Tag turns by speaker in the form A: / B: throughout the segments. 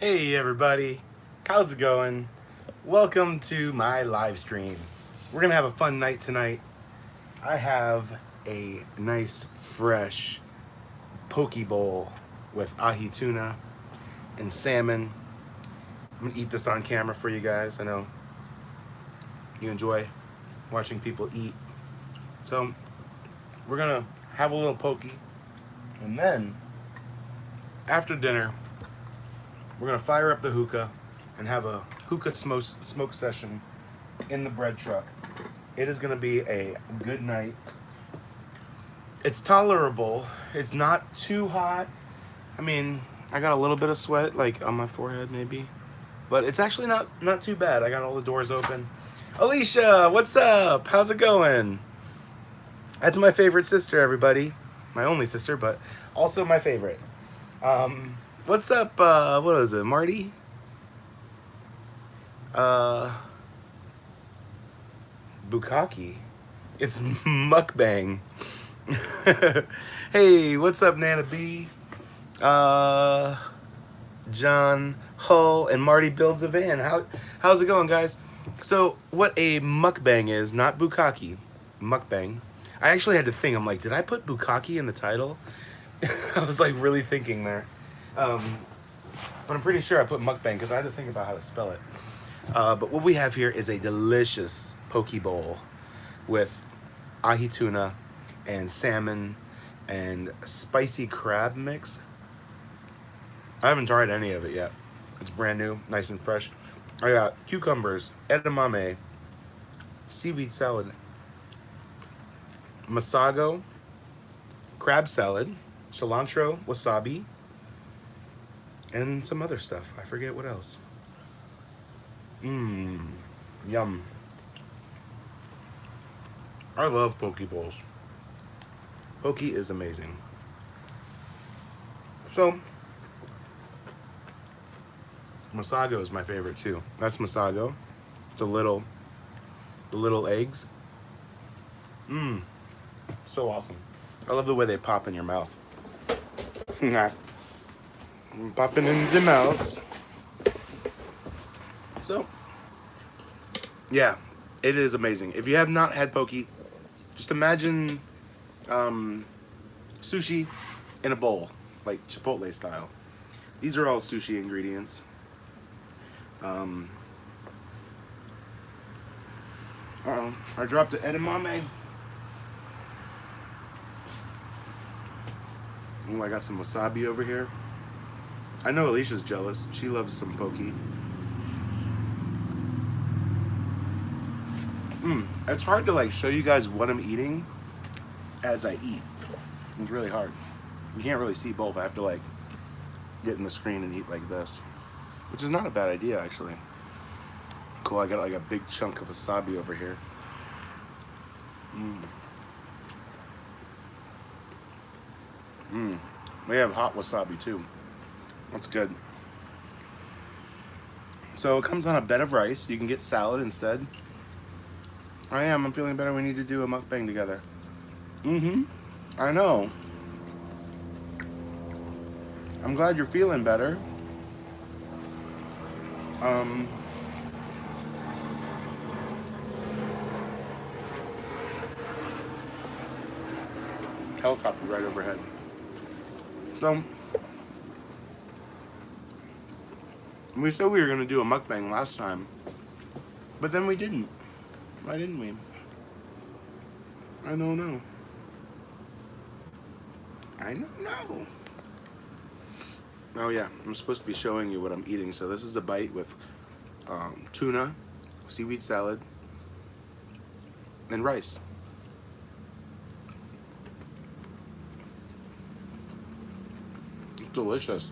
A: Hey everybody, how's it going? Welcome to my live stream. We're gonna have a fun night tonight. I have a nice fresh poke bowl with ahi tuna and salmon. I'm gonna eat this on camera for you guys. I know you enjoy watching people eat. So we're gonna have a little poke, and then after dinner we're gonna fire up the hookah and have a hookah smoke session in the bread truck. It is gonna be a good night. It's tolerable. It's not too hot. I mean, I got a little bit of sweat, like on my forehead maybe, but it's actually not too bad. I got all the doors open. Alicia, what's up? How's it going? That's my favorite sister, everybody. My only sister, but also my favorite. What's up, what is it, Marty? Bukkake. It's Mukkbang. Hey, what's up, Nana B? John Hull and Marty builds a van. How's it going, guys? So, what a mukbang is, not bukkake. Mukbang. I actually had to think, I'm like, did I put bukkake in the title? I was like really thinking there. But I'm pretty sure I put mukbang because I had to think about how to spell it. But what we have here is a delicious poke bowl with ahi tuna and salmon and spicy crab mix. I haven't tried any of it yet. It's brand new, nice and fresh. I got cucumbers, edamame, seaweed salad, masago, crab salad, cilantro, wasabi, and some other stuff. I forget what else. Yum. I love poke bowls. Poke is amazing. So, masago is my favorite too. That's masago. The little eggs. So awesome. I love the way they pop in your mouth. Popping in the mouth. So, yeah, it is amazing. If you have not had poke, just imagine sushi in a bowl, like Chipotle style. These are all sushi ingredients. I dropped the edamame. Oh, I got some wasabi over here. I know Alicia's jealous. She loves some poke. It's hard to like show you guys what I'm eating as I eat. It's really hard. You can't really see both. I have to like get in the screen and eat like this, which is not a bad idea actually. Cool, I got like a big chunk of wasabi over here. They have hot wasabi too. That's good. So it comes on a bed of rice. You can get salad instead. I'm feeling better. We need to do a mukbang together. I know. I'm glad you're feeling better. Helicopter right overhead. So, we said we were going to do a mukbang last time, but then we didn't. Why didn't we? I don't know. I don't know. Oh yeah, I'm supposed to be showing you what I'm eating. So this is a bite with tuna, seaweed salad, and rice. It's delicious.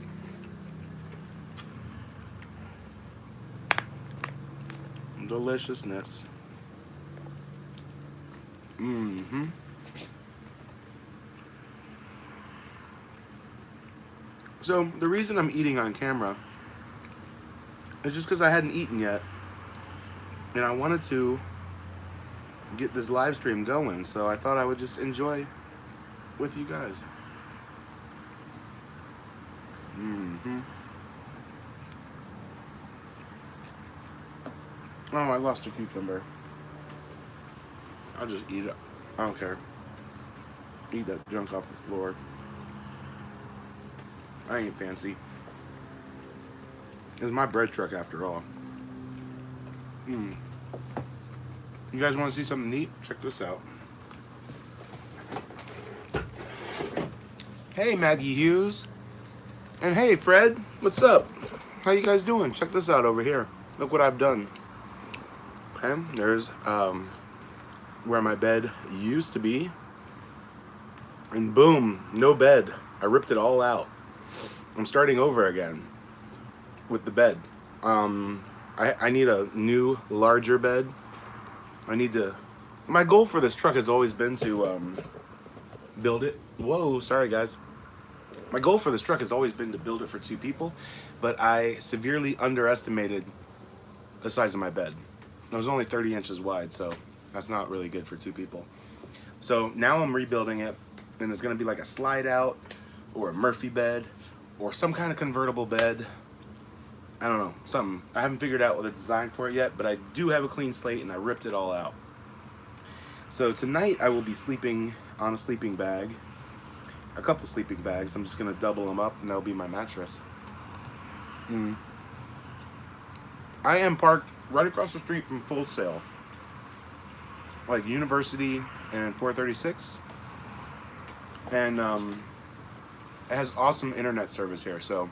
A: Deliciousness. So the reason I'm eating on camera is just because I hadn't eaten yet, and I wanted to get this live stream going, so I thought I would just enjoy with you guys. Oh, I lost a cucumber. I'll just eat it. I don't care. Eat that junk off the floor. I ain't fancy. It's my bread truck after all. You guys want to see something neat? Check this out. Hey, Maggie Hughes. And hey, Fred. What's up? How you guys doing? Check this out over here. Look what I've done. Okay, there's where my bed used to be. And boom, no bed. I ripped it all out. I'm starting over again with the bed. I need a new, larger bed. I need to... My goal for this truck has always been to build it. Whoa, sorry guys. My goal for this truck has always been to build it for 2 people, but I severely underestimated the size of my bed. It was only 30 inches wide, so that's not really good for 2 people. So now I'm rebuilding it, and it's gonna be like a slide out, or a Murphy bed, or some kind of convertible bed. I don't know, something. I haven't figured out the design for it yet, but I do have a clean slate, and I ripped it all out. So tonight I will be sleeping on a sleeping bag, a couple sleeping bags. I'm just gonna double them up, and that'll be my mattress. I am parked right across the street from Full Sail, like University and 436, and it has awesome internet service here. So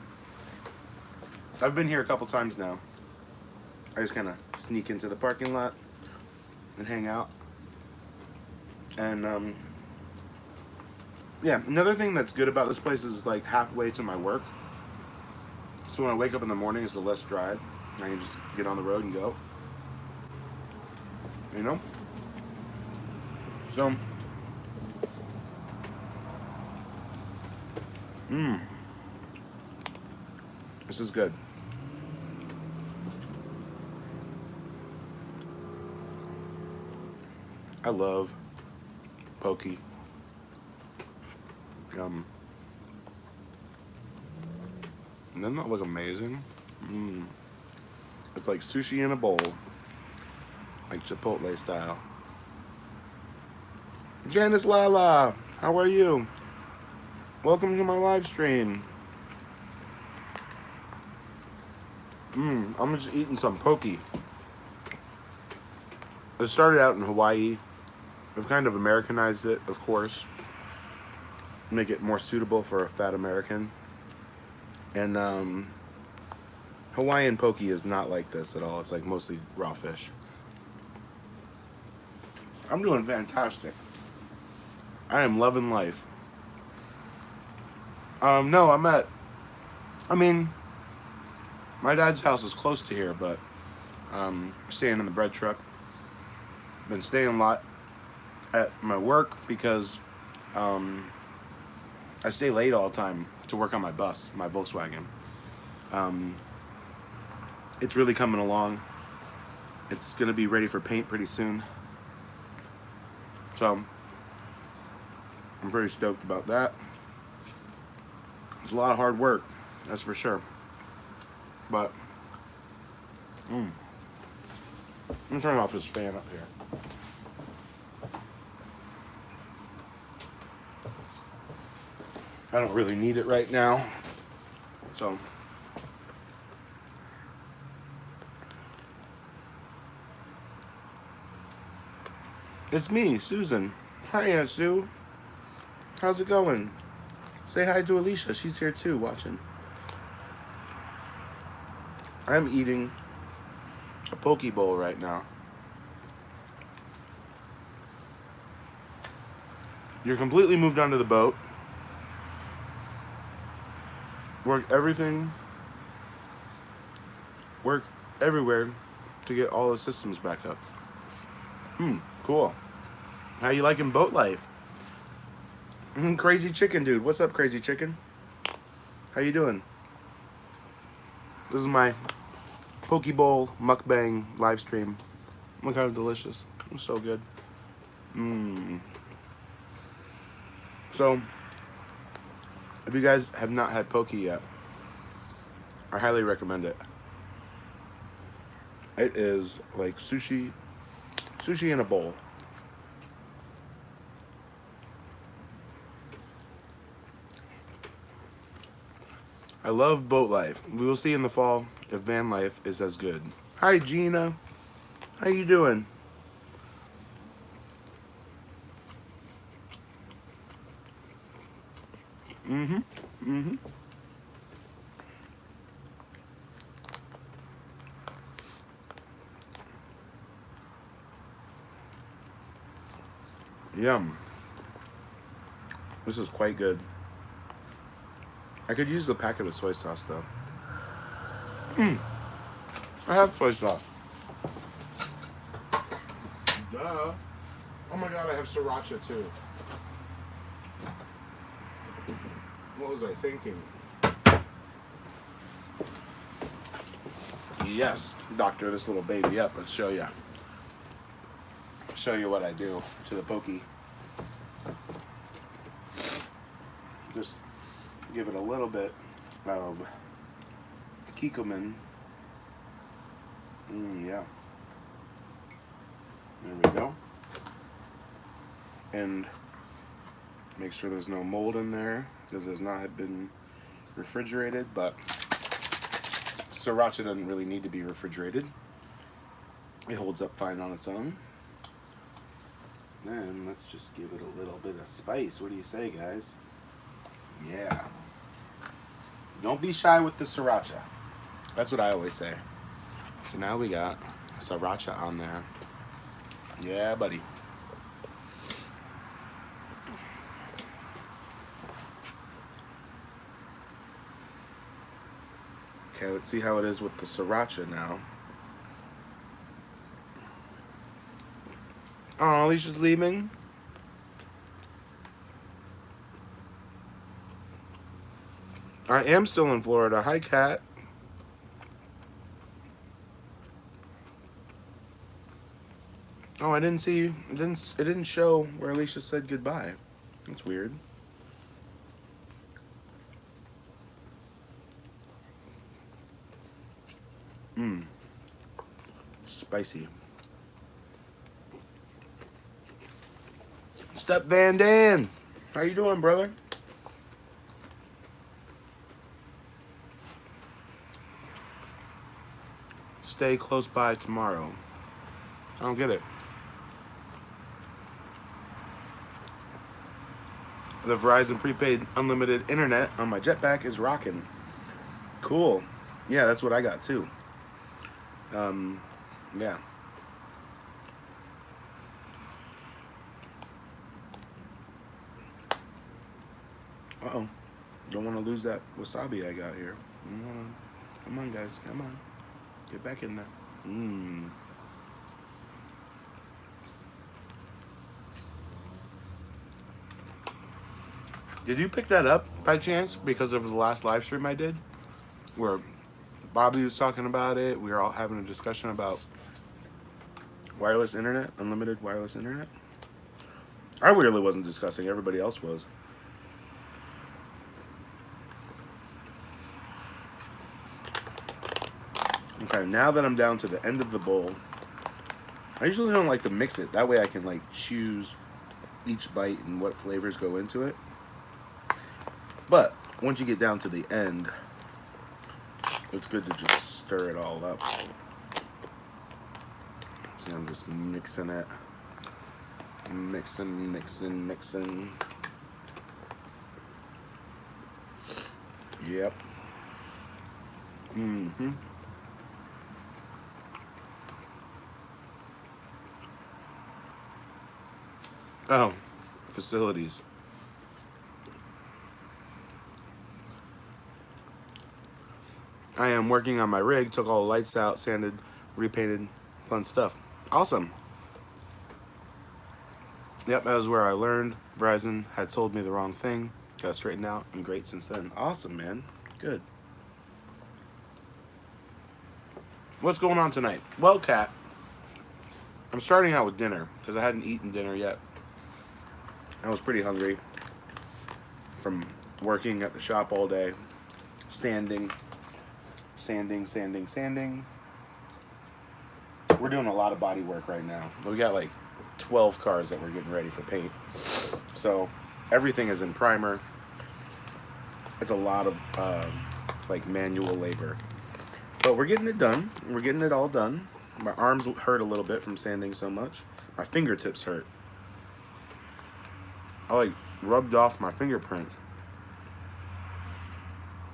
A: I've been here a couple times now. I just kind of sneak into the parking lot and hang out. And yeah, another thing that's good about this place is like halfway to my work. So when I wake up in the morning, it's a less drive. I can just get on the road and go. You know? So, this is good. I love pokey. Doesn't that look amazing? It's like sushi in a bowl, like Chipotle style. Janice Lala, how are you? Welcome to my live stream. I'm just eating some pokey. It started out in Hawaii. I've kind of Americanized it, of course, make it more suitable for a fat American. And Hawaiian poke is not like this at all. It's like mostly raw fish. I'm doing fantastic. I am loving life. No, I mean, my dad's house is close to here, but staying in the bread truck. Been staying a lot at my work because I stay late all the time to work on my bus, my Volkswagen. It's really coming along. It's gonna be ready for paint pretty soon. So I'm pretty stoked about that. It's a lot of hard work, that's for sure. But let me turn off this fan up here. I don't really need it right now, so it's me, Susan. Hi, Aunt Sue. How's it going? Say hi to Alicia. She's here too, watching. I'm eating a poke bowl right now. You're completely moved onto the boat. Work everywhere to get all the systems back up. Cool. How you liking boat life? Crazy Chicken Dude. What's up, Crazy Chicken? How you doing? This is my poke bowl mukbang live stream. Look how delicious. It's so good. So, if you guys have not had poke yet, I highly recommend it. It is like sushi in a bowl. I love boat life. We will see in the fall if van life is as good. Hi, Gina. How you doing? Mm-hmm. Mm-hmm. Yum. This is quite good. I could use the packet of soy sauce though. I have soy sauce. Duh. Oh my god, I have sriracha too. What was I thinking? Yes, doctor this little baby up. Let's show you. Show you what I do to the pokey. Just give it a little bit of kikkoman. Yeah. There we go. And make sure there's no mold in there because it has not been refrigerated, but sriracha doesn't really need to be refrigerated. It holds up fine on its own. Then let's just give it a little bit of spice. What do you say, guys? Yeah. Don't be shy with the sriracha. That's what I always say. So now we got sriracha on there. Yeah, buddy. Okay, let's see how it is with the sriracha now. Oh, Alicia's leaving. I am still in Florida. Hi, Kat. Oh, I didn't see. It didn't show where Alicia said goodbye. That's weird. Spicy. STEPVAN Dan, how you doing, brother? Stay close by tomorrow. I don't get it. The Verizon prepaid unlimited internet on my jetpack is rocking. Cool. Yeah, that's what I got too. Yeah. Uh-oh. Don't want to lose that wasabi I got here. Come on, guys. Come on. Get back in there. Did you pick that up by chance because of the last live stream I did? Where Bobby was talking about it. We were all having a discussion about wireless internet, unlimited wireless internet. I really wasn't discussing. Everybody else was. Okay, now that I'm down to the end of the bowl, I usually don't like to mix it. That way I can like choose each bite and what flavors go into it. But once you get down to the end, it's good to just stir it all up. So I'm just mixing it. Mixing. Yep. Oh, facilities. I am working on my rig, took all the lights out, sanded, repainted, fun stuff. Awesome. Yep, that was where I learned Verizon had sold me the wrong thing. Got it straightened out. I'm great since then. Awesome, man. Good. What's going on tonight? Well, Kat, I'm starting out with dinner because I hadn't eaten dinner yet. I was pretty hungry from working at the shop all day, sanding. we're doing a lot of body work right now. We got like 12 cars that we're getting ready for paint. So everything is in primer. It's a lot of like manual labor. But we're getting it done. We're getting it all done. My arms hurt a little bit from sanding so much. My fingertips hurt. I like rubbed off my fingerprints.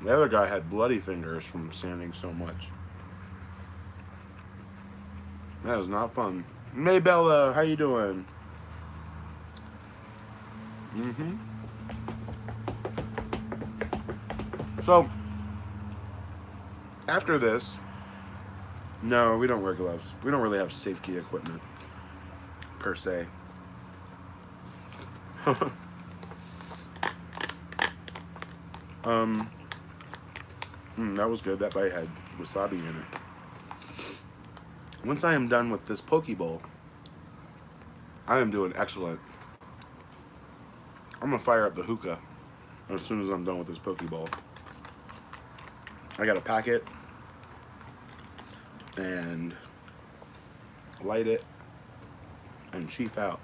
A: The other guy had bloody fingers from sanding so much. That was not fun. Maybella, how you doing? So, after this, no, we don't wear gloves. We don't really have safety equipment, per se. That was good. That bite had wasabi in it. Once I am done with this poke bowl, I am doing excellent. I'm gonna fire up the hookah as soon as I'm done with this poke bowl. I gotta pack it and light it and chief out.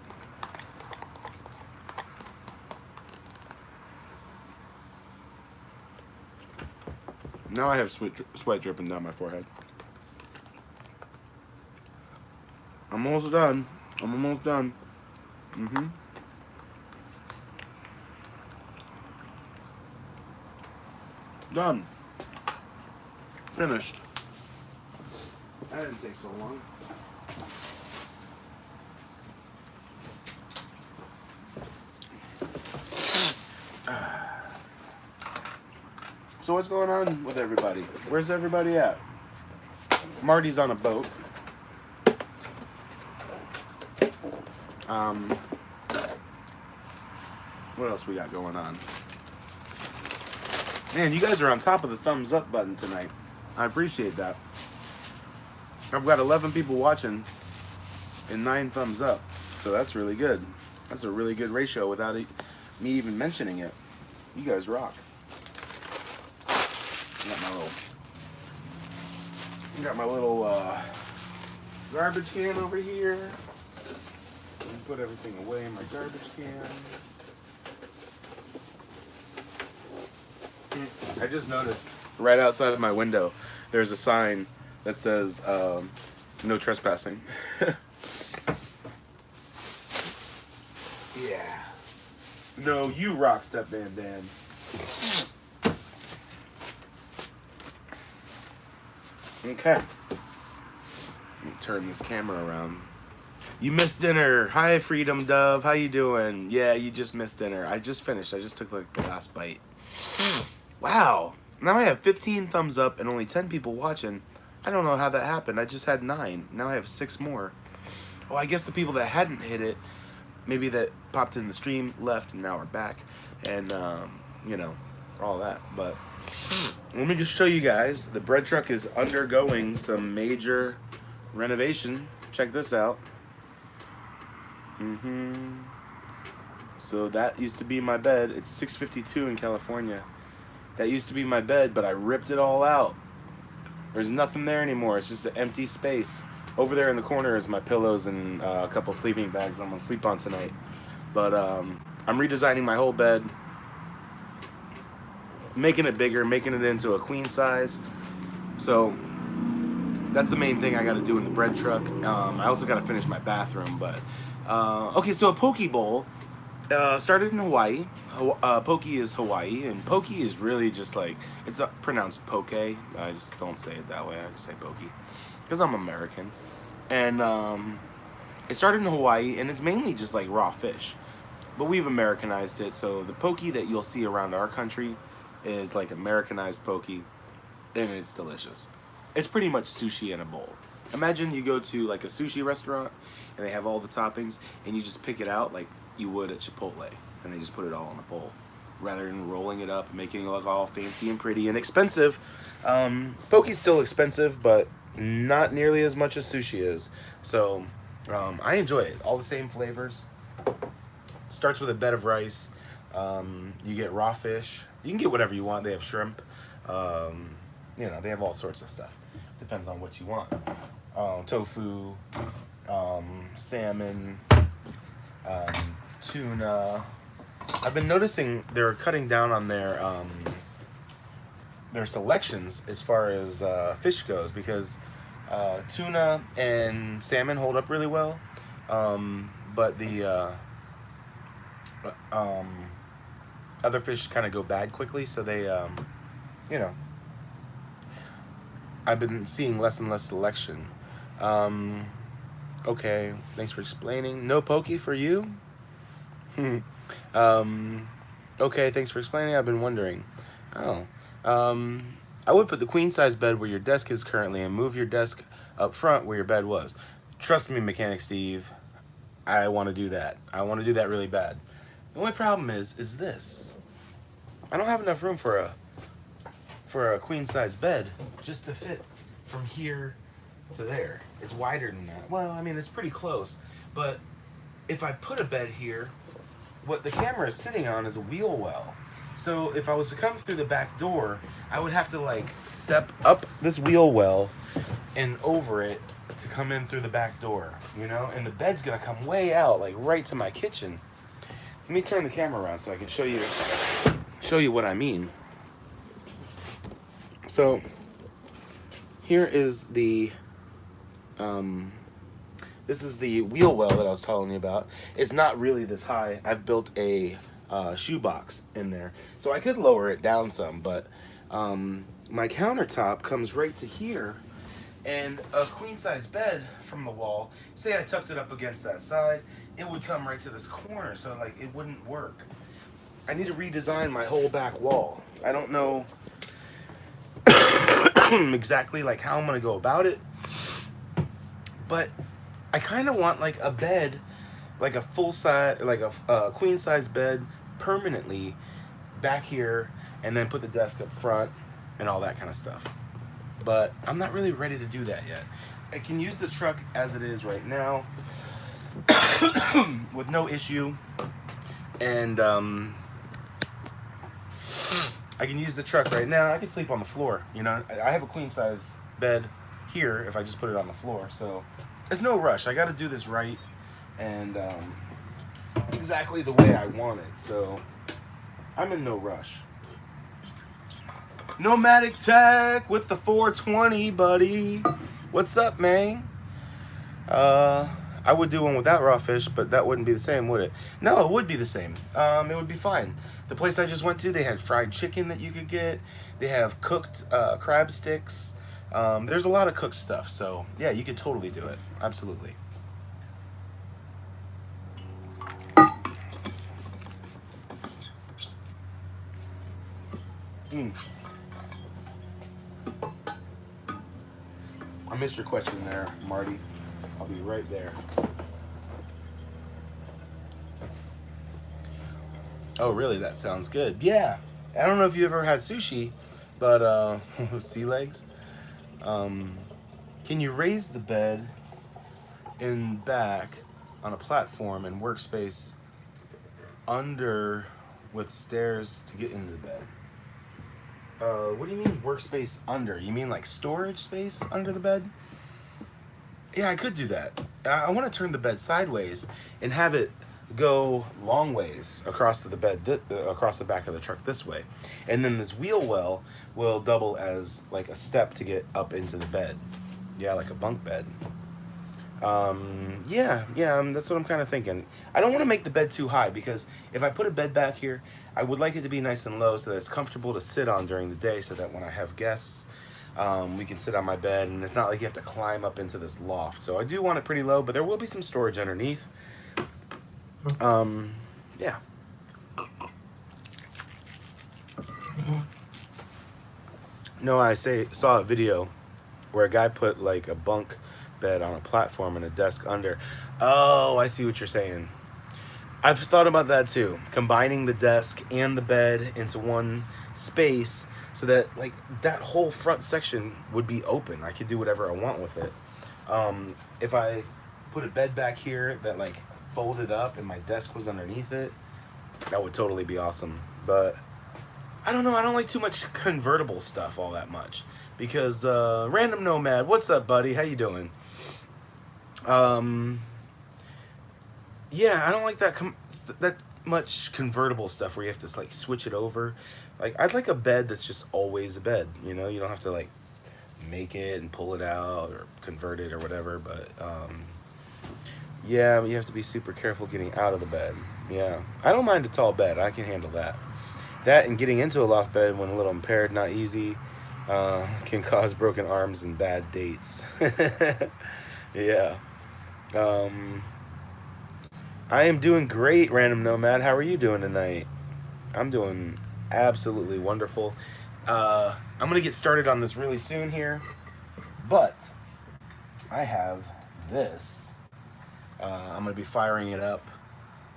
A: Now I have sweat dripping down my forehead. I'm almost done. I'm almost done. Done. Finished. That didn't take so long. So what's going on with everybody? Where's everybody at? Marty's on a boat. What else we got going on? Man, you guys are on top of the thumbs up button tonight. I appreciate that. I've got 11 people watching and 9 thumbs up. So that's really good. That's a really good ratio without me even mentioning it. You guys rock. Got my little garbage can over here. Put everything away in my garbage can. I just noticed right outside of my window there's a sign that says no trespassing. Yeah. No, you rock, STEPVAN Dan. Okay. Let me turn this camera around. You missed dinner. Hi, Freedom Dove. How you doing? Yeah, you just missed dinner. I just finished. I just took like the last bite. Wow. Now I have 15 thumbs up and only 10 people watching. I don't know how that happened. I just had 9. Now I have 6 more. Oh, I guess the people that hadn't hit it, maybe that popped in the stream, left, and now are back. And, you know, all that. But let me just show you guys. The bread truck is undergoing some major renovation. Check this out. So that used to be my bed. It's 6:52 in California. That used to be my bed, but I ripped it all out. There's nothing there anymore. It's just an empty space. Over there in the corner is my pillows and a couple sleeping bags I'm gonna sleep on tonight. But I'm redesigning my whole bed, making it bigger, making it into a queen size. So that's the main thing I got to do in the bread truck. I also got to finish my bathroom. But okay, so a poke bowl started in Hawaii. Poke is Hawaii, and poke is really just like, it's not pronounced poke. I just don't say it that way. I just say poke because I'm American. And it started in Hawaii, and it's mainly just like raw fish, but we've Americanized it. So the poke that you'll see around our country is like Americanized poke, and it's delicious. It's pretty much sushi in a bowl. Imagine you go to like a sushi restaurant and they have all the toppings and you just pick it out like you would at Chipotle, and they just put it all in a bowl rather than rolling it up and making it look all fancy and pretty and expensive. Poke's still expensive, but not nearly as much as sushi is. So I enjoy it. All the same flavors. Starts with a bed of rice. You get raw fish. You can get whatever you want. They have shrimp. You know, they have all sorts of stuff. Depends on what you want. tofu, salmon, tuna. I've been noticing they're cutting down on their selections as far as fish goes, because tuna and salmon hold up really well, but the other fish kind of go bad quickly, so they, you know, I've been seeing less and less selection. Okay, thanks for explaining. No pokey for you? Okay, thanks for explaining. I've been wondering. Oh. I would put the queen size bed where your desk is currently and move your desk up front where your bed was. Trust me, Mechanic Steve, I want to do that. I want to do that really bad. The only problem is this. I don't have enough room for a queen size bed just to fit from here to there. It's wider than that. Well, I mean, it's pretty close, but if I put a bed here, what the camera is sitting on is a wheel well. So if I was to come through the back door, I would have to like step up this wheel well and over it to come in through the back door, you know? And the bed's gonna come way out, like right to my kitchen. Let me turn the camera around so I can show you what I mean. So here is the this is the wheel well that I was telling you about. It's not really this high. I've built a shoebox in there, so I could lower it down some, but my countertop comes right to here, and a queen size bed from the wall, say I tucked it up against that side, it would come right to this corner, so like it wouldn't work. I need to redesign my whole back wall. I don't know exactly like how I'm gonna go about it, but I kind of want like a bed, like a full size, like a queen size bed permanently back here, and then put the desk up front and all that kind of stuff. But I'm not really ready to do that yet. I can use the truck as it is right now with no issue, and I can use the truck right now. I can sleep on the floor, you know. I have a queen size bed here if I just put it on the floor, so there's no rush. I got to do this right and exactly the way I want it, so I'm in no rush. Nomadic Tech with the 420, buddy. What's up, man? I would do one without raw fish, but that wouldn't be the same, would it? No, it would be the same. It would be fine. The place I just went to, they had fried chicken that you could get. They have cooked crab sticks. There's a lot of cooked stuff, so yeah, you could totally do it. Absolutely. I missed your question there, Marty. I'll be right there. Oh, really? That sounds good. Yeah. I don't know if you ever had sushi, but sea legs. Can you raise the bed in back on a platform and workspace under with stairs to get into the bed? What do you mean workspace under? You mean like storage space under the bed? Yeah, I could do that. I want to turn the bed sideways and have it go long ways across the bed, across the back of the truck this way. And then this wheel well will double as like a step to get up into the bed. Yeah, like a bunk bed. Yeah, that's what I'm kind of thinking. I don't want to make the bed too high, because if I put a bed back here, I would like it to be nice and low so that it's comfortable to sit on during the day, so that when I have guests, we can sit on my bed and it's not like you have to climb up into this loft. So I do want it pretty low, but there will be some storage underneath. Yeah. No, I saw a video where a guy put like a bunk bed on a platform and a desk under. Oh, I see what you're saying. I've thought about that too. Combining the desk and the bed into one space so that like that whole front section would be open. I could do whatever I want with it. If I put a bed back here that like folded up and my desk was underneath it, that would totally be awesome. But I don't know, I don't like too much convertible stuff all that much, because Random Nomad, what's up, buddy? How you doing? Yeah, I don't like that much convertible stuff where you have to like switch it over. Like, I'd like a bed that's just always a bed. You know, you don't have to like make it and pull it out or convert it or whatever. But yeah, you have to be super careful getting out of the bed. Yeah, I don't mind a tall bed. I can handle that. That and getting into a loft bed when a little impaired, not easy, can cause broken arms and bad dates. Yeah. I am doing great, Random Nomad. How are you doing tonight? I'm doing absolutely wonderful. I'm going to get started on this really soon here, but I have this. I'm going to be firing it up.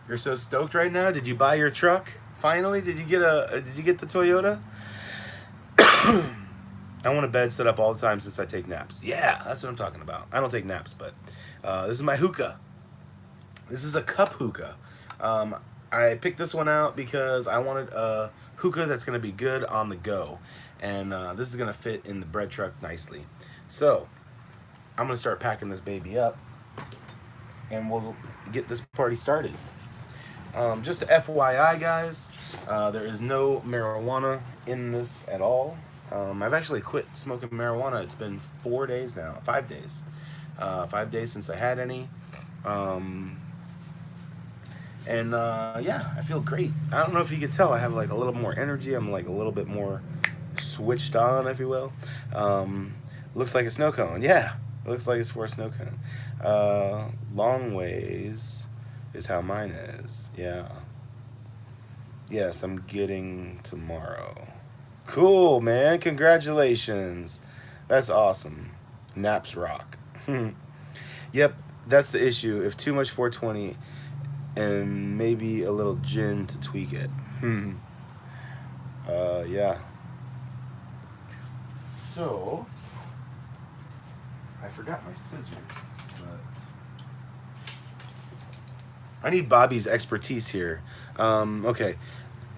A: You're so stoked right now? Did you buy your truck? Finally? Did you get the Toyota? I want a bed set up all the time since I take naps. Yeah, that's what I'm talking about. I don't take naps, but this is my hookah. This is a cup hookah. I picked this one out because I wanted a hookah that's going to be good on the go. And this is going to fit in the bread truck nicely. So, I'm going to start packing this baby up. And we'll get this party started. Just FYI, guys, there is no marijuana in this at all. I've actually quit smoking marijuana. It's been 4 days now. 5 days. 5 days since I had any. Yeah, I feel great. I don't know if you could tell, I have like a little more energy. I'm like a little bit more switched on, if you will. Looks like a snow cone. Yeah, it looks like it's for a snow cone. Long ways is how mine is. Yeah. Yes, I'm getting tomorrow. Cool, man. Congratulations. That's awesome. Naps rock. Yep, that's the issue. If too much 420 and maybe a little gin to tweak it. Yeah. So, I forgot my scissors, but I need Bobby's expertise here. Okay.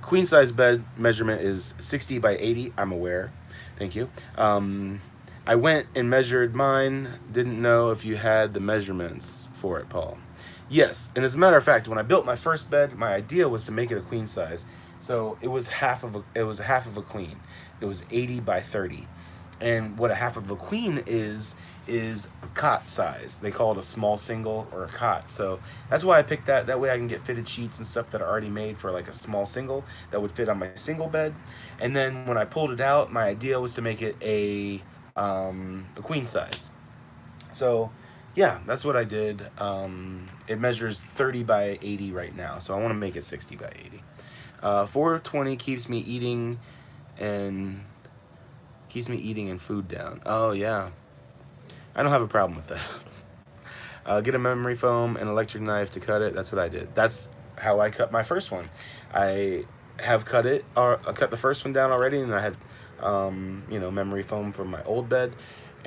A: Queen size bed measurement is 60 by 80. I'm aware. Thank you. I went and measured mine. Didn't know if you had the measurements for it, Paul. Yes, and as a matter of fact, when I built my first bed, my idea was to make it a queen size. So it was half of a queen. It was 80 by 30. And what a half of a queen is cot size. They call it a small single or a cot. So that's why I picked that. That way I can get fitted sheets and stuff that are already made for like a small single that would fit on my single bed. And then when I pulled it out, my idea was to make it a queen size. So yeah, that's what I did. It measures 30 by 80 right now, so I want to make it 60 by 80. 420 keeps me eating and food down. Oh yeah, I don't have a problem with that. Get a memory foam and electric knife to cut it. That's what I did. That's how I cut my first one. I have cut it, or I cut the first one down already, and I had memory foam from my old bed.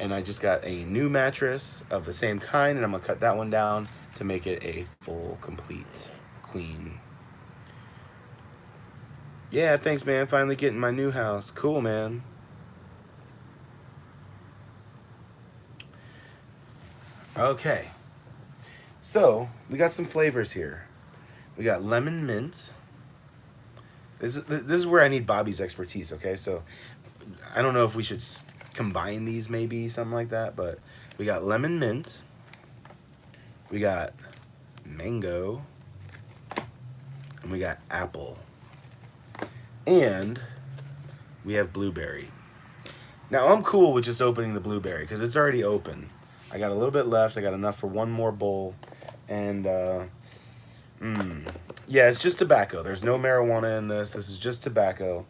A: And I just got a new mattress of the same kind, and I'm going to cut that one down to make it a full, complete queen. Yeah, thanks, man. Finally getting my new house. Cool, man. Okay. So, we got some flavors here. We got lemon mint. This is where I need Bobby's expertise, okay? So, I don't know if we should combine these, maybe something like that, but we got lemon mint, we got mango, and we got apple, and we have blueberry. Now I'm cool with just opening the blueberry because it's already open. I got a little bit left. I got enough for one more bowl, and yeah, it's just tobacco. There's no marijuana in this. This is just tobacco,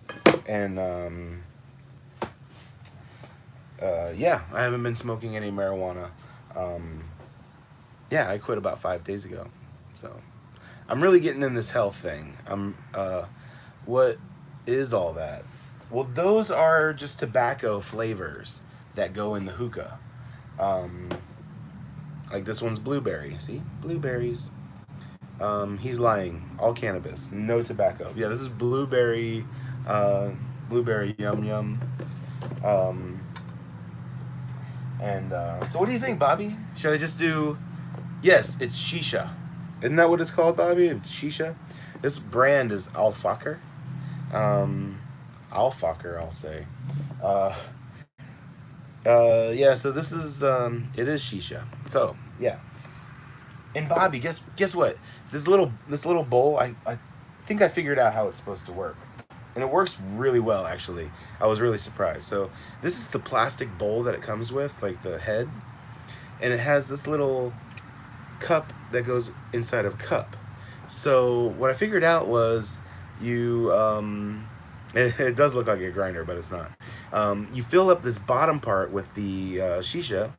A: and yeah, I haven't been smoking any marijuana. Yeah, I quit about 5 days ago. So, I'm really getting in this health thing. What is all that? Well, those are just tobacco flavors that go in the hookah. Like this one's blueberry. See? Blueberries. He's lying. All cannabis. No tobacco. Yeah, this is blueberry. Blueberry yum yum. And so what do you think, Bobby? Should I just do... Yes, it's shisha. Isn't that what it's called, Bobby? It's shisha. This brand is Al-Fakr. Al-Fakr, I'll say. Yeah, so this is, it is shisha. So, yeah. And Bobby, guess what? This little bowl, I think I figured out how it's supposed to work. And it works really well, actually. I was really surprised. So, this is the plastic bowl that it comes with, like the head. And it has this little cup that goes inside of a cup. So what I figured out was you it does look like a grinder, but it's not. You fill up this bottom part with the shisha,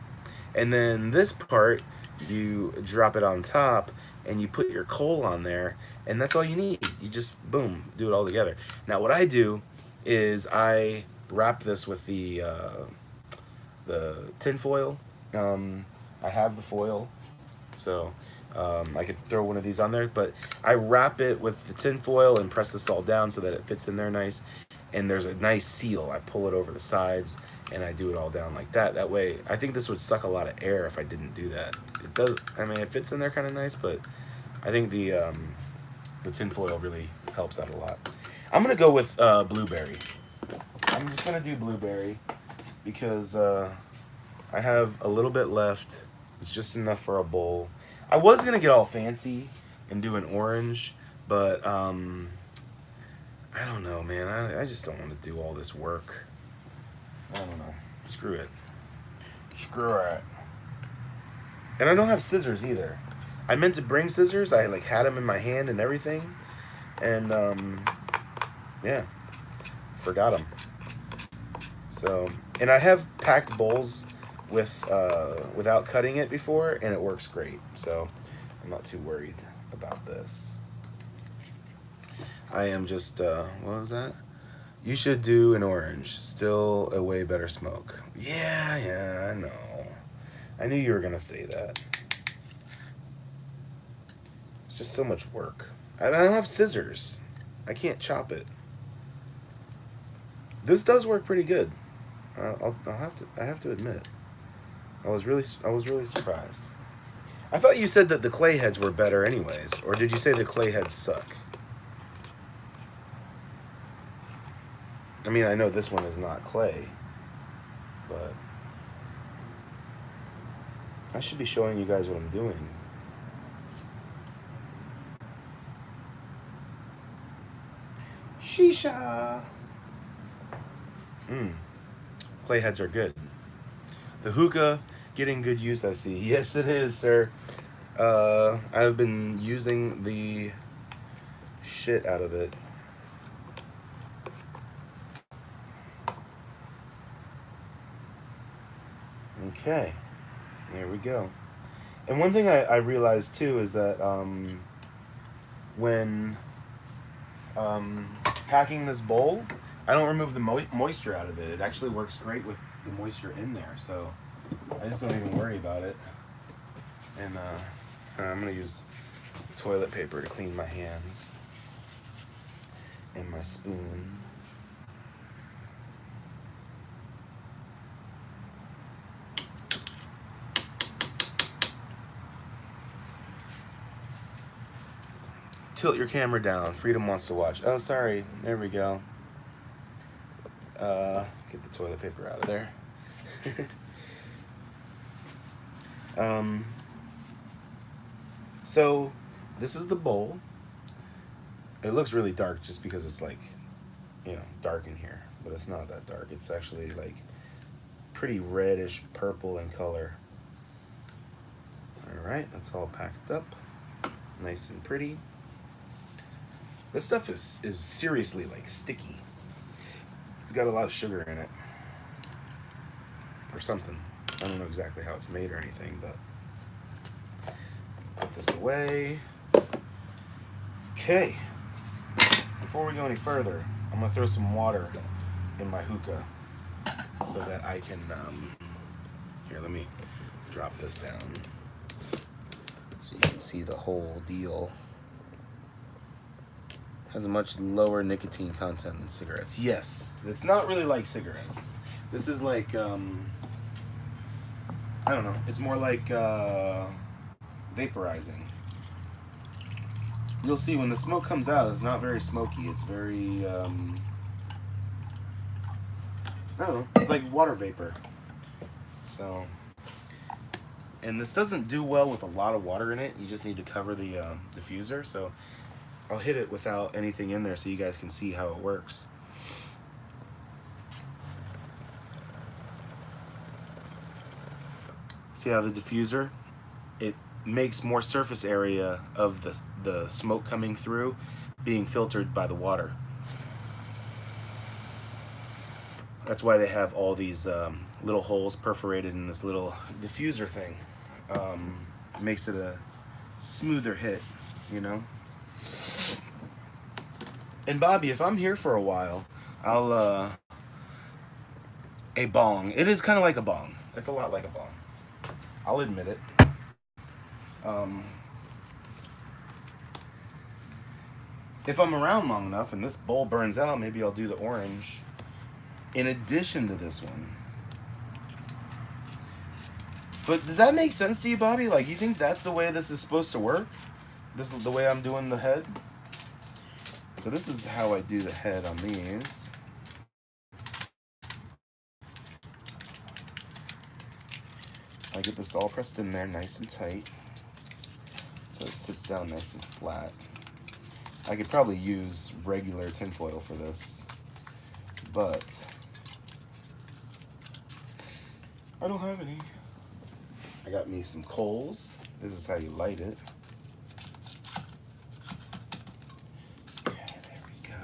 A: and then this part you drop it on top and you put your coal on there, and that's all you need. You just boom, do it all together. Now what I do is I wrap this with the tin foil. I have the foil. So I could throw one of these on there, but I wrap it with the tin foil and press this all down so that it fits in there nice. And there's a nice seal. I pull it over the sides and I do it all down like that. That way, I think this would suck a lot of air if I didn't do that. It does. I mean, it fits in there kind of nice, but I think the tin foil really helps out a lot. I'm gonna go with blueberry. I'm just gonna do blueberry because I have a little bit left. It's just enough for a bowl. I was gonna get all fancy and do an orange, but I don't know, man. I just don't want to do all this work. I don't know. Screw it. Screw it. And I don't have scissors either. I meant to bring scissors. I like had them in my hand and everything, and yeah, forgot them. So, and I have packed bowls with without cutting it before, and it works great, so I'm not too worried about this. I am just what was that? You should do an orange. Still a way better smoke. Yeah, I know. I knew you were gonna say that. It's just so much work. I don't have scissors. I can't chop it. This does work pretty good. I have to admit. I was really surprised. I thought you said that the clay heads were better anyways, or did you say the clay heads suck? I mean, I know this one is not clay, but I should be showing you guys what I'm doing. Shisha! Clay heads are good. The hookah, getting good use, I see. Yes, it is, sir. I've been using the shit out of it. Okay, there we go. And one thing I realized too is that when packing this bowl, I don't remove the moisture out of it. It actually works great with the moisture in there, so I just don't even worry about it. And I'm gonna use toilet paper to clean my hands and my spoon. Tilt your camera down. Freedom wants to watch. Oh, sorry. There we go. Get the toilet paper out of there. So this is the bowl. It looks really dark just because it's like, you know, dark in here, but it's not that dark. It's actually like pretty reddish purple in color. All right, that's all packed up, nice and pretty. This stuff is seriously like sticky. It's got a lot of sugar in it or something. I don't know exactly how it's made or anything, but put this away. Okay, before we go any further, I'm gonna throw some water in my hookah so that I can, here, let me drop this down so you can see the whole deal. Has a much lower nicotine content than cigarettes. Yes, it's not really like cigarettes. This is like, I don't know. It's more like vaporizing. You'll see when the smoke comes out, it's not very smoky. It's very, I don't know. It's like water vapor. So, and this doesn't do well with a lot of water in it. You just need to cover the diffuser. So I'll hit it without anything in there so you guys can see how it works. See how the diffuser, it makes more surface area of the smoke coming through being filtered by the water. That's why they have all these little holes perforated in this little diffuser thing. It makes it a smoother hit, you know? And Bobby, if I'm here for a while, I'll, a bong. It is kind of like a bong. It's a lot like a bong. I'll admit it. If I'm around long enough and this bowl burns out, maybe I'll do the orange in addition to this one. But does that make sense to you, Bobby? Like, you think that's the way this is supposed to work? This is the way I'm doing the head? So this is how I do the head on these. I get this all pressed in there nice and tight, so it sits down nice and flat. I could probably use regular tinfoil for this, but I don't have any. I got me some coals. This is how you light it. Okay, there we go.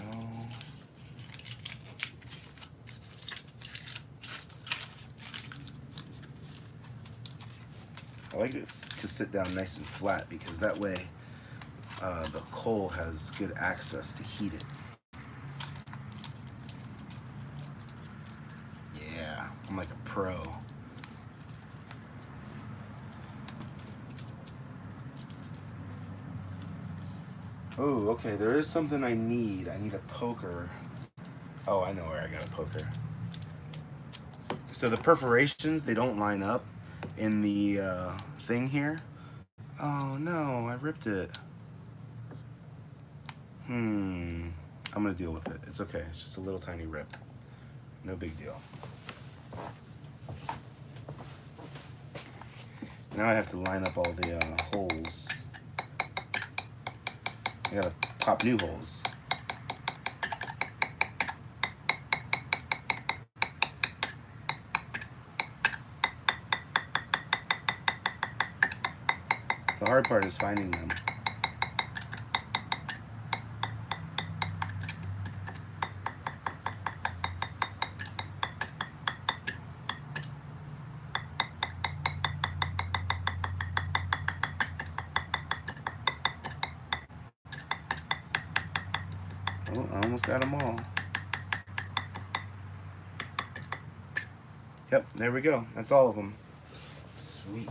A: I like it to sit down nice and flat because that way the coal has good access to heat it. Yeah, I'm like a pro. Oh, okay, there is something I need. I need a poker. Oh, I know where I got a poker. So the perforations, they don't line up in the thing here. Oh no, I ripped it. I'm gonna deal with it. It's okay, it's just a little tiny rip. No big deal. Now I have to line up all the holes. I gotta pop new holes. The hard part is finding them. Oh, I almost got them all. Yep, there we go. That's all of them. Sweet.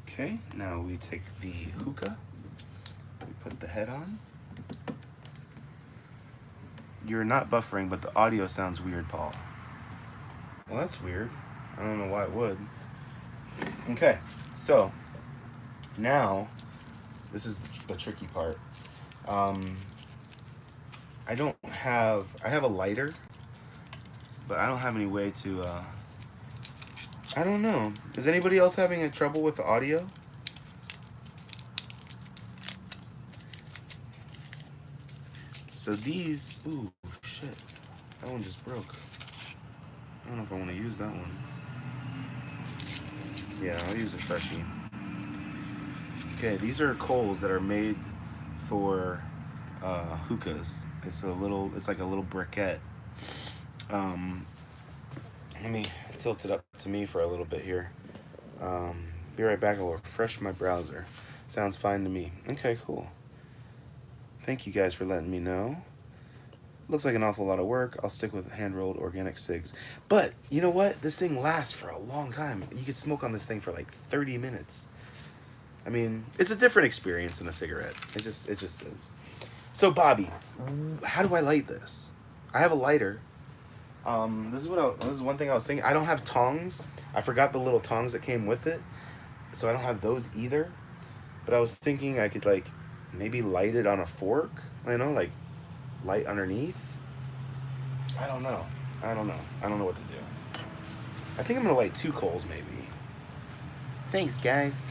A: Okay, now we take the hookah. We put the head on. You're not buffering, but the audio sounds weird, Paul. Well, that's weird. I don't know why it would. Okay, so now this is the tricky part. I have a lighter, but I don't have any way to, I don't know. Is anybody else having trouble with the audio? So these, ooh, shit. That one just broke. I don't know if I want to use that one. Yeah, I'll use a freshie. Okay, these are coals that are made for hookahs. It's like a little briquette. Let me tilt it up to me for a little bit here. Be right back. I'll refresh my browser. Sounds fine to me. Okay, cool. Thank you guys for letting me know. Looks like an awful lot of work. I'll stick with hand-rolled organic cigs. But, you know what? This thing lasts for a long time. You could smoke on this thing for like 30 minutes. I mean, it's a different experience than a cigarette. It just is. So, Bobby, how do I light this? I have a lighter. This is one thing I was thinking. I don't have tongs. I forgot the little tongs that came with it, so I don't have those either. But I was thinking I could like maybe light it on a fork. You know, like light underneath. I don't know. I don't know. I don't know what to do. I think I'm gonna light 2 coals maybe. Thanks, guys.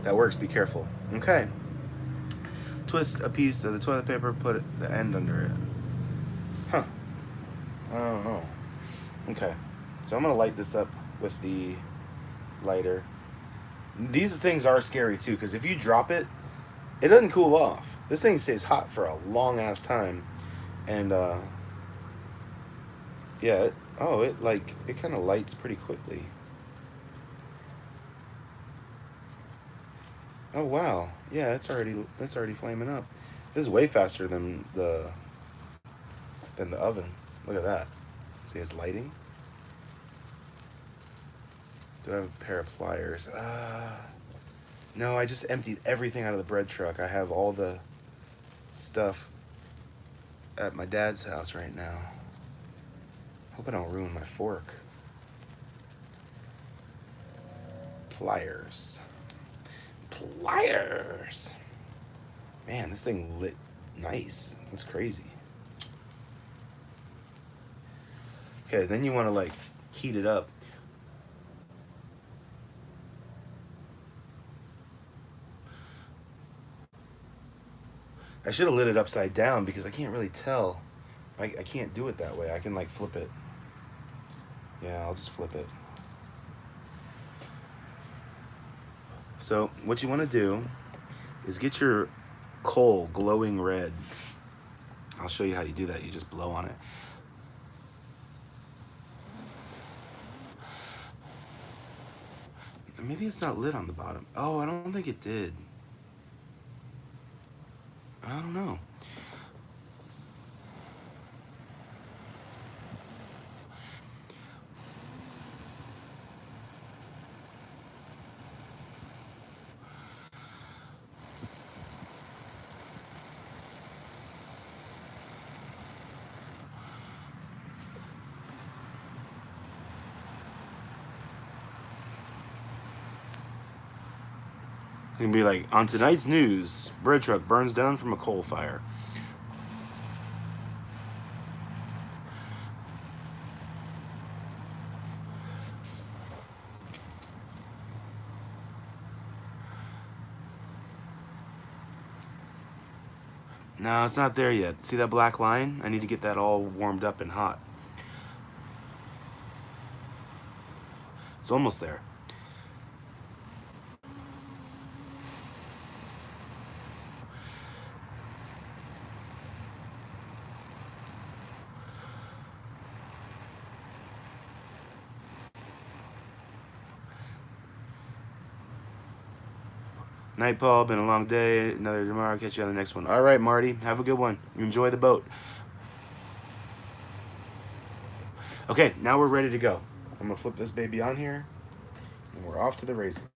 A: That works. Be careful. Okay. Twist a piece of the toilet paper, put the end under it. Huh. I don't know. Okay. So I'm going to light this up with the lighter. These things are scary too, because if you drop it, it doesn't cool off. This thing stays hot for a long ass time. And, yeah. It kind of lights pretty quickly. Oh wow, yeah, it's already flaming up. This is way faster than the oven. Look at that. See, it's lighting. Do I have a pair of pliers? No, I just emptied everything out of the bread truck. I have all the stuff at my dad's house right now. Hope I don't ruin my fork. Pliers. Pliers. Man, this thing lit nice. That's crazy. Okay, then you want to like heat it up. I should have lit it upside down because I can't really tell. I can't do it that way. I can like flip it. Yeah, I'll just flip it. So what you want to do is get your coal glowing red. I'll show you how you do that. You just blow on it. Maybe it's not lit on the bottom. Oh, I don't think it did. I don't know. It's gonna be like, on tonight's news, bread truck burns down from a coal fire. No, it's not there yet. See that black line? I need to get that all warmed up and hot. It's almost there. Night, Paul. Been a long day. Another tomorrow. Catch you on the next one. All right, Marty. Have a good one. Enjoy the boat. Okay, now we're ready to go. I'm going to flip this baby on here, and we're off to the races.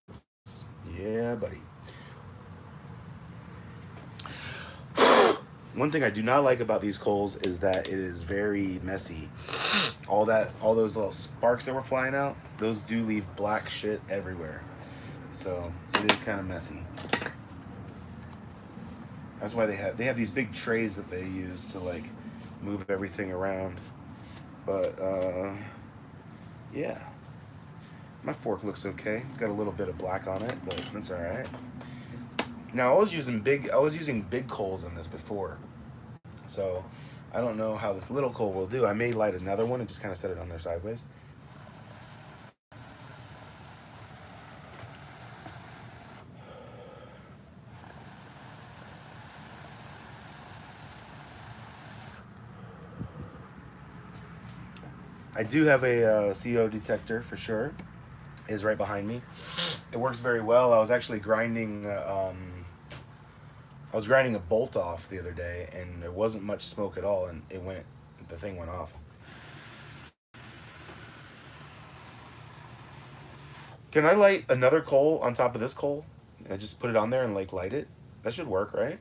A: Yeah, buddy. One thing I do not like about these coals is that it is very messy. All those little sparks that were flying out, those do leave black shit everywhere. So it is kind of messy. That's why they have these big trays that they use to like move everything around. But yeah, my fork looks okay. It's got a little bit of black on it, but that's all right. Now I was using big coals in this before, so I don't know how this little coal will do. I may light another one and just kind of set it on there sideways. I do have a CO detector for sure. Is right behind me. It works very well. I was actually grinding. I was grinding a bolt off the other day, and there wasn't much smoke at all, and the thing went off. Can I light another coal on top of this coal? I just put it on there and like light it? That should work, right?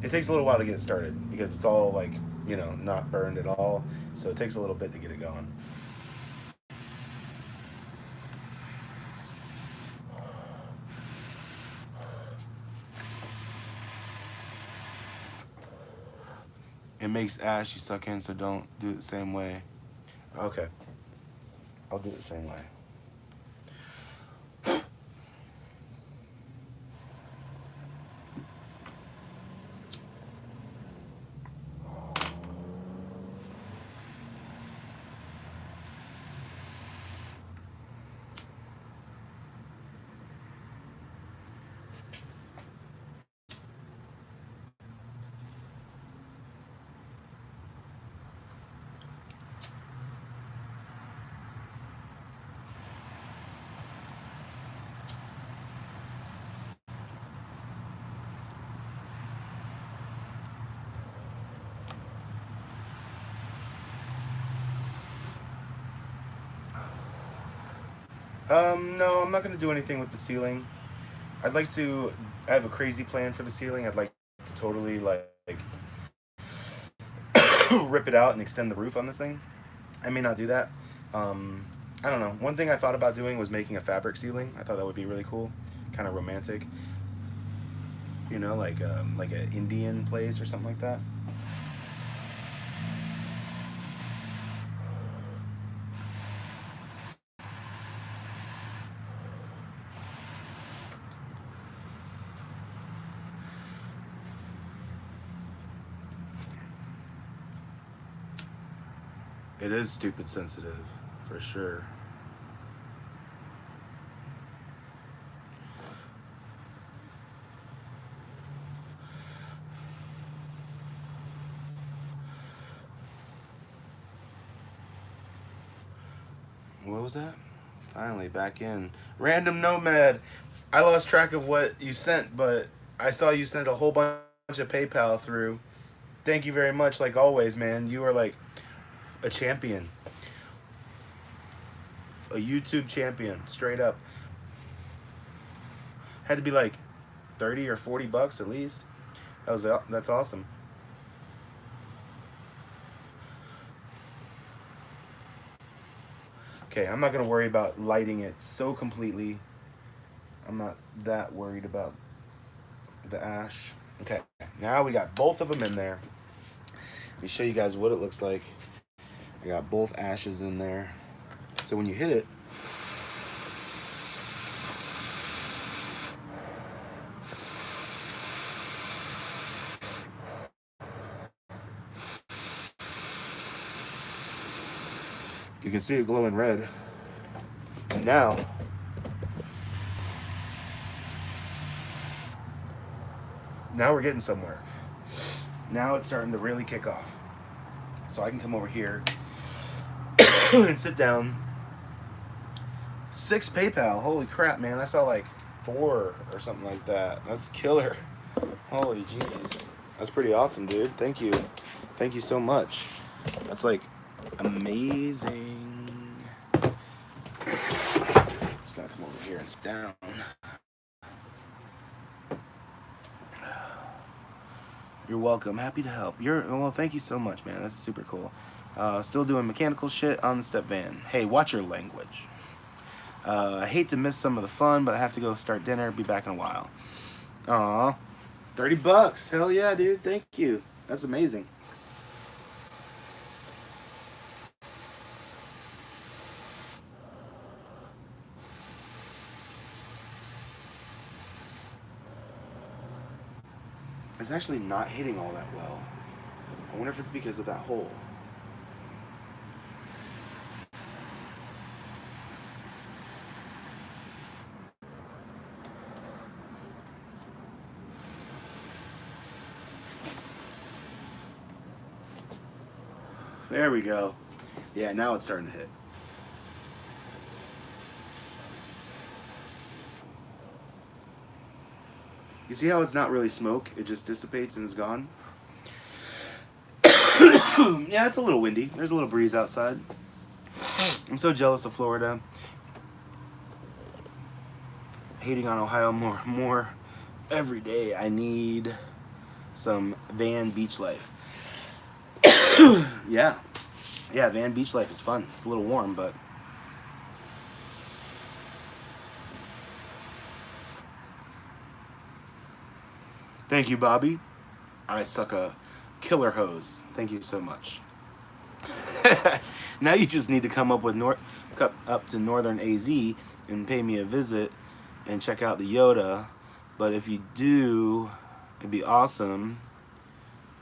A: It takes a little while to get started because it's all like, you know, not burned at all. So it takes a little bit to get it going. It makes ash you suck in, so don't do it the same way. Okay. I'll do it the same way. No, I'm not gonna do anything with the ceiling. I'd like to. I have a crazy plan for the ceiling. I'd like to totally like rip it out and extend the roof on this thing. I may not do that. I don't know. One thing I thought about doing was making a fabric ceiling. I thought that would be really cool, kind of romantic. You know, like an Indian place or something like that. It is stupid sensitive, for sure. What was that? Finally, back in. Random Nomad. I lost track of what you sent, but I saw you sent a whole bunch of PayPal through. Thank you very much, like always, man. You are like a champion. A YouTube champion, straight up. Had to be like 30 or 40 bucks at least. That's awesome. Okay, I'm not gonna worry about lighting it so completely. I'm not that worried about the ash. Okay, now we got both of them in there. Let me show you guys what it looks like. I got both ashes in there. So when you hit it, you can see it glowing red. And now we're getting somewhere. Now it's starting to really kick off. So I can come over here and sit down. 6 PayPal. Holy crap, man. I saw like 4 or something like that. That's killer. Holy jeez. That's pretty awesome, dude. Thank you. Thank you so much. That's like amazing. Just gotta come over here and sit down. You're welcome. Happy to help. Well, thank you so much, man. That's super cool. Still doing mechanical shit on the STEPVAN. Hey, watch your language. I hate to miss some of the fun, but I have to go start dinner. Be back in a while. Aw, 30 bucks. Hell yeah, dude. Thank you. That's amazing. It's actually not hitting all that well. I wonder if it's because of that hole. There we go. Yeah, now it's starting to hit. You see how it's not really smoke? It just dissipates and is gone. Yeah, it's a little windy. There's a little breeze outside. I'm so jealous of Florida. Hating on Ohio more every day. I need some van beach life. Yeah, van beach life is fun. It's a little warm, but thank you, Bobby. I suck a killer hose. Thank you so much. Now you just need to come up to Northern AZ and pay me a visit and check out the Yoda. But if you do, it'd be awesome.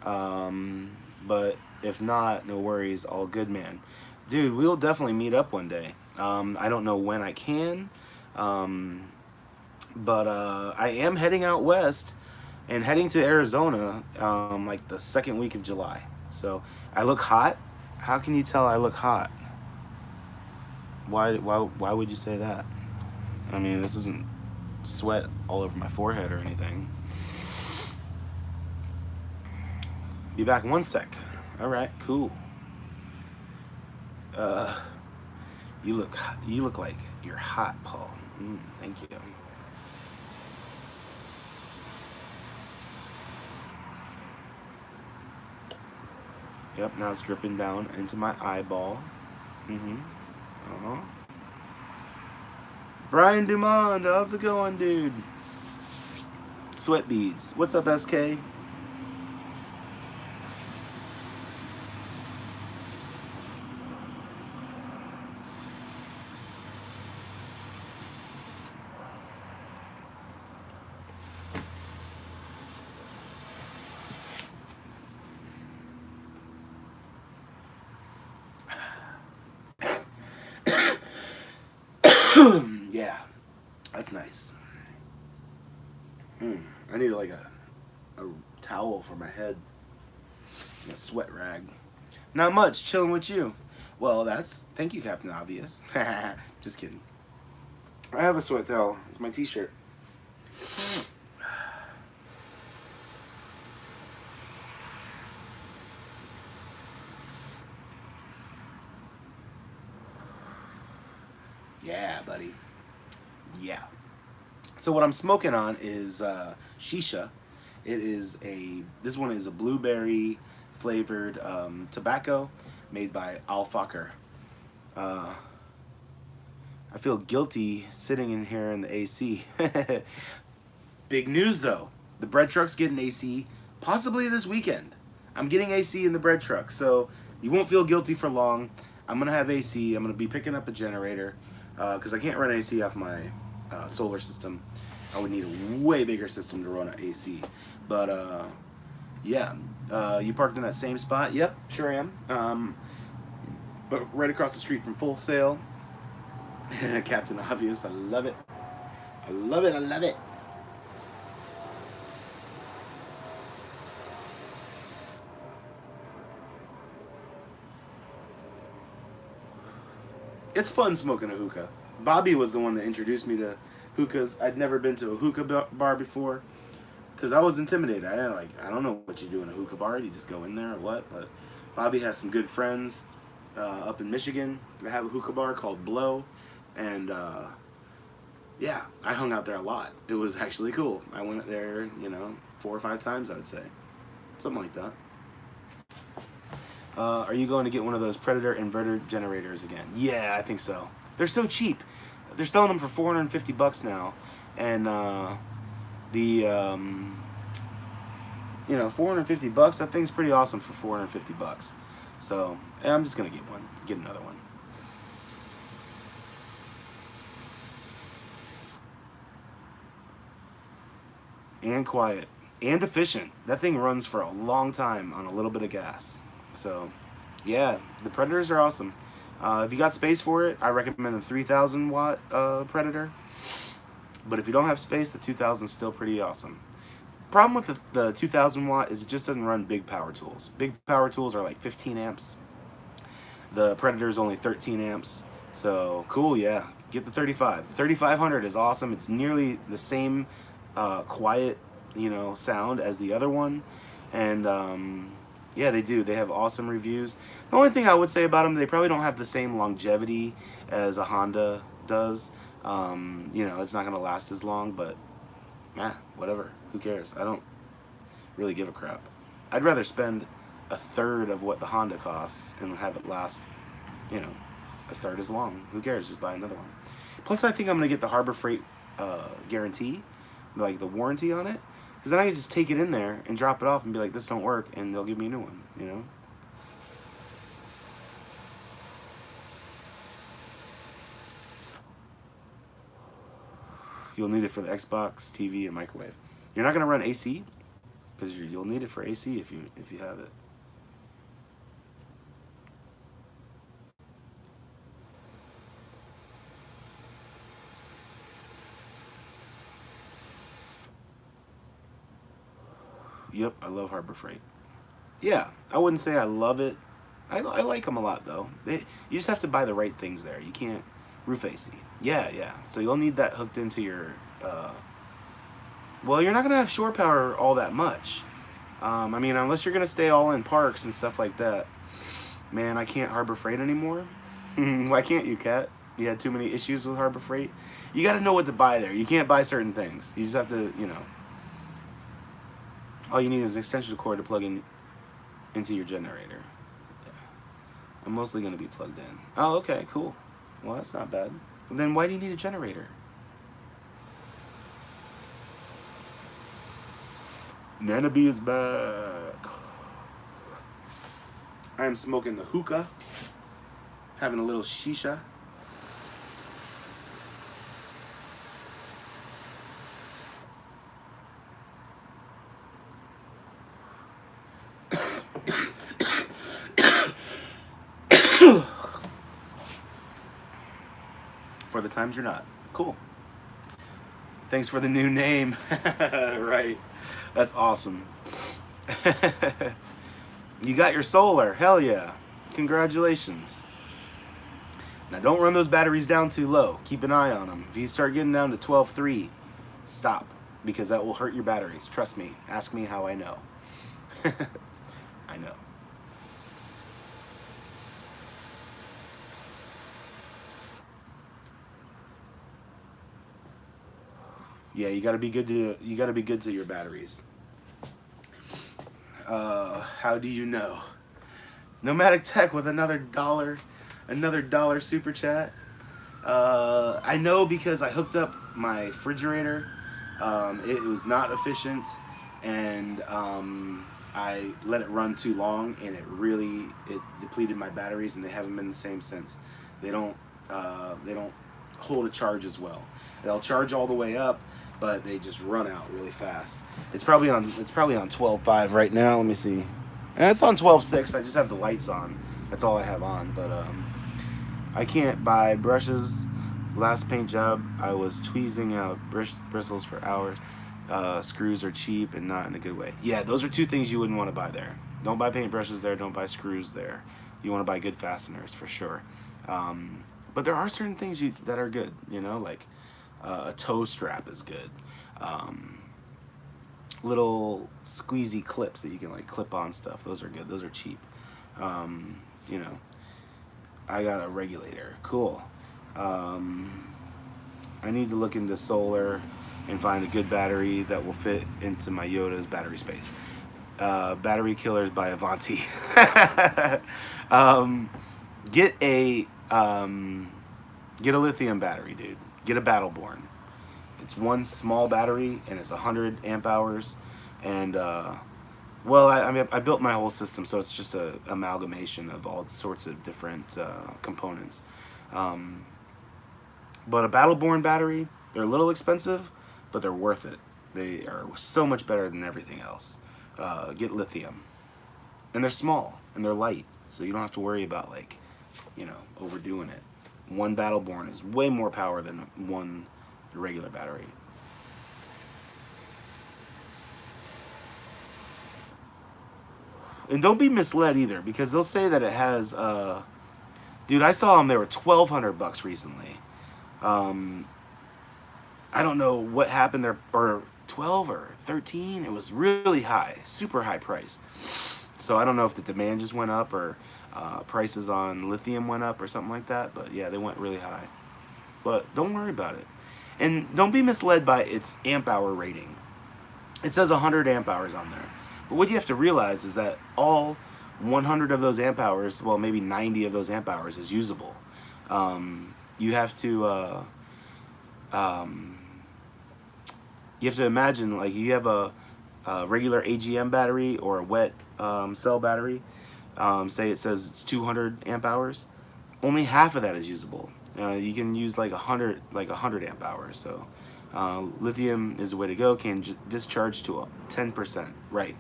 A: But if not, no worries, all good, man. Dude, we'll definitely meet up one day. I don't know when I can, but I am heading out west and heading to Arizona like the second week of July. So I look hot. How can you tell I look hot? Why would you say that? I mean, this isn't sweat all over my forehead or anything. Be back in 1 sec. All right, cool. You look like you're hot, Paul. Thank you. Yep, now it's dripping down into my eyeball. Brian Dumond, how's it going, dude? Sweat beads. What's up, SK? Yeah, that's nice. I need like a towel for my head. A sweat rag. Not much, chilling with you. Well, thank you, Captain Obvious. Just kidding. I have a sweat towel. It's my t-shirt. Yeah, buddy. Yeah. So what I'm smoking on is shisha. This one is a blueberry flavored tobacco made by Al Fakr. I feel guilty sitting in here in the AC. Big news though. The bread truck's getting AC possibly this weekend. I'm getting AC in the bread truck, so you won't feel guilty for long. I'm gonna have AC. I'm gonna be picking up a generator because I can't run AC off my solar system. I would need a way bigger system to run an AC. But yeah, you parked in that same spot? Yep, sure am. But right across the street from Full Sail. Captain Obvious, I love it. I love it, I love it. It's fun smoking a hookah. Bobby was the one that introduced me to hookahs. I'd never been to a hookah bar before because I was intimidated. I don't know what you do in a hookah bar. You just go in there or what? But Bobby has some good friends up in Michigan that have a hookah bar called Blow, and yeah, I hung out there a lot. It was actually cool. I went there, 4 or 5 times, I would say, something like that. Are you going to get one of those Predator inverter generators again? Yeah, I think so. They're so cheap. They're selling them for $450 now, and $450. That thing's pretty awesome for $450. So yeah, I'm just gonna get another one. And quiet and efficient. That thing runs for a long time on a little bit of gas. So yeah, the Predators are awesome. If you got space for it, I recommend the 3,000 watt Predator. But if you don't have space, the 2,000 is still pretty awesome. Problem with the 2,000 watt is it just doesn't run big power tools. Big power tools are like 15 amps. The Predator is only 13 amps. So cool, yeah. Get the 35. 3500 is awesome. It's nearly the same quiet you know, sound as the other one. And yeah, they do. They have awesome reviews. The only thing I would say about them, they probably don't have the same longevity as a Honda does. You know, it's not going to last as long, but whatever. Who cares? I don't really give a crap. I'd rather spend a third of what the Honda costs and have it last, you know, a third as long. Who cares? Just buy another one. Plus, I think I'm going to get the Harbor Freight guarantee, like the warranty on it. Because then I can just take it in there and drop it off and be like, this don't work, and they'll give me a new one, you know? You'll need it for the Xbox, TV, and microwave. You're not going to run AC, because you'll need it for AC if you have it. Yep, I love Harbor Freight. Yeah, I wouldn't say I love it. I like them a lot, though. You just have to buy the right things there. You can't roof AC. Yeah, yeah. So you'll need that hooked into your... well, you're not going to have shore power all that much. I mean, unless you're going to stay all in parks and stuff like that. Man, I can't Harbor Freight anymore. Why can't you, Kat? You had too many issues with Harbor Freight? You got to know what to buy there. You can't buy certain things. You just have to, you know... All you need is an extension cord to plug in into your generator. Yeah. I'm mostly going to be plugged in. Oh, okay, cool. Well, that's not bad. Then why do you need a generator? Nana B is back. I am smoking the hookah. Having a little shisha. For the times you're not. Cool. Thanks for the new name. Right. That's awesome. You got your solar. Hell yeah. Congratulations. Now don't run those batteries down too low. Keep an eye on them. If you start getting down to 12.3, stop. Because that will hurt your batteries. Trust me. Ask me how I know. I know. Yeah, you gotta be good to your batteries. How do you know? Nomadic Tech with another dollar super chat. I know because I hooked up my refrigerator. It was not efficient, and I let it run too long, and it depleted my batteries, and they haven't been the same since. They don't hold a charge as well. They'll charge all the way up, but they just run out really fast. It's probably on 12.5 right now. Let me see. And it's on 12.6. I just have the lights on. That's all I have on. But I can't buy brushes. Last paint job, I was tweezing out bristles for hours. Screws are cheap and not in a good way. Yeah, those are two things you wouldn't want to buy there. Don't buy paint brushes there. Don't buy screws there. You want to buy good fasteners for sure. But there are certain things that are good. You know, like a toe strap is good. Little squeezy clips that you can like clip on stuff. Those are good. Those are cheap. You know, I got a regulator. Cool. I need to look into solar and find a good battery that will fit into my Yoda's battery space. Battery killers by Avanti. Get a lithium battery, dude. Get a Battleborn. It's one small battery and it's 100 amp hours. And well, I mean, I built my whole system, so it's just a amalgamation of all sorts of different components. But a Battleborn battery, they're a little expensive, but they're worth it. They are so much better than everything else. Get lithium. And they're small, and they're light, so you don't have to worry about, like, you know, overdoing it. One Battleborn is way more power than one regular battery. And don't be misled either, because they'll say that it has, dude, I saw them, they were $1,200 recently. I don't know what happened there, or 12 or 13. It was really high, super high price. So I don't know if the demand just went up or prices on lithium went up or something like that. But yeah, they went really high. But don't worry about it. And don't be misled by its amp hour rating. It says 100 amp hours on there. But what you have to realize is that all 100 of those amp hours, well, maybe 90 of those amp hours is usable. You have to imagine, like, you have a regular AGM battery or a wet cell battery. Say it says it's 200 amp hours. Only half of that is usable. You can use like 100 amp hours. So lithium is the way to go. Can discharge to 10%. Right.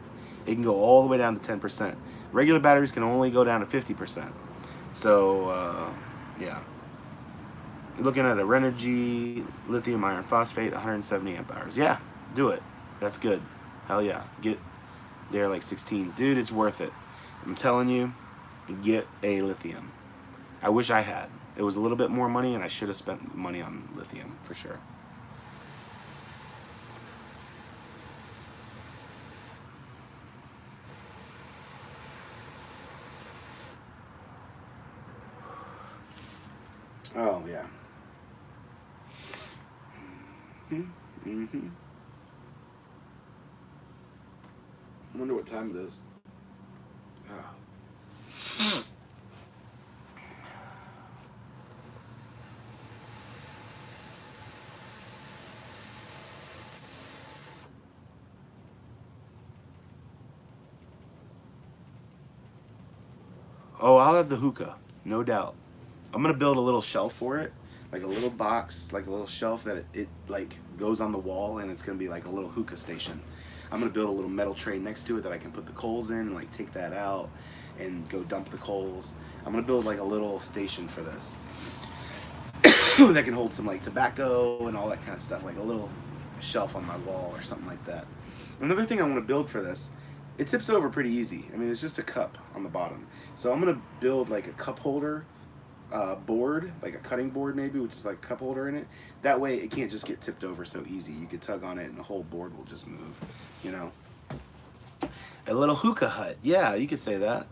A: It can go all the way down to 10%. Regular batteries can only go down to 50%. So yeah. You're looking at a Renogy lithium iron phosphate, 170 amp hours. Yeah, do it. That's good. Hell yeah. Get there like 16. Dude, it's worth it. I'm telling you, get a lithium. I wish I had. It was a little bit more money, and I should have spent money on lithium for sure. Oh, yeah. Mm-hmm. I wonder what time it is. Oh. Oh, I'll have the hookah, no doubt. I'm gonna build a little shelf for it, like a little box, like a little shelf that it like goes on the wall, and it's gonna be like a little hookah station. I'm gonna build a little metal tray next to it that I can put the coals in and like take that out and go dump the coals. I'm gonna build like a little station for this that can hold some like tobacco and all that kind of stuff, like a little shelf on my wall or something like that. Another thing I want to build for this, it tips over pretty easy. I mean, it's just a cup on the bottom. So I'm gonna build like a cup holder board, like a cutting board maybe, which is like a cup holder in it. That way it can't just get tipped over so easy. You could tug on it and the whole board will just move, you know. A little hookah hut. Yeah, you could say that.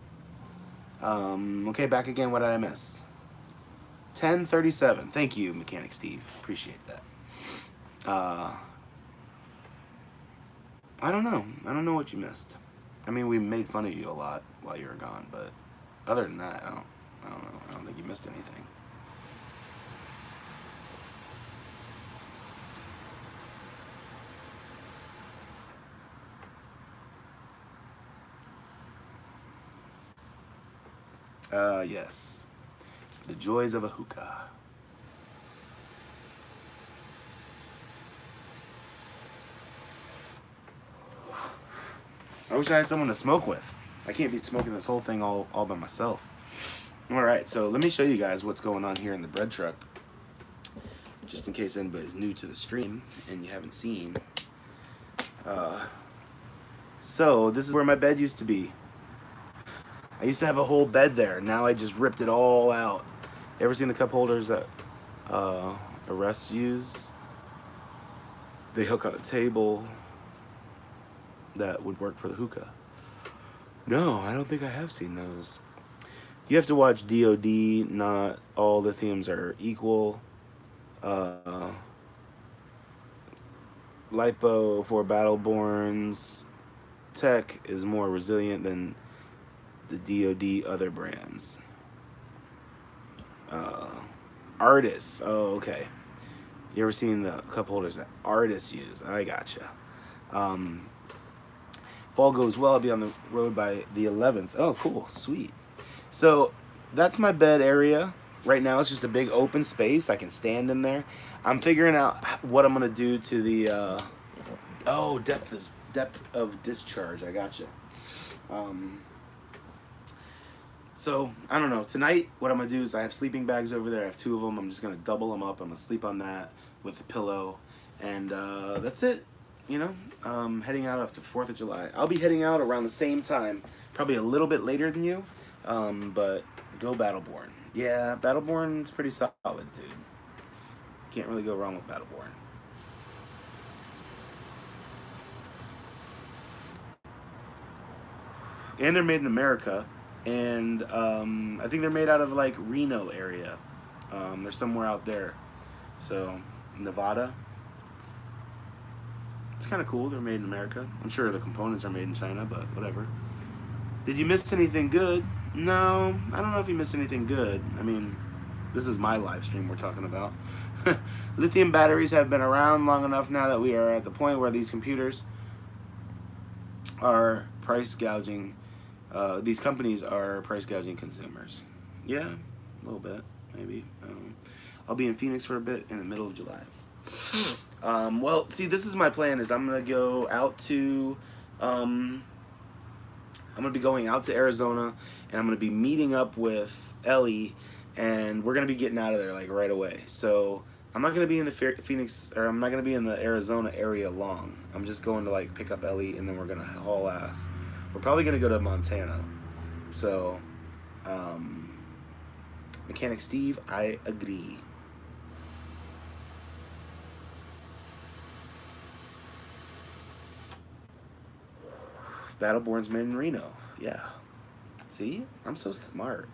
A: Okay, back again. What did I miss? 10:37. Thank you, Mechanic Steve. Appreciate that. I don't know. I don't know what you missed. I mean, we made fun of you a lot while you were gone, but other than that, I don't know. I don't think you missed anything. Yes. The joys of a hookah. I wish I had someone to smoke with. I can't be smoking this whole thing all by myself. Alright, so let me show you guys what's going on here in the bread truck. Just in case anybody's new to the stream and you haven't seen. So this is where my bed used to be. I used to have a whole bed there. Now I just ripped it all out. You ever seen the cup holders that arrests use? They hook on a table that would work for the hookah. No, I don't think I have seen those. You have to watch DOD. Not all lithiums are equal. Lipo for Battleborns. Tech is more resilient than the DOD other brands. Artists. Oh, okay. You ever seen the cup holders that artists use? I gotcha. If all goes well, I'll be on the road by the 11th. Oh, cool. Sweet. So that's my bed area. Right now it's just a big open space. I can stand in there. I'm figuring out what I'm going to do to the... oh, depth of discharge. I gotcha. So, I don't know. Tonight, what I'm going to do is I have sleeping bags over there. I have 2 of them. I'm just going to double them up. I'm going to sleep on that with a pillow. And that's it. You know, heading out after 4th of July. I'll be heading out around the same time. Probably a little bit later than you. But go Battleborn. Yeah, Battleborn's pretty solid, dude. Can't really go wrong with Battleborn. and they're made in America, and I think they're made out of like Reno area. They're somewhere out there, so Nevada. It's kind of cool. They're made in America. I'm sure the components are made in China, but whatever. Did you miss anything good? No, I don't know if you missed anything good. I mean, this is my live stream we're talking about. Lithium batteries have been around long enough now that we are at the point where these computers are price gouging. These companies are price gouging consumers. Yeah, a little bit, maybe. I'll be in Phoenix for a bit in the middle of July. Well, see, this is my plan. Is I'm gonna go out to, I'm gonna be going out to Arizona, and I'm gonna be meeting up with Ellie, and we're gonna be getting out of there like right away. So I'm not gonna be in the Phoenix, or I'm not gonna be in the Arizona area long. I'm just going to like pick up Ellie, and then we're gonna haul ass. We're probably gonna go to Montana. So, Mechanic Steve, I agree. Battleborn's made in Reno. Yeah. See? I'm so smart.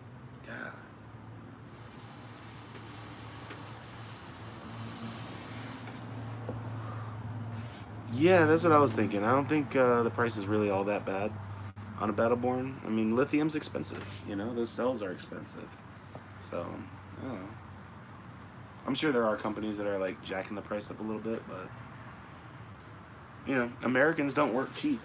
A: God. Yeah, that's what I was thinking. I don't think the price is really all that bad on a Battleborn. I mean, lithium's expensive. You know, those cells are expensive. So, I don't know. I'm sure there are companies that are like jacking the price up a little bit, but you know, Americans don't work cheap.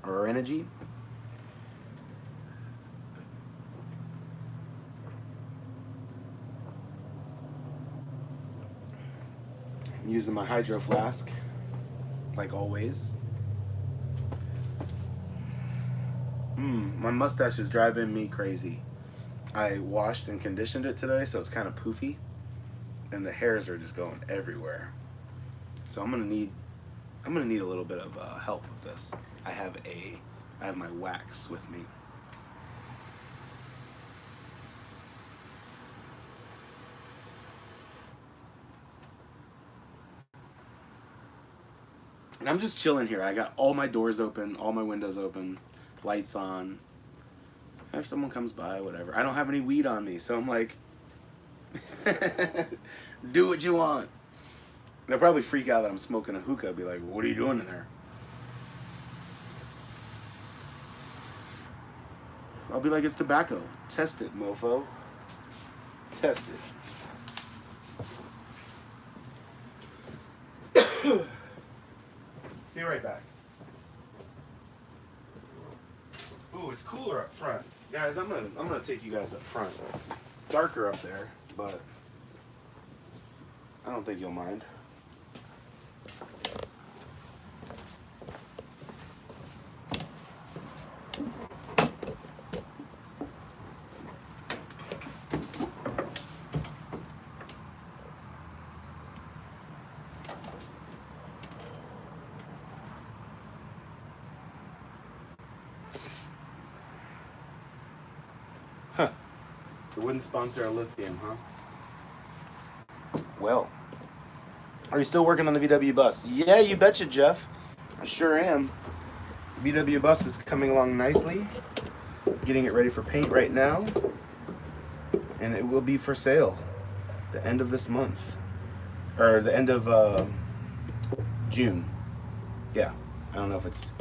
A: Or energy. I'm using my hydro flask, like always. My mustache is driving me crazy. I washed and conditioned it today, so it's kind of poofy, and the hairs are just going everywhere. So I'm gonna need a little bit of help with this. I have my wax with me. And I'm just chilling here. I got all my doors open, all my windows open, lights on. If someone comes by, whatever. I don't have any weed on me, so I'm like, do what you want. They'll probably freak out that I'm smoking a hookah. Be like, what are you doing in there? I'll be like, it's tobacco. Test it, mofo. Test it. Be right back. Ooh, it's cooler up front. Guys, I'm gonna take you guys up front. It's darker up there, but I don't think you'll mind. Huh. It wouldn't sponsor a lithium, huh? Well, are you still working on the VW bus? Yeah, you betcha, Jeff. I sure am. VW bus is coming along nicely. Getting it ready for paint right now. And it will be for sale the end of this month. Or the end of June. Yeah. I don't know if it's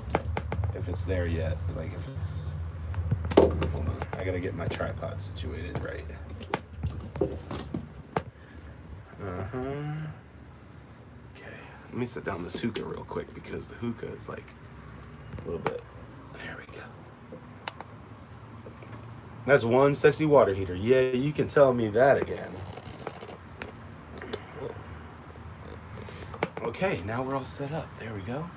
A: there yet. Like if it's... Hold on. I gotta get my tripod situated right. Okay. Let me set down this hookah real quick because the hookah is like a little bit. There we go. That's one sexy water heater. Yeah, you can tell me that again. Okay, now we're all set up. There we go.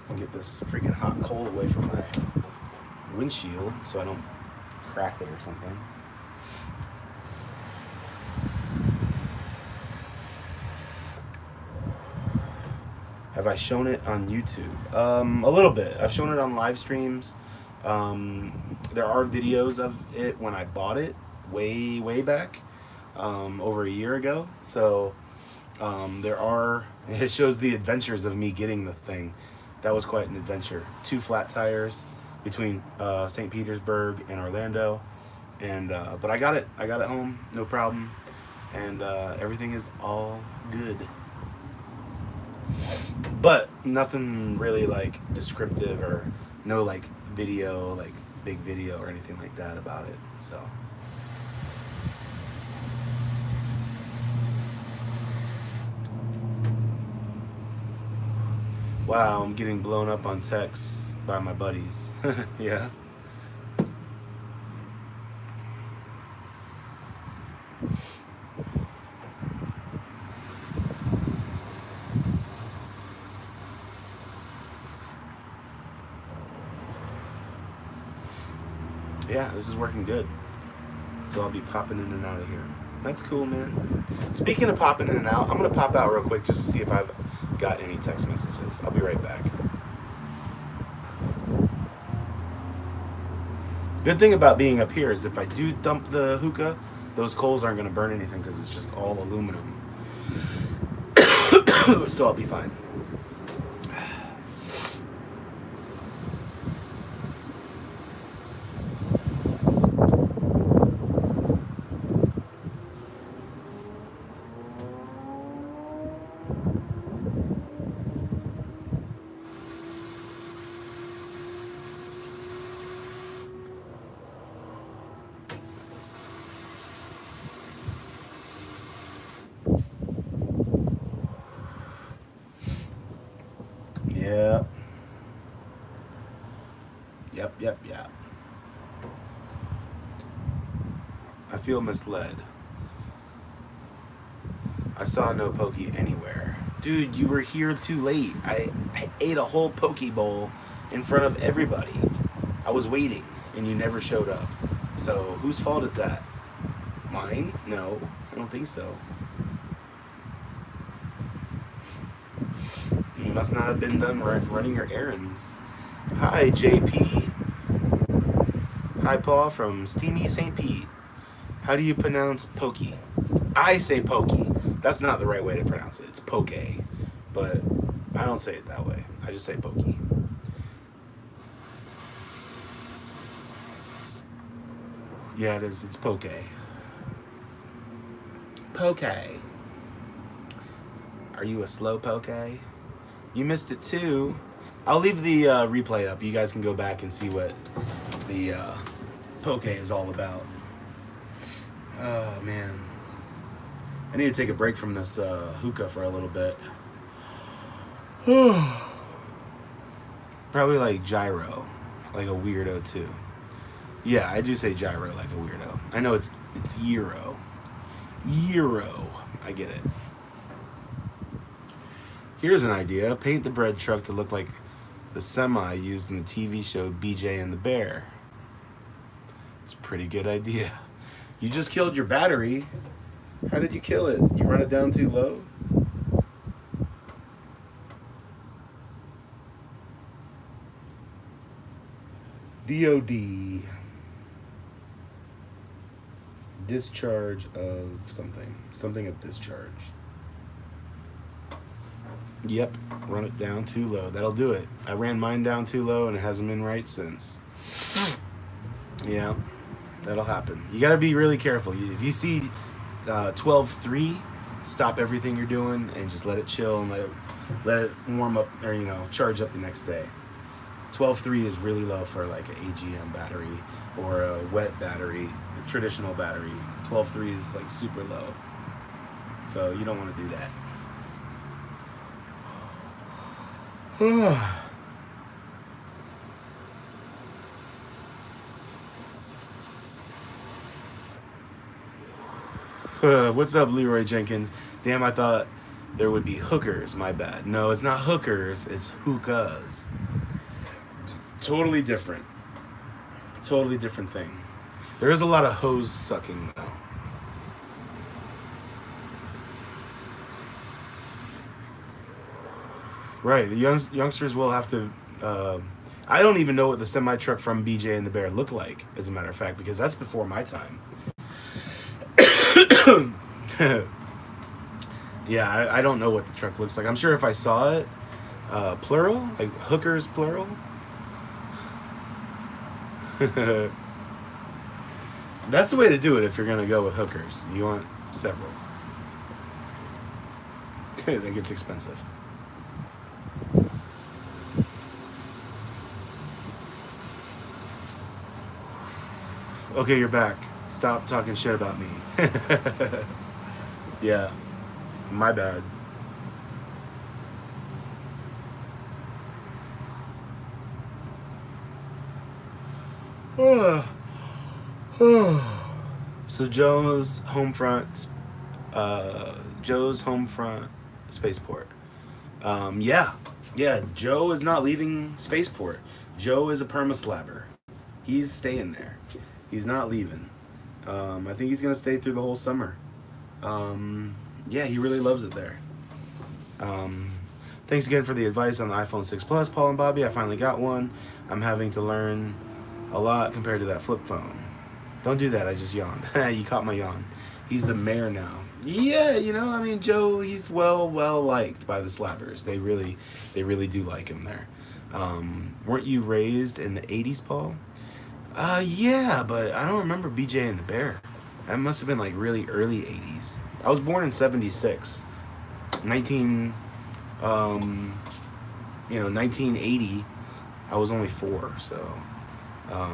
A: I'll get this freaking hot coal away from my windshield so I don't crack it or something. Have I shown it on YouTube? A little bit. I've shown it on live streams. There are videos of it when I bought it way back. over a year ago. So it shows the adventures of me getting the thing. That was quite an adventure. 2 flat tires between St. Petersburg and Orlando, and but I got it home, no problem, and everything is all good. But nothing really like descriptive, or no like video, like big video or anything like that about it. So wow, I'm getting blown up on texts by my buddies. Yeah. Yeah, this is working good. So I'll be popping in and out of here. That's cool, man. Speaking of popping in and out, I'm going to pop out real quick just to see if I've got any text messages. I'll be right back. Good thing about being up here is if I do dump the hookah, those coals aren't going to burn anything because it's just all aluminum. So I'll be fine. Yeah. Yep. I feel misled. I saw no pokey anywhere. Dude, you were here too late. I ate a whole poke bowl in front of everybody. I was waiting, and you never showed up. So, whose fault is that? Mine? No, I don't think so. You must not have been done running your errands. Hi, JP. Hi, Paul from Steamy St. Pete. How do you pronounce pokey? I say pokey. That's not the right way to pronounce it. It's poke. But I don't say it that way. I just say pokey. Yeah, it is. It's poke. Poke. Are you a slow poke? You missed it too. I'll leave the replay up. You guys can go back and see what the poke is all about. Oh, man. I need to take a break from this hookah for a little bit. Probably like gyro, like a weirdo too. Yeah, I do say gyro like a weirdo. I know it's gyro. Gyro. I get it. Here's an idea. Paint the bread truck to look like the semi used in the TV show BJ and the Bear. It's a pretty good idea. You just killed your battery. How did you kill it? You run it down too low? DOD. Discharge of something. Something of discharge. Yep, run it down too low. That'll do it. I ran mine down too low and it hasn't been right since. Yeah, that'll happen. You gotta be really careful. If you see 12.3, stop everything you're doing and just let it chill and let it warm up, or charge up the next day. 12.3 is really low for like an AGM battery or a wet battery, a traditional battery. 12.3 is like super low, so you don't want to do that. What's up, Leroy Jenkins? Damn, I thought there would be hookers. My bad. No, it's not hookers. It's hookahs. Totally different. Totally different thing. There is a lot of hose sucking though. Right, the youngsters will have to. I don't even know what the semi truck from BJ and the Bear looked like, as a matter of fact, because that's before my time. Yeah, I don't know what the truck looks like. I'm sure if I saw it, plural, like hookers plural. That's the way to do it if you're gonna go with hookers. You want several. That gets expensive. Okay, you're back. Stop talking shit about me. Yeah, my bad. So Joe's home front spaceport. Yeah, Joe is not leaving spaceport. Joe is a permaslabber. He's staying there. He's not leaving. I think he's gonna stay through the whole summer. Yeah, he really loves it there. Thanks again for the advice on the iPhone 6 Plus, Paul and Bobby. I finally got one. I'm having to learn a lot compared to that flip phone. Don't do that, I just yawned. You caught my yawn. He's the mayor now. Yeah, you know, I mean, Joe, he's well liked by the slabbers. They really do like him there. Weren't you raised in the 80s, Paul? Yeah, but I don't remember BJ and the Bear. That must have been like really early 80s. I was born in 76. 1980, I was only 4, so a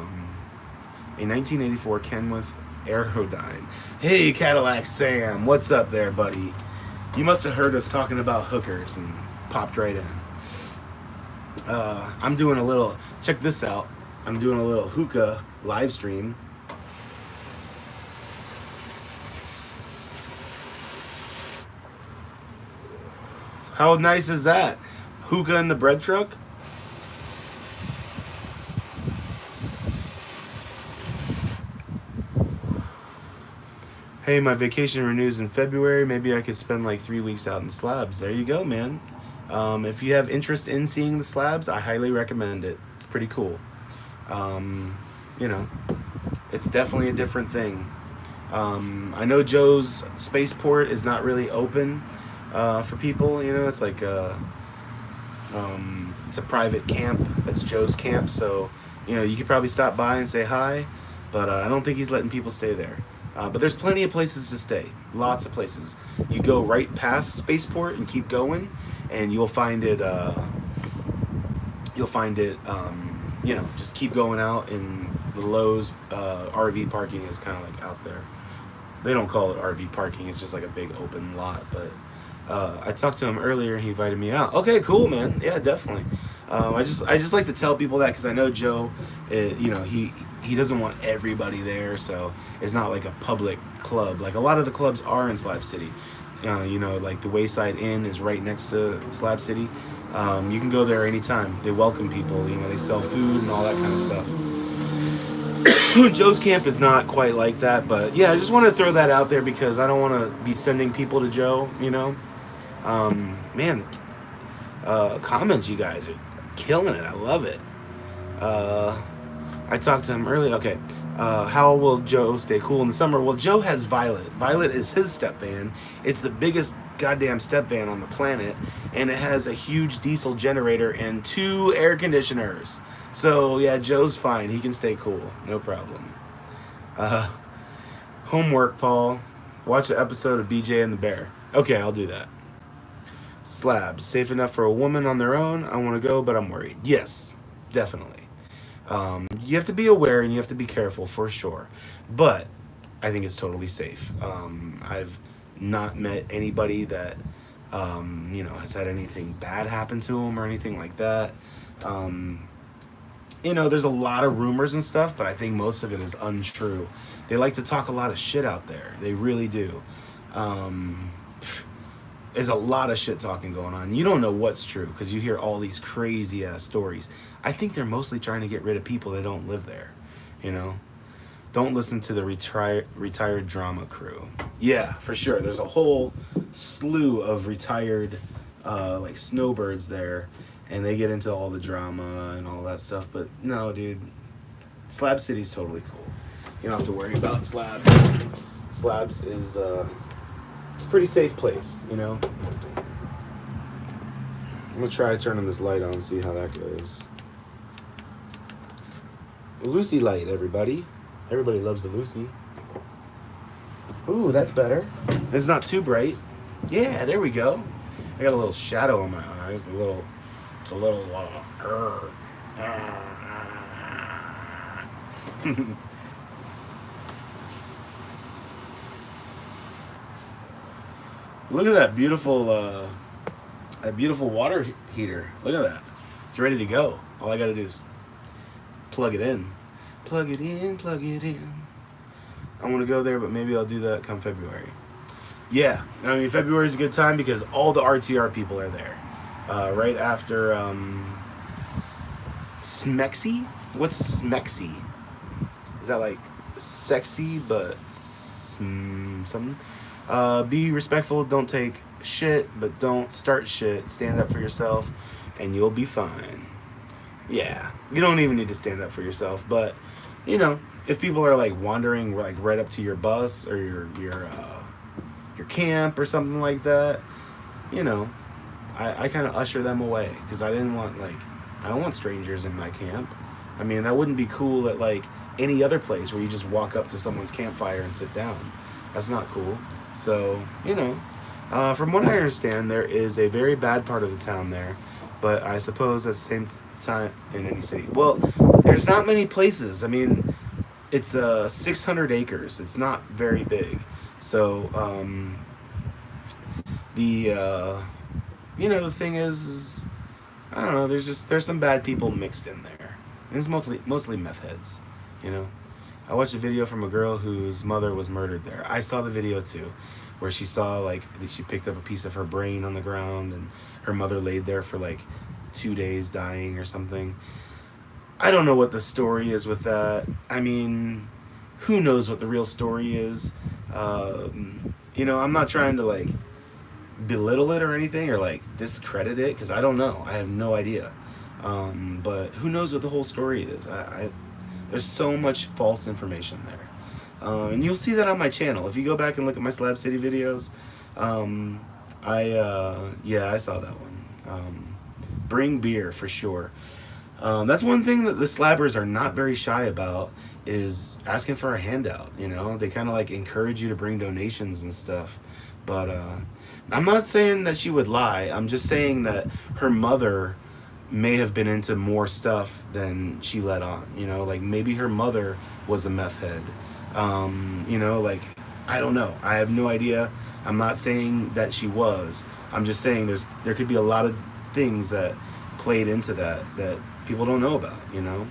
A: 1984 Kenworth Aerodyne. Hey, Cadillac Sam, what's up there, buddy? You must have heard us talking about hookers and popped right in. I'm doing a little, check this out. I'm doing a little hookah live stream. How nice is that? Hookah in the bread truck? Hey, my vacation renews in February. Maybe I could spend like 3 weeks out in slabs. There you go, man. If you have interest in seeing the slabs, I highly recommend it. It's pretty cool. You know, it's definitely a different thing. I know Joe's spaceport is not really open for people. You know, it's like it's a private camp. That's Joe's camp. So, you know, you could probably stop by and say hi, but I don't think he's letting people stay there. But there's plenty of places to stay. Lots of places. You go right past spaceport and keep going, and you'll find it. You know, just keep going out, and the Lowe's RV parking is kind of like out there. They don't call it RV parking. It's just like a big open lot. But I talked to him earlier. He invited me out. Okay, cool, man. Yeah, definitely. I just like to tell people that because I know Joe. You know, he doesn't want everybody there, so it's not like a public club. Like a lot of the clubs are in Slab City. You know, like the Wayside Inn is right next to Slab City. You can go there anytime. They welcome people. You know, they sell food and all that kind of stuff. Joe's camp is not quite like that, but yeah, I just want to throw that out there because I don't want to be sending people to Joe. You know, man, comments, you guys are killing it. I love it. I talked to him earlier. Okay. How will Joe stay cool in the summer? Well, Joe has Violet. Violet is his step van. It's the biggest goddamn step van on the planet, and it has a huge diesel generator and 2 air conditioners. So, yeah, Joe's fine. He can stay cool. No problem. Homework, Paul. Watch an episode of BJ and the Bear. Okay, I'll do that. Slabs. Safe enough for a woman on their own. I want to go, but I'm worried. Yes, definitely. You have to be aware and you have to be careful for sure, but I think it's totally safe. I've not met anybody that you know, has had anything bad happen to them or anything like that. You know, there's a lot of rumors and stuff, but I think most of it is untrue. They like to talk a lot of shit out there. They really do. There's a lot of shit talking going on. You don't know what's true because you hear all these crazy ass stories. I think they're mostly trying to get rid of people that don't live there. You know, don't listen to the retired drama crew. Yeah, for sure. There's a whole slew of retired like snowbirds there, and they get into all the drama and all that stuff. But no, dude, Slab City's totally cool. You don't have to worry about slabs. Slabs is it's a pretty safe place, you know. I'm gonna try turning this light on and see how that goes. Lucy light, everybody. Everybody loves the Lucy. Ooh, that's better. It's not too bright. Yeah, there we go. I got a little shadow on my eyes. It's a little. Look at that beautiful water heater. Look at that. It's ready to go. All I gotta do is plug it in. Plug it in, plug it in. I want to go there, but maybe I'll do that come February. Yeah, I mean, February is a good time because all the RTR people are there. Right after Smexy? What's Smexy? Is that like sexy, but something? Be respectful, don't take shit, but don't start shit. Stand up for yourself, and you'll be fine. Yeah, you don't even need to stand up for yourself, but, you know, if people are like wandering like right up to your bus or your camp or something like that, you know, I kind of usher them away because I don't want strangers in my camp. I mean, that wouldn't be cool at like any other place where you just walk up to someone's campfire and sit down. That's not cool. So, you know, from what I understand, there is a very bad part of the town there, but I suppose at the same time in any city. Well, there's not many places. I mean, it's 600 acres. It's not very big. So, you know, the thing is, I don't know, there's some bad people mixed in there. And it's mostly meth heads, you know. I watched a video from a girl whose mother was murdered there. I saw the video too, where she saw like she picked up a piece of her brain on the ground and her mother laid there for like 2 days dying or something. I don't know what the story is with that. I mean, who knows what the real story is? You know, I'm not trying to like belittle it or anything or like discredit it because I don't know. I have no idea. But who knows what the whole story is? There's so much false information there. And you'll see that on my channel. If you go back and look at my Slab City videos, yeah, I saw that one. Bring beer for sure. That's one thing that the slabbers are not very shy about is asking for a handout, you know? They kind of like encourage you to bring donations and stuff. But I'm not saying that she would lie. I'm just saying that her mother may have been into more stuff than she let on, you know? Like maybe her mother was a meth head. You know, like, I don't know. I have no idea. I'm not saying that she was. I'm just saying there could be a lot of things that played into that people don't know about, you know?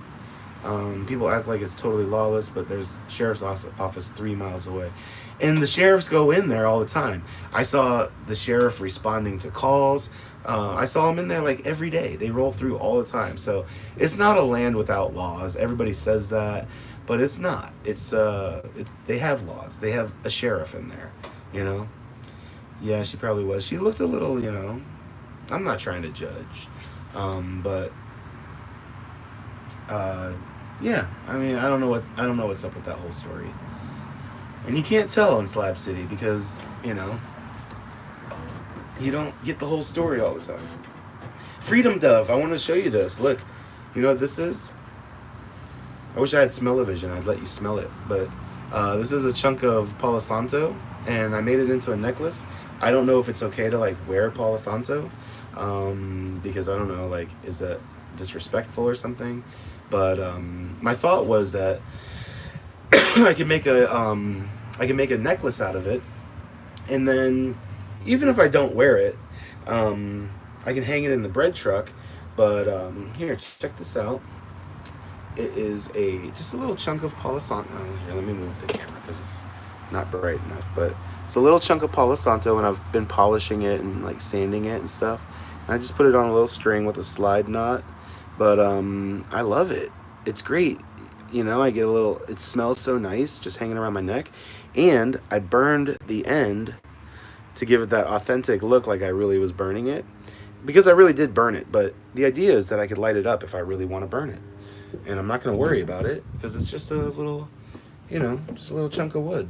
A: People act like it's totally lawless, but there's sheriff's office 3 miles away. And the sheriffs go in there all the time. I saw the sheriff responding to calls. I saw him in there like every day. They roll through all the time. So it's not a land without laws. Everybody says that, but it's not. They have laws. They have a sheriff in there, you know? Yeah, she probably was. She looked a little, you know, I'm not trying to judge. But yeah, I mean, I don't know what's up with that whole story. And you can't tell in Slab City because, you know, you don't get the whole story all the time. Freedom Dove, I want to show you this. Look, you know what this is? I wish I had smell-o-vision. I'd let you smell it. But this is a chunk of Palo Santo, and I made it into a necklace. I don't know if it's okay to, like, wear Palo Santo, because I don't know, like, is that disrespectful or something? But my thought was that I could make a necklace out of it, and then even if I don't wear it, I can hang it in the bread truck. But here, check this out. It is just a little chunk of Palo Santo. Here, let me move the camera because it's not bright enough. But it's a little chunk of Palo Santo, and I've been polishing it and like sanding it and stuff. And I just put it on a little string with a slide knot. But I love it. It's great. You know, I get a little, it smells so nice just hanging around my neck. And I burned the end to give it that authentic look like I really was burning it. Because I really did burn it. But the idea is that I could light it up if I really want to burn it. And I'm not going to worry about it because it's just a little, you know, just a little chunk of wood.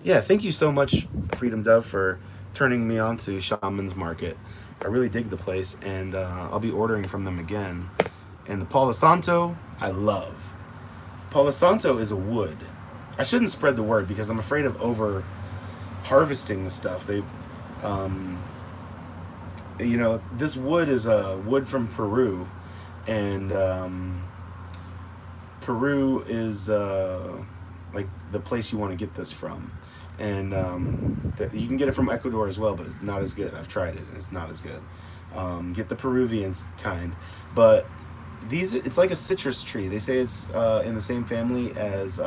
A: yeah, thank you so much, Freedom Dove, for turning me on to Shaman's Market. I really dig the place, and I'll be ordering from them again. And the Palo Santo, I love. Palo Santo is a wood. I shouldn't spread the word because I'm afraid of over harvesting the stuff. Um, this wood is a wood from Peru, and Peru is like the place you want to get this from. And you can get it from Ecuador as well, but it's not as good. I've tried it, and it's not as good. Get the Peruvian kind, but it's like a citrus tree. They say it's in the same family as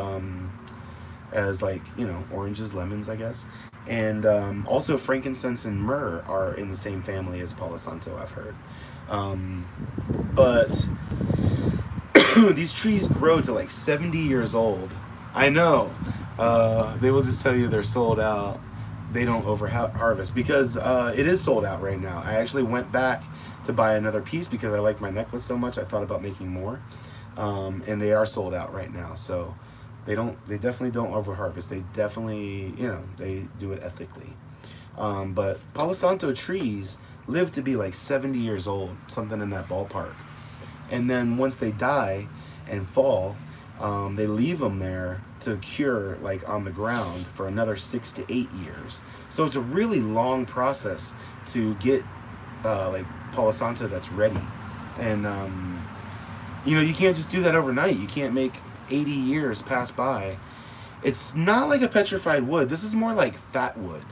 A: like oranges, lemons, I guess. And also frankincense and myrrh are in the same family as Palo Santo, I've heard. But these trees grow to like 70 years old. I know. They will just tell you they're sold out. They don't over harvest because it is sold out right now. I actually went back to buy another piece because I like my necklace so much. I thought about making more, and they are sold out right now. So they definitely don't over harvest. They definitely, they do it ethically. But Palo Santo trees live to be like 70 years old, something in that ballpark. And then once they die and fall, they leave them there to cure, like on the ground, for another 6 to 8 years. So it's a really long process to get like Palo Santo that's ready. And you can't just do that overnight. You can't make 80 years pass by. It's not like a petrified wood. This is more like fat wood.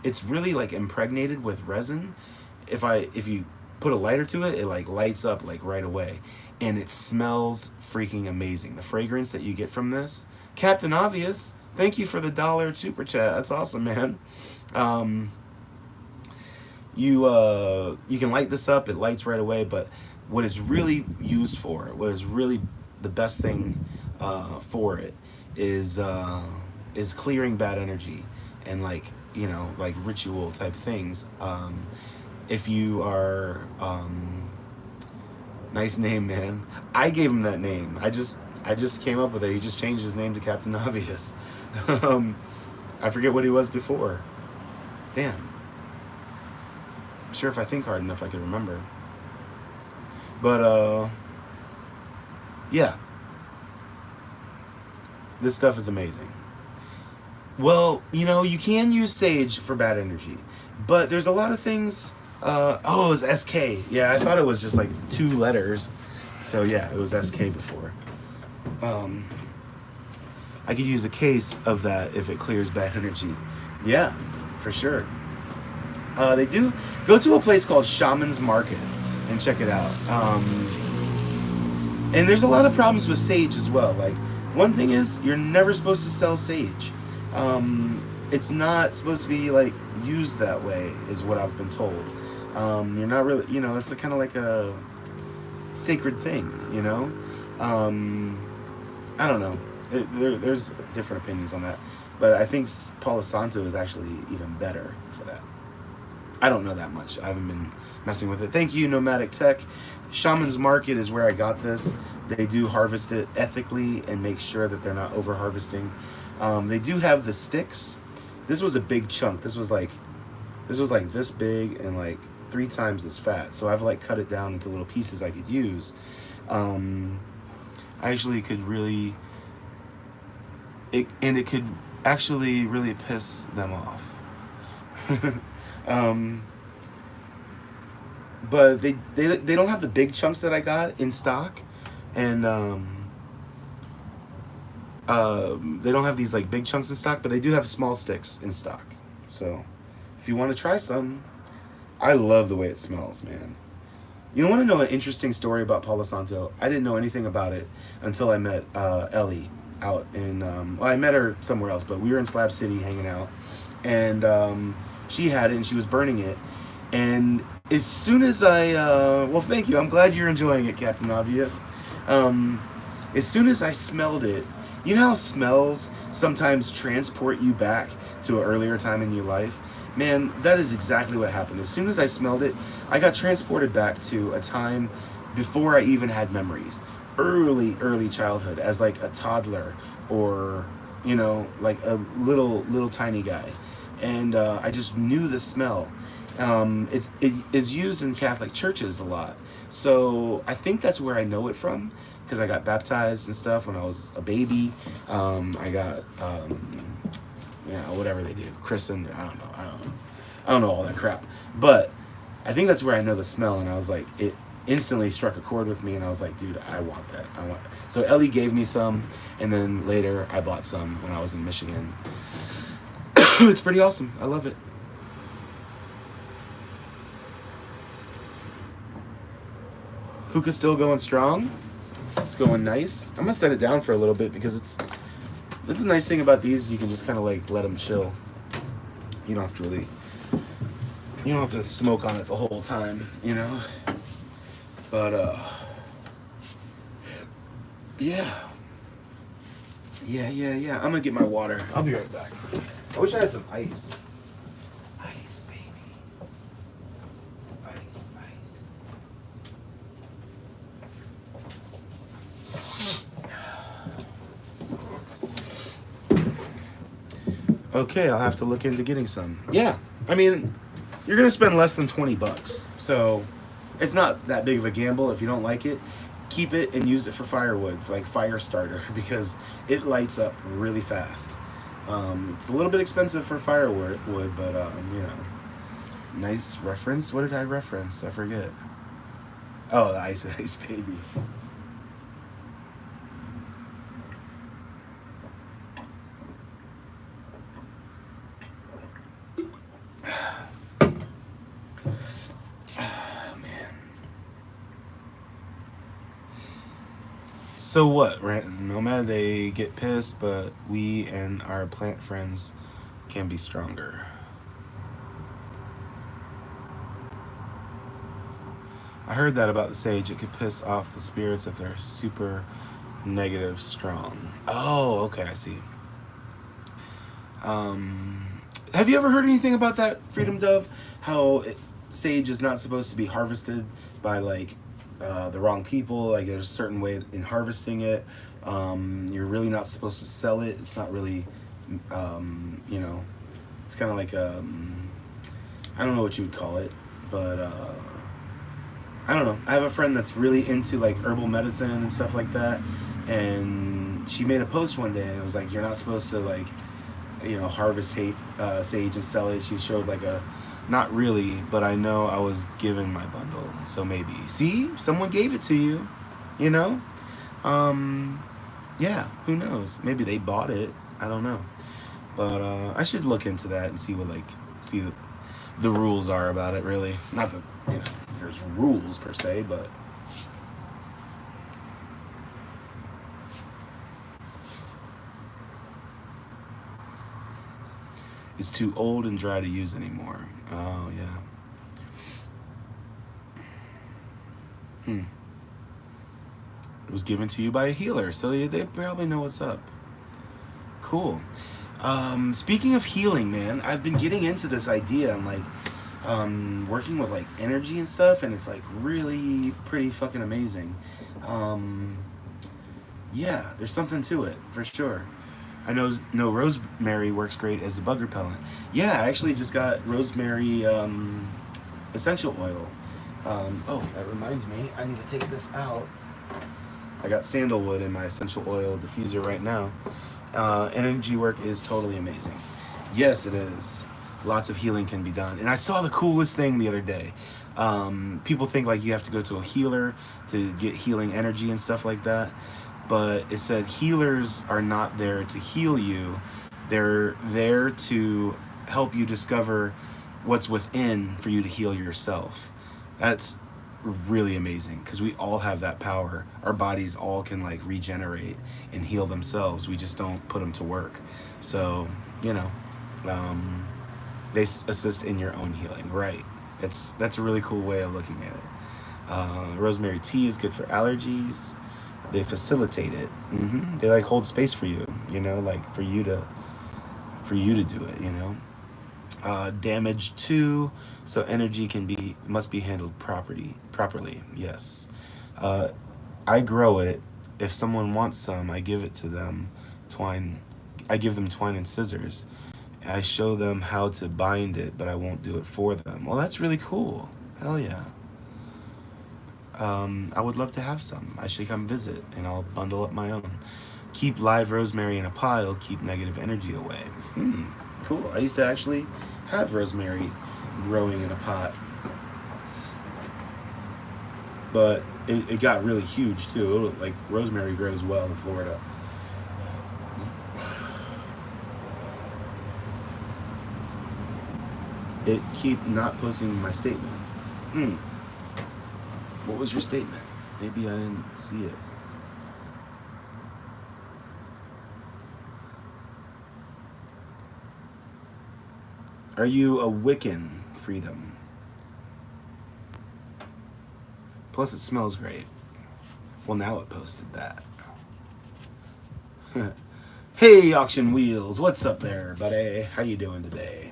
A: It's really like impregnated with resin. If you put a lighter to it, it like lights up like right away. And it smells freaking amazing. The fragrance that you get from this. Captain Obvious, thank you for the $1 super chat. That's awesome, man. You can light this up. It lights right away. But what it's really used for, what is really the best thing for it, is clearing bad energy and like ritual type things. If you are nice name, man. I gave him that name. I just came up with it. He just changed his name to Captain Obvious. I forget what he was before. Damn. I'm sure if I think hard enough I could remember. But yeah. This stuff is amazing. Well, you can use sage for bad energy, but there's a lot of things. Oh, it was SK. Yeah, I thought it was just like 2 letters. So yeah, it was SK before. I could use a case of that if it clears bad energy. Yeah, for sure. They do go to a place called Shaman's Market and check it out. And there's a lot of problems with sage as well. Like, one thing is, you're never supposed to sell sage. It's not supposed to be like used that way, is what I've been told. You're not really, it's kind of like a sacred thing, I don't know. There's different opinions on that, but I think Palo Santo is actually even better for that. I don't know that much. I haven't been messing with it. Thank you, Nomadic Tech. Shaman's Market is where I got this. They do harvest it ethically and make sure that they're not over harvesting. They do have the sticks. This was a big chunk. This was like this big and like 3 times as fat. So I've like cut it down into little pieces I could use. I actually could really, it could actually really piss them off. But they don't have the big chunks that I got in stock, and they don't have these like big chunks in stock, but they do have small sticks in stock. So if you want to try some, I love the way it smells, man. You want to know an interesting story about Palo Santo? I didn't know anything about it until I met Ellie out in, well, I met her somewhere else, but we were in Slab City hanging out, and she had it and she was burning it. And as soon as well, thank you. I'm glad you're enjoying it, Captain Obvious. As soon as I smelled it, you know how smells sometimes transport you back to an earlier time in your life? Man, that is exactly what happened. As soon as I smelled it, I got transported back to a time before I even had memories. Early childhood, as like a toddler or you know, like a little tiny guy, and I just knew the smell. It is used in Catholic churches a lot, so I think that's where I know it from, because I got baptized and stuff when I was a baby. I got you know, whatever they do, christened. I don't know all that crap, but I think that's where I know the smell, and I was like, it instantly struck a chord with me, and I was like, dude, I want that. I want. So Ellie gave me some, and then later I bought some when I was in Michigan. It's pretty awesome. I love it. Hookah still going strong. It's going nice. I'm gonna set it down for a little bit because this is a nice thing about these. You can just kind of like let them chill. You don't have to really. You don't have to smoke on it the whole time, you know. But yeah. I'm gonna get my water. I'll be right back. I wish I had some ice. Ice, baby. Ice. Okay, I'll have to look into getting some. Yeah, I mean, you're gonna spend less than $20, so it's not that big of a gamble. If you don't like it, keep it and use it for firewood, for like fire starter, because it lights up really fast. It's a little bit expensive for firewood, but you know, nice reference. What did I reference? I forget. Oh, the ice baby. So what, Rant Nomad? They get pissed, but we and our plant friends can be stronger. I heard that about the sage. It could piss off the spirits if they're super negative strong. Oh, okay, I see. Have you ever heard anything about that, Freedom Dove? How sage is not supposed to be harvested by like the wrong people. Like there's a certain way in harvesting it. You're really not supposed to sell it. It's not really, you know, it's kind of like I don't know what you would call it, but I don't know. I have a friend that's really into like herbal medicine and stuff like that, and she made a post one day and it was like, you're not supposed to like, you know, harvest sage and sell it. She showed like a, not really, but I know I was given my bundle, so maybe. See, someone gave it to you, you know? Yeah, who knows? Maybe they bought it. I don't know, but I should look into that and see what the rules are about it. Really, not that you know there's rules per se, but. It's too old and dry to use anymore. Oh, yeah. It was given to you by a healer, so they probably know what's up. Cool. Speaking of healing, man, I've been getting into this idea. I'm like, working with like energy and stuff, and it's like really pretty fucking amazing. Yeah, there's something to it, for sure. I know rosemary works great as a bug repellent. Yeah, I actually just got rosemary essential oil. Oh, that reminds me, I need to take this out. I got sandalwood in my essential oil diffuser right now. Energy work is totally amazing. Yes, it is. Lots of healing can be done. And I saw the coolest thing the other day. People think like you have to go to a healer to get healing energy and stuff like that. But it said healers are not there to heal you. They're there to help you discover what's within for you to heal yourself. That's really amazing because we all have that power. Our bodies all can like regenerate and heal themselves. We just don't put them to work. So, you know, they assist in your own healing, right? That's a really cool way of looking at it. Rosemary tea is good for allergies. They facilitate it. They like hold space for you, you know, like for you to do it, you know. Damage too, so energy must be handled properly. Yes. I grow it. If someone wants some, I give it to them. Twine I give them twine and scissors. I show them how to bind it, but I won't do it for them. Well, that's really cool. Hell yeah. I would love to have some. I should come visit, and I'll bundle up my own. Keep live rosemary in a pile, keep negative energy away. Cool. I used to actually have rosemary growing in a pot. But it got really huge, too. Like, rosemary grows well in Florida. It keep not posting my statement. What was your statement? Maybe I didn't see it. Are you a Wiccan, Freedom? Plus it smells great. Well, now it posted that. Hey, Auction Wheels, what's up there, buddy? How you doing today?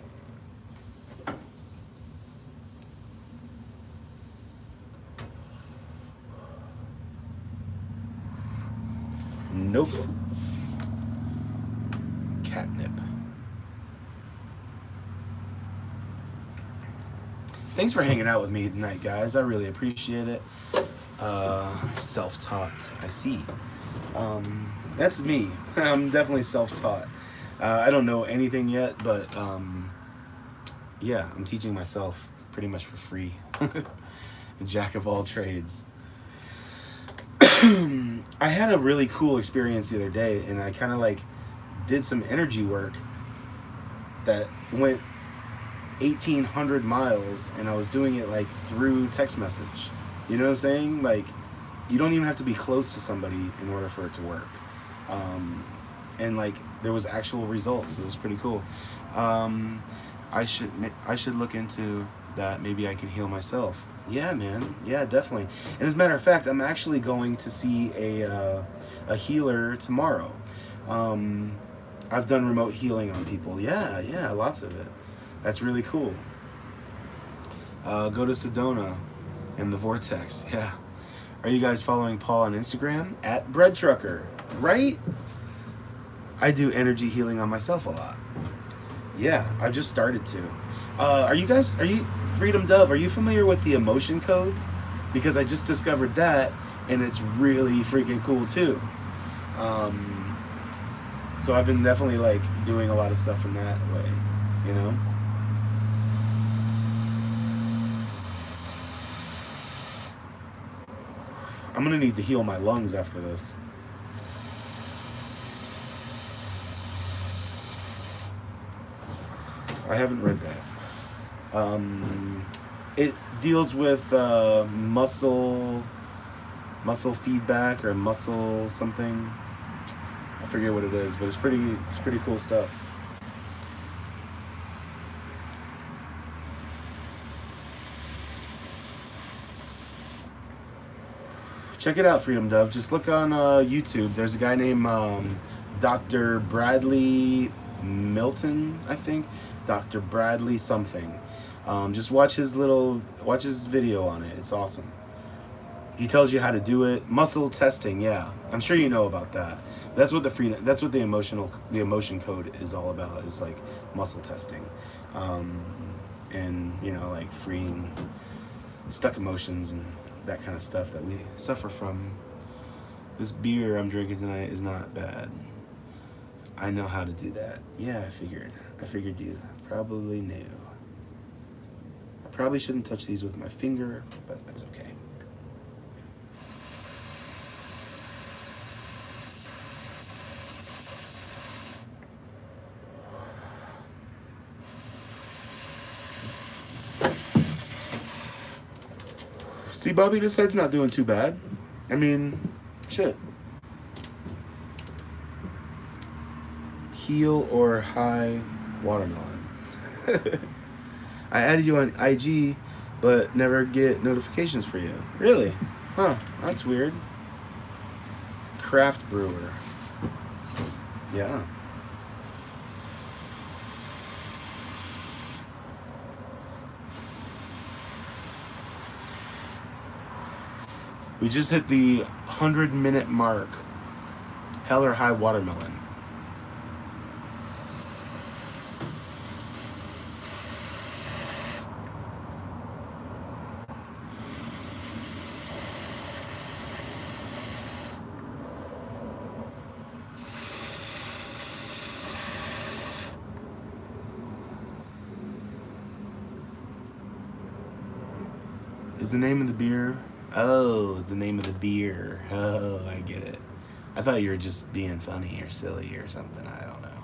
A: Nope. Catnip. Thanks for hanging out with me tonight, guys. I really appreciate it. Self-taught, I see. That's me. I'm definitely self-taught. I don't know anything yet, but yeah, I'm teaching myself pretty much for free. A jack of all trades. I had a really cool experience the other day, and I kind of like did some energy work that went 1,800 miles, and I was doing it like through text message. You know what I'm saying? Like, you don't even have to be close to somebody in order for it to work. And like, there was actual results. It was pretty cool. I should look into that. Maybe I can heal myself. Yeah, man. Yeah, definitely. And as a matter of fact, I'm actually going to see a healer tomorrow. I've done remote healing on people. Yeah, lots of it. That's really cool. Go to Sedona and the Vortex. Yeah. Are you guys following Paul on Instagram? @BreadTrucker, right? I do energy healing on myself a lot. Yeah, I've just started to. Are you Freedom Dove, are you familiar with the emotion code? Because I just discovered that, and it's really freaking cool too. So I've been definitely like doing a lot of stuff in that way, you know? I'm gonna need to heal my lungs after this. I haven't read that. It deals with muscle feedback or muscle something. I forget what it is, but it's pretty cool stuff. Check it out, Freedom Dove. Just look on YouTube. There's a guy named Dr. Bradley Milton, I think. Dr. Bradley something. Just watch his video on it. It's awesome. He tells you how to do it. Muscle testing, yeah. I'm sure you know about that. That's what the emotion code is all about, is like muscle testing. And you know, like freeing stuck emotions and that kind of stuff that we suffer from. This beer I'm drinking tonight is not bad. I know how to do that. Yeah, I figured you probably knew. I probably shouldn't touch these with my finger, but that's okay. See, Bobby, this head's not doing too bad. I mean, shit. Heal or high watermelon. I added you on IG, but never get notifications for you. Really? Huh, that's weird. Craft brewer. Yeah. We just hit the 100-minute mark. Hell or high watermelon. Is the name of the beer? Oh, the name of the beer. Oh, I get it. I thought you were just being funny or silly or something. I don't know.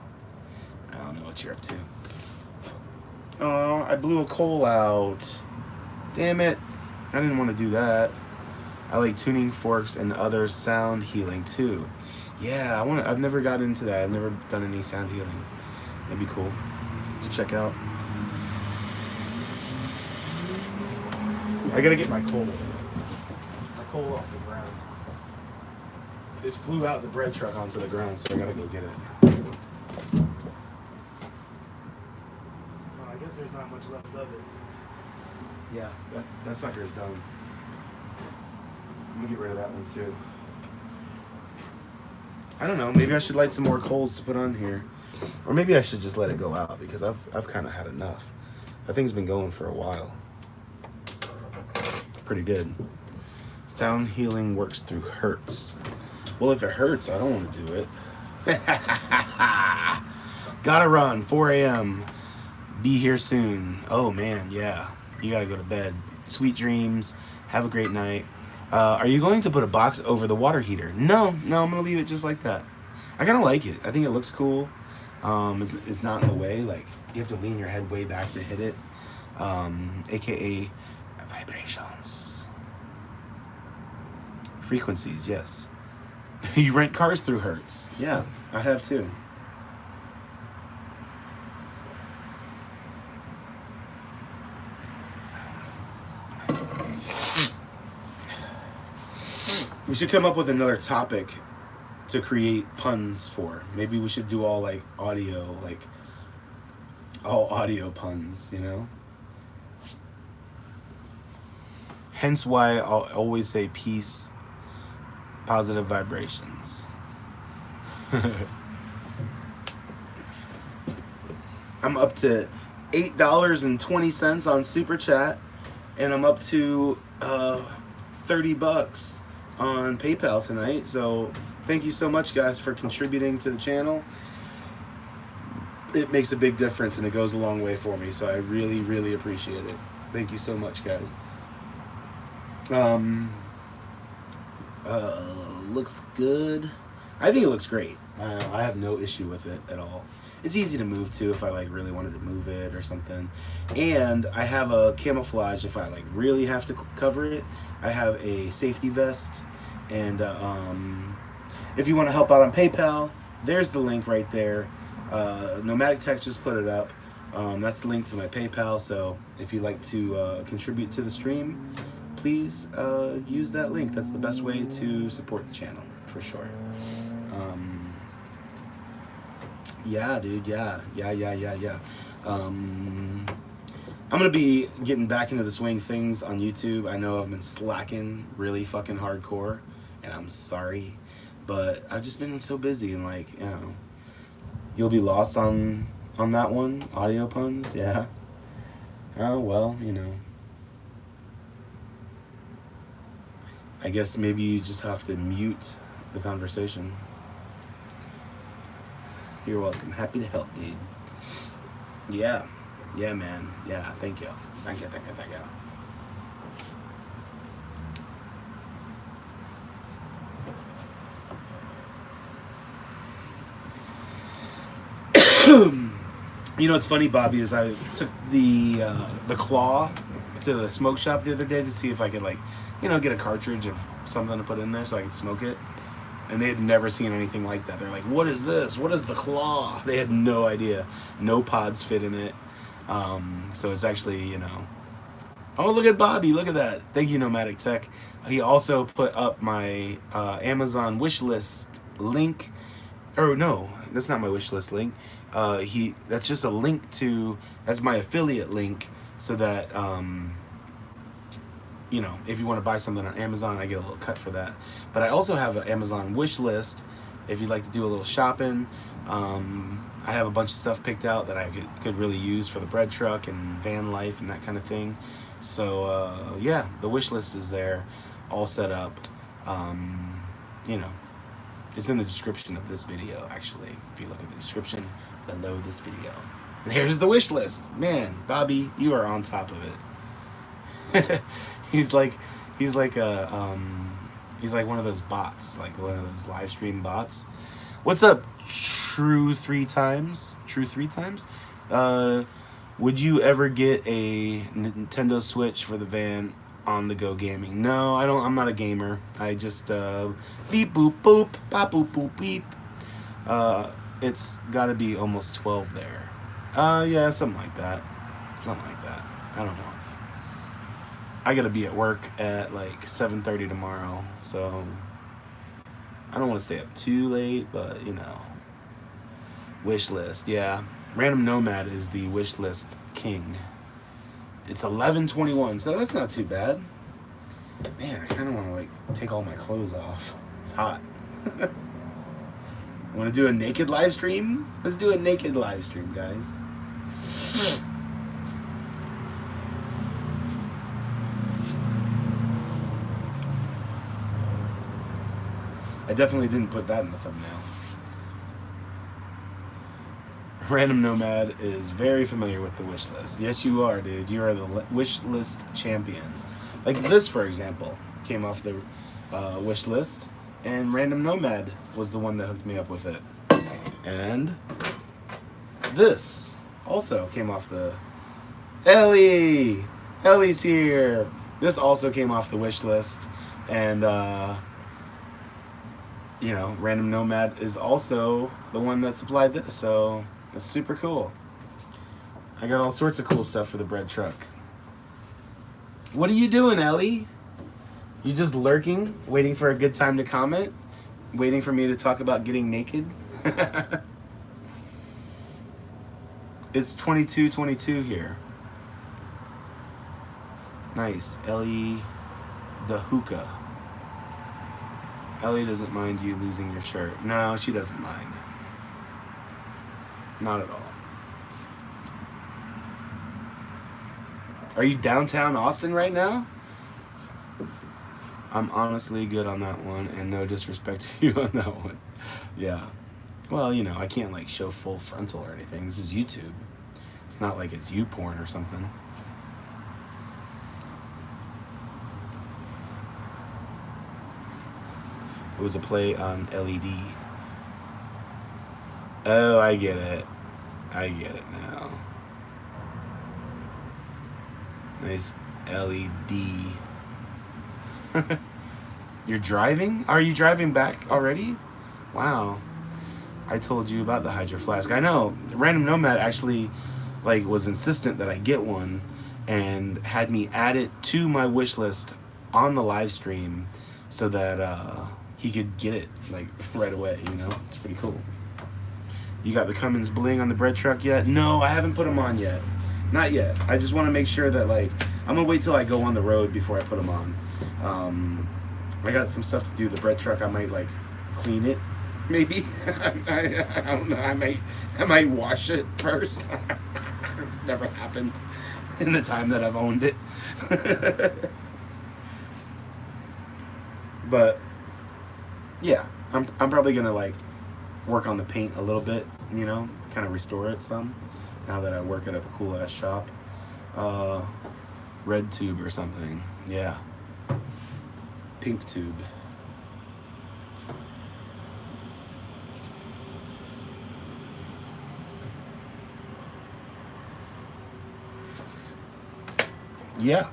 A: I don't know what you're up to. Oh, I blew a coal out. Damn it. I didn't want to do that. I like tuning forks and other sound healing too. Yeah, I've never got into that. I've never done any sound healing. That'd be cool to check out. I gotta get my coal. My coal off the ground. It flew out the bread truck onto the ground, so I gotta go get it. I guess there's not much left of it. Yeah, that sucker is done. I'm gonna get rid of that one too. I don't know, maybe I should light some more coals to put on here. Or maybe I should just let it go out because I've kind of had enough. That thing's been going for a while. Pretty good. Sound healing works through hertz. Well, if it hurts, I don't want to do it. Gotta run, 4 a.m. Be here soon. Oh man, yeah. You gotta go to bed. Sweet dreams. Have a great night. Are you going to put a box over the water heater? No, I'm gonna leave it just like that. I kind of like it. I think it looks cool. It's not in the way. Like, you have to lean your head way back to hit it. AKA vibrations. Frequencies, yes. You rent cars through hertz. Yeah, I have too. We should come up with another topic to create puns for. Maybe we should do all like audio, like all audio puns, you know? Hence why I'll always say peace, positive vibrations. I'm up to $8.20 on Super Chat, and I'm up to $30 on PayPal tonight. So thank you so much, guys, for contributing to the channel. It makes a big difference and it goes a long way for me, so I really, really appreciate it. Thank you so much, guys. Looks good. I think it looks great. I have no issue with it at all. It's easy to move to if I like really wanted to move it or something. And I have a camouflage if I like really have to cover it. I have a safety vest, and if you want to help out on PayPal, there's the link right there. Nomadic Tech just put it up. That's the link to my PayPal, so if you'd like to contribute to the stream, please use that link. That's the best way to support the channel, for sure. Yeah, dude, yeah. I'm gonna be getting back into the swing things on YouTube. I know I've been slacking really fucking hardcore, and I'm sorry, but I've just been so busy, and like, you know, you'll be lost on that one, audio puns, yeah. Oh, well, you know. I guess maybe you just have to mute the conversation. You're welcome. Happy to help, dude. Yeah. Yeah, man. Yeah, thank you. Thank you. You know what's funny, Bobby, is I took the claw to the smoke shop the other day to see if I could, like, you know, get a cartridge of something to put in there so I could smoke it. And they had never seen anything like that. They're like, what is this? What is the claw? They had no idea. No pods fit in it. So it's actually, you know. Oh, look at Bobby. Look at that. Thank you, Nomadic Tech. He also put up my Amazon wish list link. Oh, no. That's not my wish list link. That's just a link to, that's my affiliate link, so that you know, if you want to buy something on Amazon, I get a little cut for that. But I also have an Amazon wish list if you'd like to do a little shopping. I have a bunch of stuff picked out that I could really use for the bread truck and van life and that kind of thing. So yeah, the wish list is there, all set up. You know, it's in the description of this video, actually. If you look at the description below this video. And here's the wish list. Man, Bobby, you are on top of it. he's like he's like a he's like one of those bots, like one of those live stream bots. What's up, True Three Times? True Three Times? Would you ever get a Nintendo Switch for the van on the go gaming? No, I don't. I'm not a gamer. I just beep boop boop, bop boop boop beep. It's got to be almost 12 there. Yeah, something like that. Something like that. I don't know. I gotta be at work at like 7:30 tomorrow, so I don't want to stay up too late. But you know, wish list. Yeah, Random Nomad is the wish list king. It's 11:21, so that's not too bad. Man, I kind of want to like take all my clothes off. It's hot. Want to do a naked live stream? Let's do a naked live stream, guys. I definitely didn't put that in the thumbnail. Random Nomad is very familiar with the wish list. Yes, you are, dude. You are the wish list champion. Like this, for example, came off the wish list, and Random Nomad was the one that hooked me up with it. And this also came off the... Ellie! Ellie's here! This also came off the wish list, and you know, Random Nomad is also the one that supplied this, so it's super cool. I got all sorts of cool stuff for the bread truck. What are you doing, Ellie? You just lurking, waiting for a good time to comment? Waiting for me to talk about getting naked? It's 22:22 here. Nice. Ellie the Hookah. Ellie doesn't mind you losing your shirt. No, she doesn't mind. Not at all. Are you downtown Austin right now? I'm honestly good on that one, and no disrespect to you on that one. Yeah. Well, you know, I can't like show full frontal or anything. This is YouTube. It's not like it's YouPorn or something. It was a play on LED. Oh, I get it. I get it now. Nice LED. You're driving? Are you driving back already? Wow. I told you about the Hydro Flask. I know. Random Nomad actually like was insistent that I get one and had me add it to my wish list on the live stream so that he could get it like right away, you know? It's pretty cool. You got the Cummins bling on the bread truck yet? No, I haven't put them on yet. Not yet. I just want to make sure that like I'm gonna wait till I go on the road before I put them on. I got some stuff to do. The bread truck, I might like clean it, maybe. I don't know. I might wash it first. It's never happened in the time that I've owned it. But yeah, I'm probably gonna like work on the paint a little bit, you know, kind of restore it some. Now that I work at a cool ass shop, red tube or something. Yeah, pink tube. Yeah.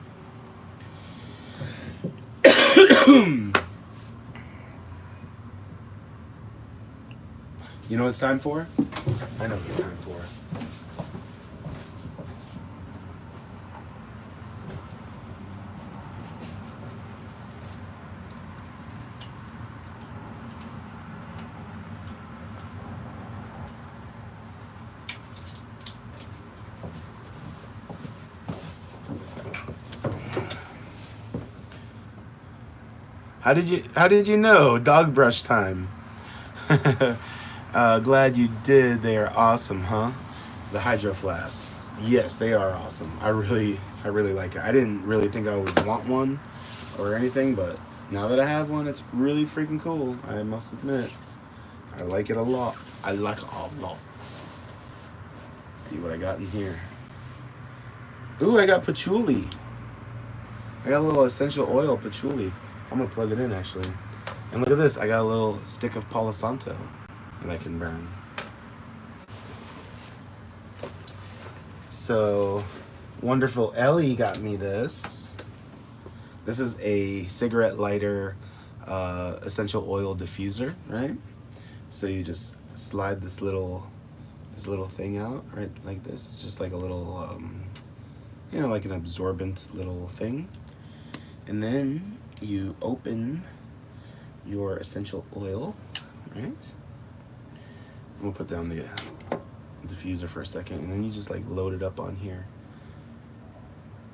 A: You know what it's time for? I know what it's time for. How did you know? Dog brush time. Glad you did. They are awesome, huh? The Hydro Flasks. Yes, they are awesome. I really like it. I didn't really think I would want one or anything, but now that I have one, it's really freaking cool. I must admit. I like it a lot. I like it a lot. Let's see what I got in here. Ooh, I got patchouli. I got a little essential oil patchouli. I'm gonna plug it in actually. And look at this, I got a little stick of Palo Santo that I can burn. So, wonderful Ellie got me this. This is a cigarette lighter essential oil diffuser, right? So you just slide this little thing out, right, like this. It's just like a little, you know, like an absorbent little thing. And then you open your essential oil, right? I'm gonna put down the diffuser for a second, and then you just like load it up on here.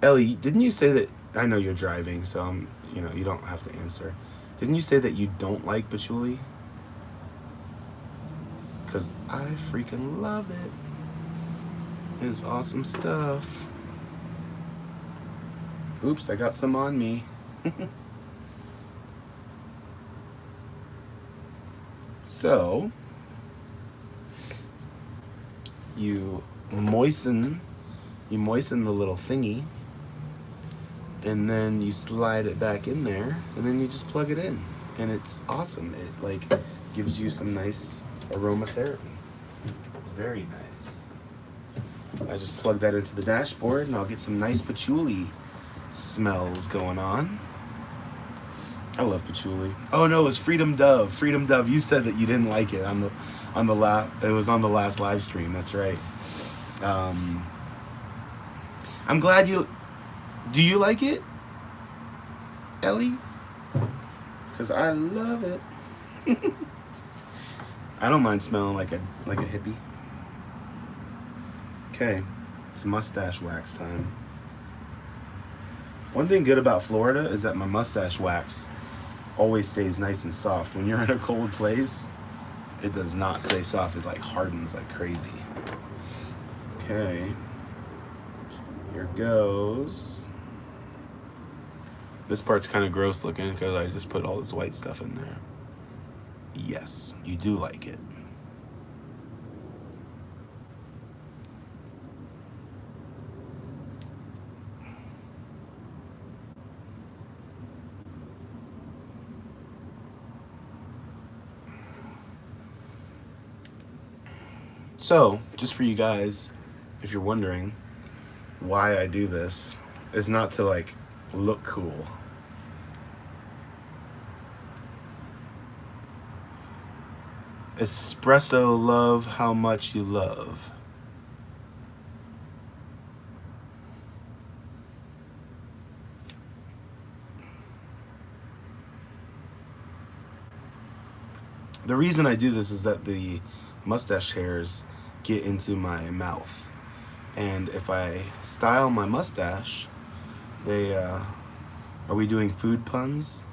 A: Ellie, didn't you say that, I know you're driving, so you know, you don't have to answer. Didn't you say that you don't like patchouli? Because I freaking love it. It's awesome stuff. Oops, I got some on me. So, you moisten the little thingy, and then you slide it back in there, and then you just plug it in, and it's awesome. It like gives you some nice aromatherapy. It's very nice. I just plug that into the dashboard, and I'll get some nice patchouli smells going on. I love patchouli. Oh no, it was Freedom Dove. Freedom Dove, you said that you didn't like it on the it was on the last live stream. That's right. I'm glad you. Do you like it, Ellie? Because I love it. I don't mind smelling like a hippie. Okay, it's mustache wax time. One thing good about Florida is that my mustache wax always stays nice and soft. When you're in a cold place, it does not stay soft. It like hardens like crazy. Okay, here goes. This part's kind of gross looking because I just put all this white stuff in there. Yes, you do like it. So, just for you guys, if you're wondering why I do this, it's not to like look cool. Espresso love how much you love. The reason I do this is that the mustache hairs get into my mouth, and if I style my mustache, they are we doing food puns?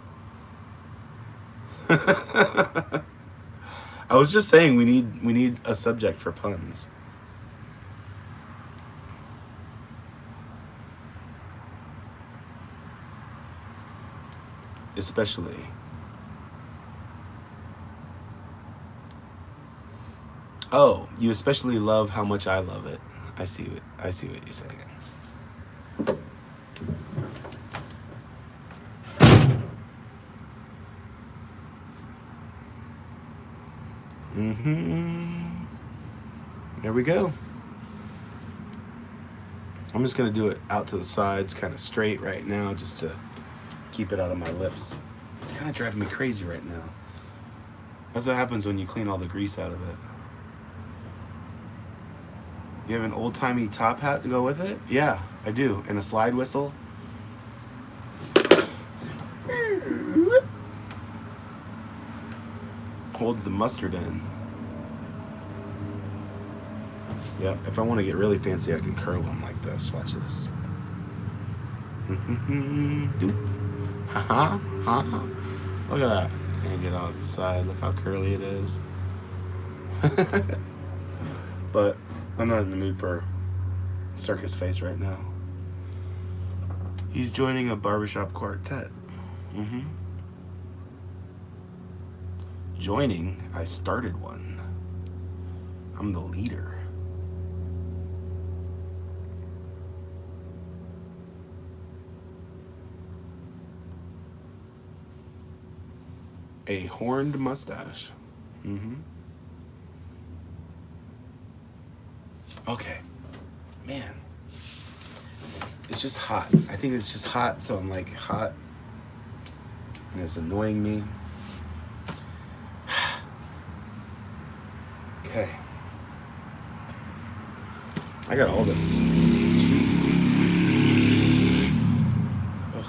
A: I was just saying we need a subject for puns. Especially. Oh, you especially love how much I love it. I see what you're saying. There we go. I'm just gonna do it out to the sides, kind of straight right now, just to keep it out of my lips. It's kind of driving me crazy right now. That's what happens when you clean all the grease out of it. You have an old-timey top hat to go with it? Yeah, I do. And a slide whistle. Holds the mustard in. Yeah, if I want to get really fancy, I can curl them like this. Watch this. Ha-ha. Look at that. And get out the side. Look how curly it is. But I'm not in the mood for circus face right now. He's joining a barbershop quartet. Joining? I started one. I'm the leader. A horned mustache. Okay. Man. It's just hot. I think it's just hot, so I'm like hot. And it's annoying me. Okay. I got all the... Jeez. Ugh.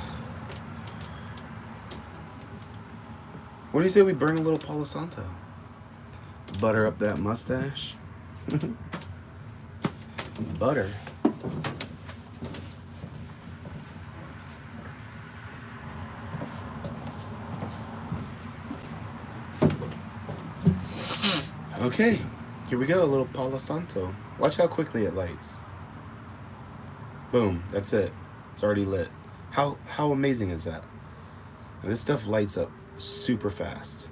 A: What do you say we burn a little Palo Santo? Butter up that mustache. Butter. Okay, here we go, a little Palo Santo. Watch how quickly it lights. Boom, that's it. It's already lit. How amazing is that? And this stuff lights up super fast.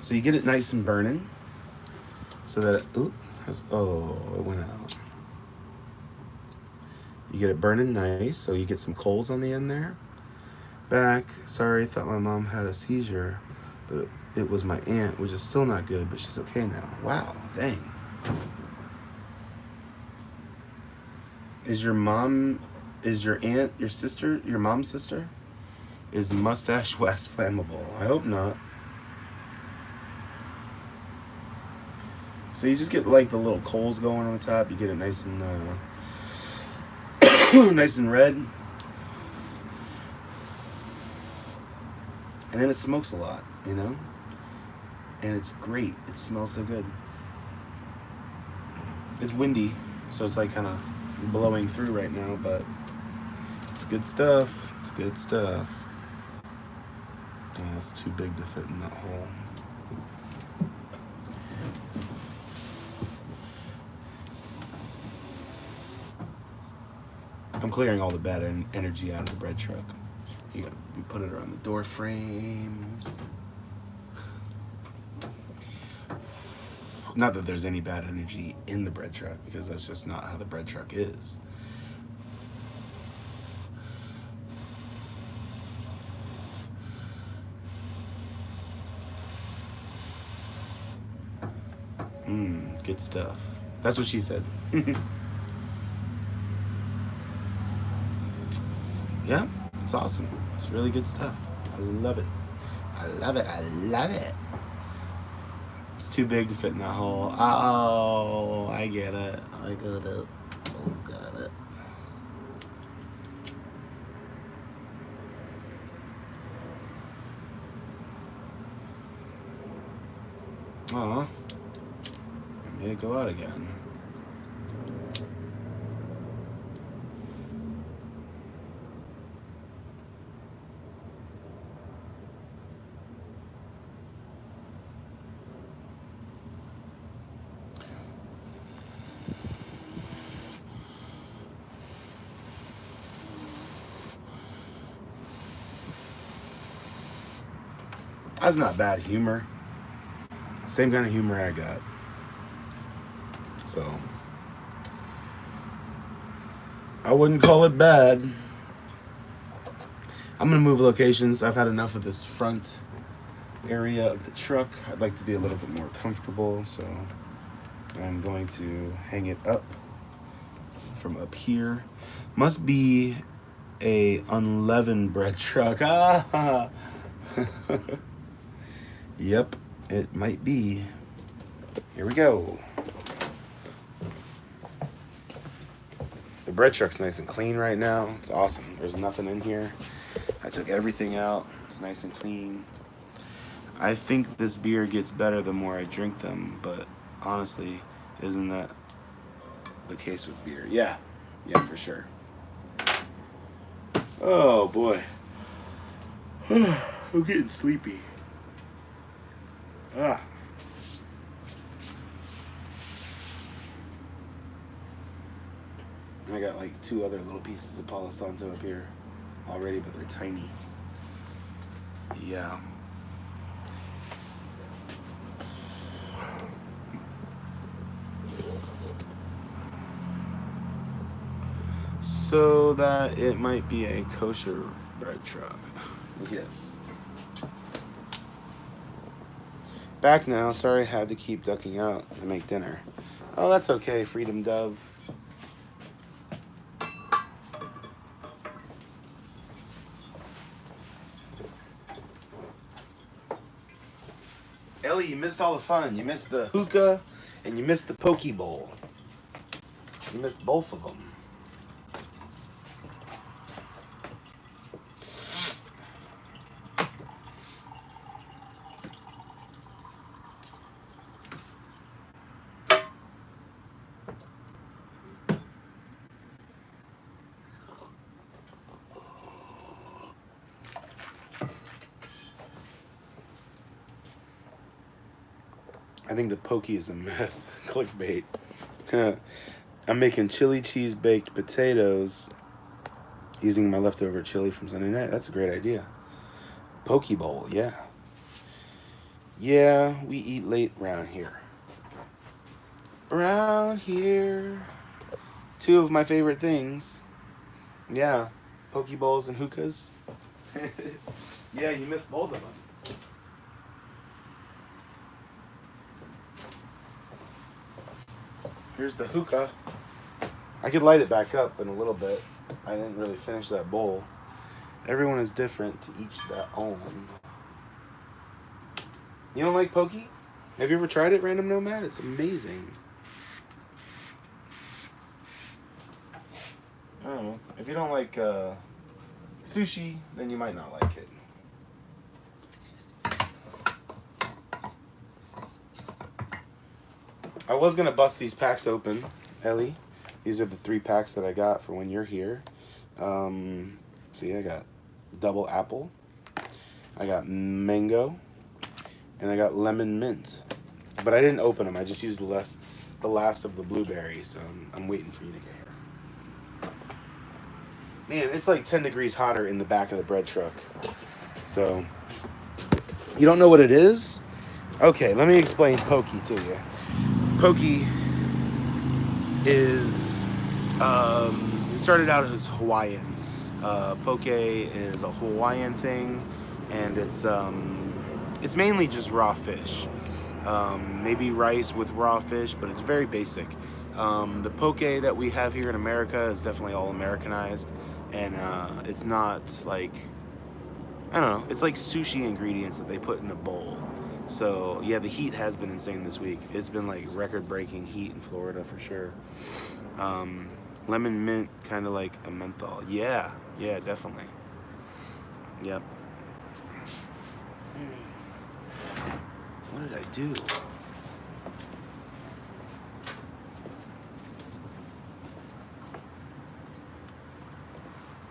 A: So you get it nice and burning. So that it, it went out. You get it burning nice, so you get some coals on the end there. Back, sorry, thought my mom had a seizure, but it was my aunt, which is still not good, but she's okay now. Wow, dang. Is your aunt, your sister, your mom's sister? Is mustache wax flammable? I hope not. So you just get like the little coals going on the top. You get it nice and nice and red. And then it smokes a lot, you know? And it's great. It smells so good. It's windy, so it's like kind of blowing through right now, but it's good stuff. It's good stuff. Oh, it's too big to fit in that hole. I'm clearing all the bad energy out of the bread truck. You put it around the door frames. Not that there's any bad energy in the bread truck, because that's just not how the bread truck is. Good stuff. That's what she said. Yeah, it's awesome. It's really good stuff. I love it. I love it. I love it. It's too big to fit in that hole. Oh, I get it. I get it. Oh, got it. Oh, I made it go out again. That's not bad humor. Same kind of humor I got. So, I wouldn't call it bad. I'm gonna move locations. I've had enough of this front area of the truck. I'd like to be a little bit more comfortable, so I'm going to hang it up from up here. Must be a unleavened bread truck. Ah. Yep, it might be. Here we go. The bread truck's nice and clean right now. It's awesome. There's nothing in here. I took everything out. It's nice and clean. I think this beer gets better the more I drink them, but honestly, isn't that the case with beer? Yeah, for sure. Oh boy. I'm getting sleepy. I got like 2 other little pieces of Palo Santo up here already, but they're tiny. Yeah. So that it might be a kosher bread truck. Yes. Back now. Sorry I had to keep ducking out to make dinner. Oh, that's okay, Freedom Dove. Ellie, you missed all the fun. You missed the hookah and you missed the poke bowl. You missed both of them. I think the pokey is a myth. Clickbait. I'm making chili cheese baked potatoes using my leftover chili from Sunday night. That's a great idea. Poke bowl, yeah. Yeah, we eat late around here. Around here. Two of my favorite things. Yeah, poke bowls and hookahs. Yeah, you missed both of them. Here's the hookah. I could light it back up in a little bit. I didn't really finish that bowl. Everyone is different, to each their own. You don't like pokey? Have you ever tried it, Random Nomad? It's amazing. I don't know. If you don't like sushi, then you might not like it. I was going to bust these packs open, Ellie. These are the 3 packs that I got for when you're here. See, I got double apple. I got mango. And I got lemon mint. But I didn't open them. I just used the last of the blueberry. So I'm waiting for you to get here. Man, it's like 10 degrees hotter in the back of the bread truck. So, you don't know what it is? Okay, let me explain pokey to you. Pokey is, it started out as Hawaiian. Poke is a Hawaiian thing, and it's mainly just raw fish. Maybe rice with raw fish, but it's very basic. The poke that we have here in America is definitely all Americanized, and it's not like, I don't know, it's like sushi ingredients that they put in a bowl. So yeah, the heat has been insane this week. It's been like record-breaking heat in Florida for sure. Lemon mint, kind of like a menthol. Yeah, definitely. Yep. What did I do?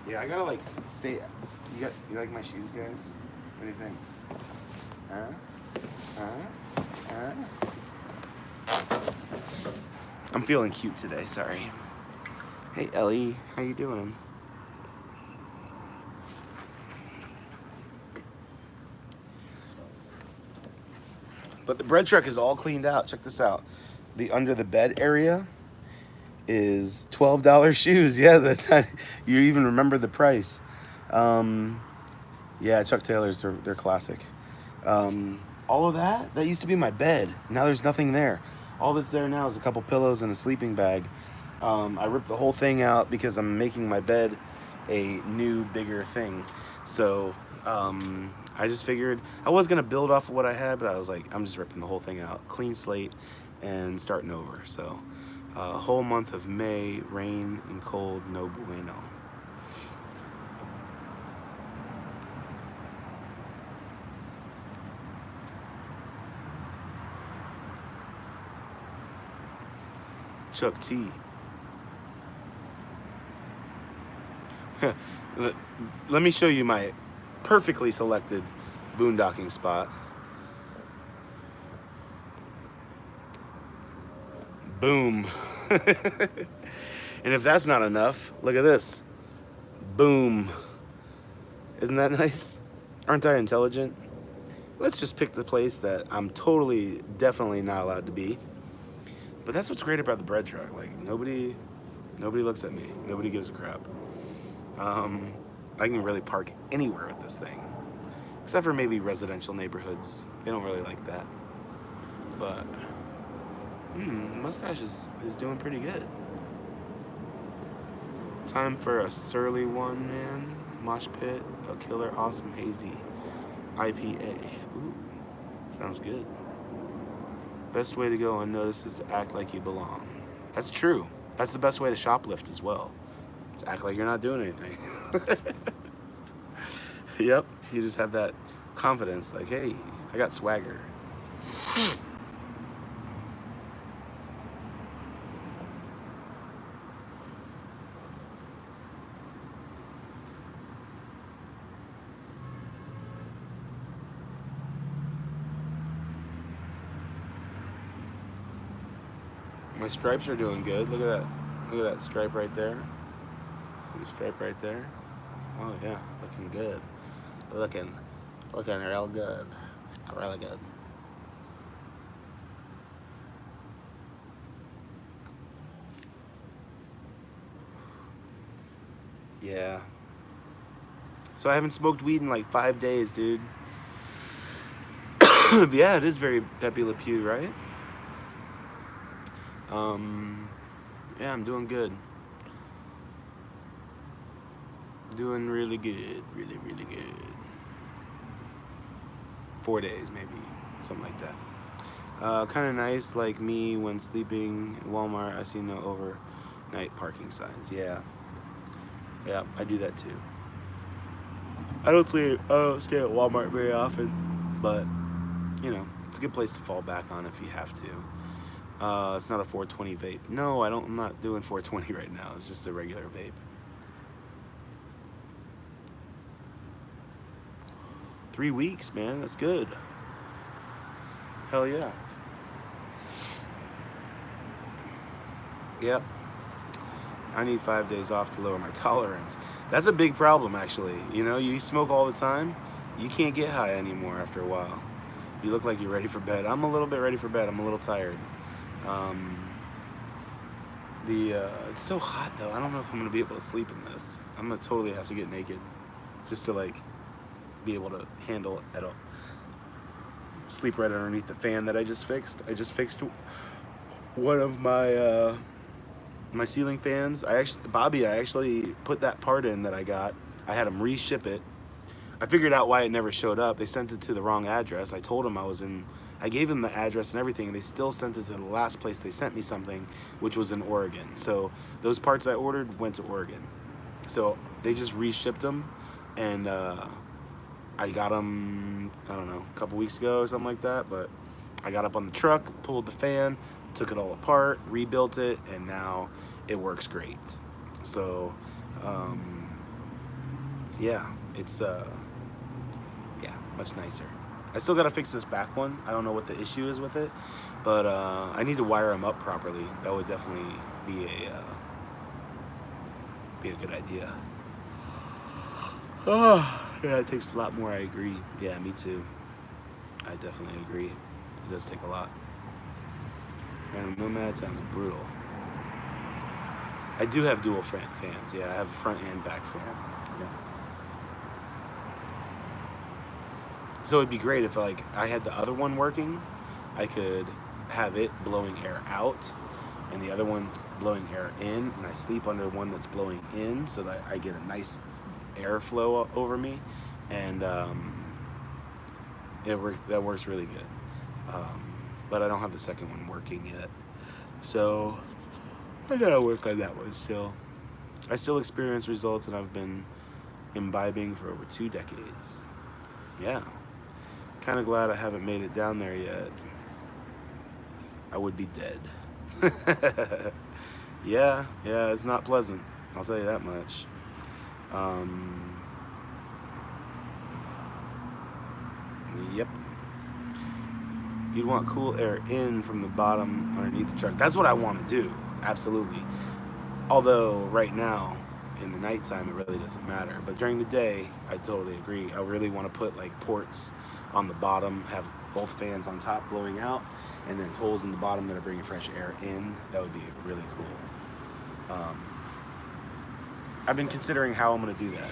A: Yeah, I gotta like stay. You like my shoes, guys? What do you think? Huh? I'm feeling cute today, sorry. Hey Ellie, how you doing? But the bread truck is all cleaned out. Check this out. The under the bed area is $12 shoes. Yeah, that's not, you even remember the price. Yeah, Chuck Taylor's, they're classic. All of that used to be my bed. Now there's nothing there. All that's there now is a couple pillows and a sleeping bag. I ripped the whole thing out because I'm making my bed a new, bigger thing. So I just figured I was gonna build off of what I had, but I was like, I'm just ripping the whole thing out, clean slate, and starting over. So whole month of May, rain and cold, no bueno. Chuck T. Let me show you my perfectly selected boondocking spot. Boom. And if that's not enough, look at this. Boom. Isn't that nice? Aren't I intelligent? Let's just pick the place that I'm totally, definitely not allowed to be. But that's what's great about the bread truck. Like, nobody looks at me. Nobody gives a crap. I can really park anywhere with this thing. Except for maybe residential neighborhoods. They don't really like that. but mustache is doing pretty good. Time for a surly one, man. Mosh pit, a killer, awesome hazy IPA. Ooh, sounds good. Best way to go unnoticed is to act like you belong. That's true. That's the best way to shoplift as well. To act like you're not doing anything. Yep, you just have that confidence, like, hey, I got swagger. My stripes are doing good. Look at that. Look at that stripe right there. The stripe right there. Oh yeah, looking good. Looking real good. Really good. Yeah. So I haven't smoked weed in like 5 days, dude. Yeah, it is very Pepe Le Pew, right? Yeah, I'm doing good. Doing really good. Really, really good. 4 days, maybe. Something like that. Kind of nice, like me when sleeping in Walmart, I see no overnight parking signs. Yeah. Yeah, I do that too. I don't stay at Walmart very often, but, you know, it's a good place to fall back on if you have to. It's not a 420 vape. No, I'm not doing 420 right now. It's just a regular vape. Three weeks, man. That's good. Hell yeah. Yep. I need 5 days off to lower my tolerance. That's a big problem, actually. You know, you smoke all the time, you can't get high anymore after a while. You look like you're ready for bed. I'm a little bit ready for bed. I'm a little tired. It's so hot though. I don't know if I'm gonna be able to sleep in this. I'm gonna totally have to get naked just to like be able to handle it at all. Sleep right underneath the fan that I just fixed. I just fixed one of my my ceiling fans. I actually put that part in that I got. I had them reship it. I figured out why it never showed up. They sent it to the wrong address. I told them I gave them the address and everything, and they still sent it to the last place they sent me something, which was in Oregon. So those parts I ordered went to Oregon. So they just reshipped them, and I got them, I don't know, a couple weeks ago or something like that, but I got up on the truck, pulled the fan, took it all apart, rebuilt it, and now it works great. So, yeah, it's, yeah, much nicer. I still gotta fix this back one. I don't know what the issue is with it, but I need to wire them up properly. That would definitely be a good idea. Oh, yeah, it takes a lot more, I agree. Yeah, me too. I definitely agree. It does take a lot. And Nomad sounds brutal. I do have dual fans. Yeah, I have a front and back fan. Yeah. So it'd be great if like I had the other one working. I could have it blowing air out and the other one's blowing air in, and I sleep under one that's blowing in so that I get a nice airflow over me, and that works really good. But I don't have the second one working yet, so I gotta work on that one still. I still experience results, and I've been imbibing for over 2 decades. Yeah, kind of glad I haven't made it down there yet. I would be dead. Yeah, it's not pleasant, I'll tell you that much. Yep. You'd want cool air in from the bottom underneath the truck. That's what I want to do, absolutely. Although right now, in the nighttime, it really doesn't matter. But during the day, I totally agree. I really want to put like ports on the bottom, have both fans on top blowing out, and then holes in the bottom that are bringing fresh air in. That would be really cool. I've been considering how I'm going to do that.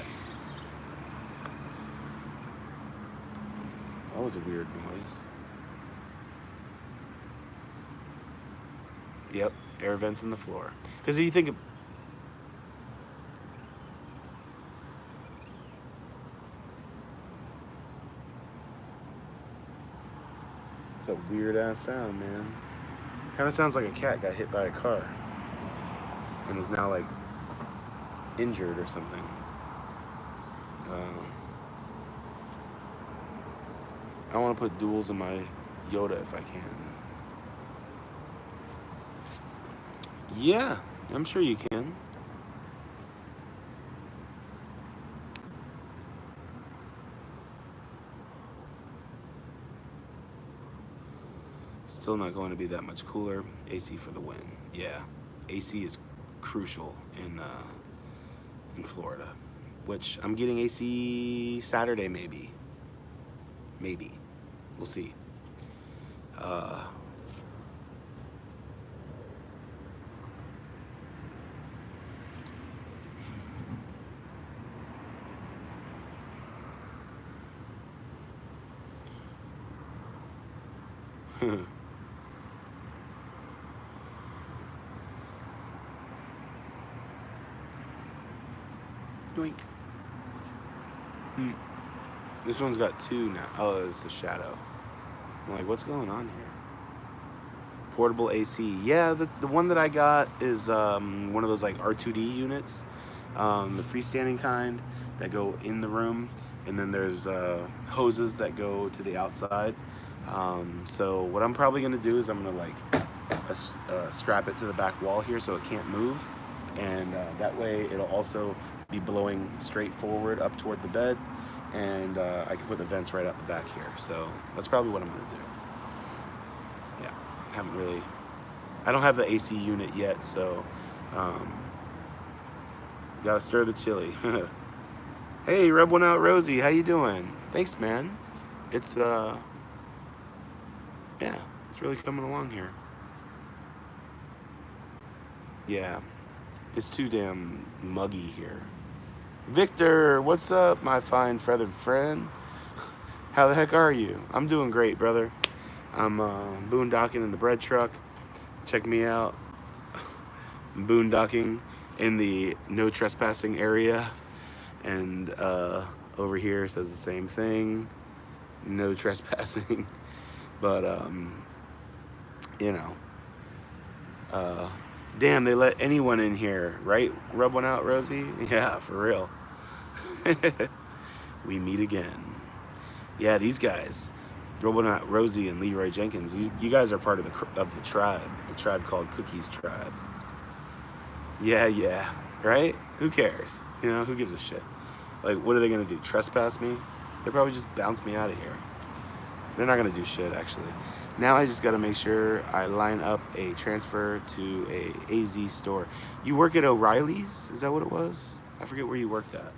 A: That was a weird noise. Yep, air vents in the floor. Because if you think of... It's a weird ass sound, man. Kind of sounds like a cat got hit by a car and is now like injured or something. I want to put duals in my Yoda if I can. Yeah, I'm sure you can. Still not going to be that much cooler. AC for the win. Yeah, AC is crucial in Florida, which I'm getting AC Saturday maybe. Maybe. We'll see. Doink. This one's got 2 now. Oh, it's a shadow. I'm like, what's going on here? Portable AC. Yeah, the one that I got is one of those like R2D units, the freestanding kind that go in the room, and then there's hoses that go to the outside. So what I'm probably gonna do is I'm gonna like strap it to the back wall here so it can't move, and that way it'll also be blowing straight forward up toward the bed, and I can put the vents right out the back here. So that's probably what I'm gonna do. Yeah, haven't really, I don't have the AC unit yet, so gotta stir the chili. Hey, rub one out, Rosie, how you doing? Thanks, man. It's yeah, it's really coming along here. Yeah, it's too damn muggy here. Victor, what's up, my fine feathered friend? How the heck are you? I'm doing great, brother. I'm boondocking in the bread truck. Check me out. I'm boondocking in the no trespassing area, and over here says the same thing, no trespassing. But you know, damn, they let anyone in here, right? Rub one out, Rosie. Yeah, for real. We meet again. Yeah, these guys, rub one out, Rosie and Leroy Jenkins. You guys are part of the tribe called Cookies Tribe. Yeah, right? Who cares? You know, who gives a shit? Like, what are they gonna do? Trespass me? They'll probably just bounce me out of here. They're not gonna do shit, actually. Now I just gotta make sure I line up a transfer to a AZ store. You work at O'Reilly's? Is that what it was? I forget where you worked at.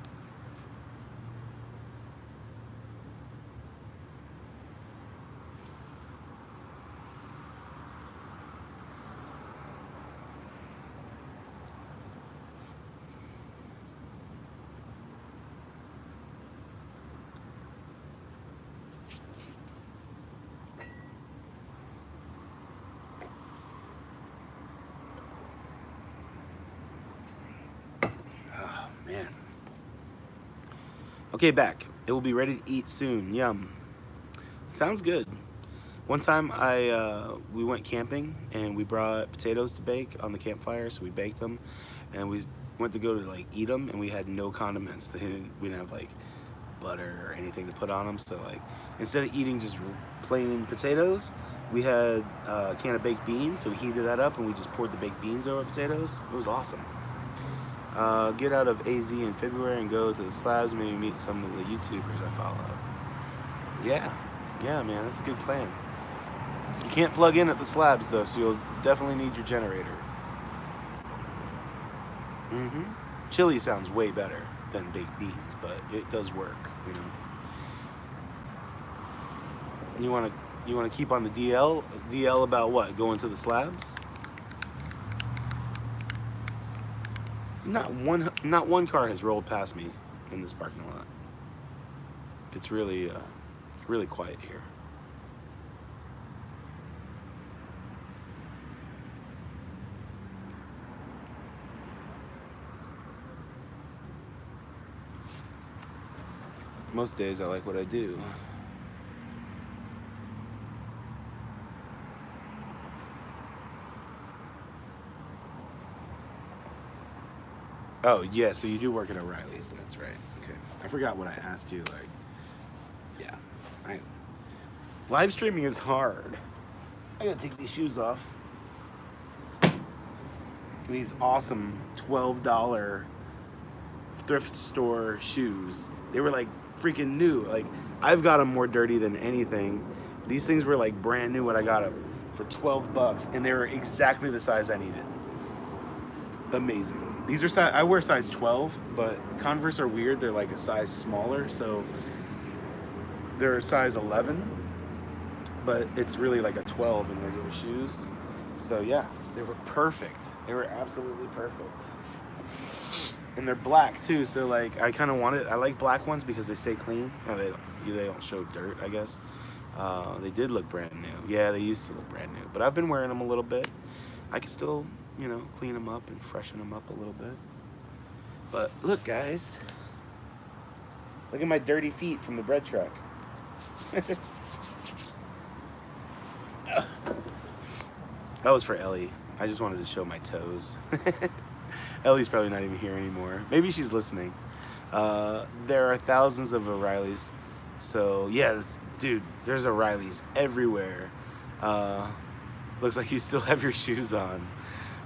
A: Man. Okay, back. It will be ready to eat soon. Yum. Sounds good. One time we went camping and we brought potatoes to bake on the campfire, so we baked them, and we went to go to like eat them, and we had no condiments. We didn't have like butter or anything to put on them, so like instead of eating just plain potatoes, we had a can of baked beans, so we heated that up and we just poured the baked beans over potatoes. It was awesome. Get out of AZ in February and go to the slabs, maybe meet some of the YouTubers I follow. Yeah, man, that's a good plan. You can't plug in at the slabs though, so you'll definitely need your generator. Chili sounds way better than baked beans, but it does work, you know. You wanna keep on the DL about what? Going to the slabs? Not one car has rolled past me in this parking lot. It's really quiet here. Most days I like what I do. Oh, yeah, so you do work at O'Reilly's. That's right. Okay. I forgot what I asked you. Like, yeah. Live streaming is hard. I gotta take these shoes off. These awesome $12 thrift store shoes. They were like freaking new. Like, I've got them more dirty than anything. These things were like brand new when I got them for 12 bucks, and they were exactly the size I needed. Amazing. These are I wear size 12, but Converse are weird. They're like a size smaller, so they're size 11, but it's really like a 12 in regular shoes. So yeah, they were perfect. They were absolutely perfect. And they're black too, so like I kind of wanted. I like black ones because they stay clean. They don't show dirt, I guess. They did look brand new. Yeah, they used to look brand new, but I've been wearing them a little bit. I can still, you know, clean them up and freshen them up a little bit. But look, guys. Look at my dirty feet from the bread truck. That was for Ellie. I just wanted to show my toes. Ellie's probably not even here anymore. Maybe she's listening. There are thousands of O'Reillys. So, yeah, dude, there's O'Reillys everywhere. Looks like you still have your shoes on.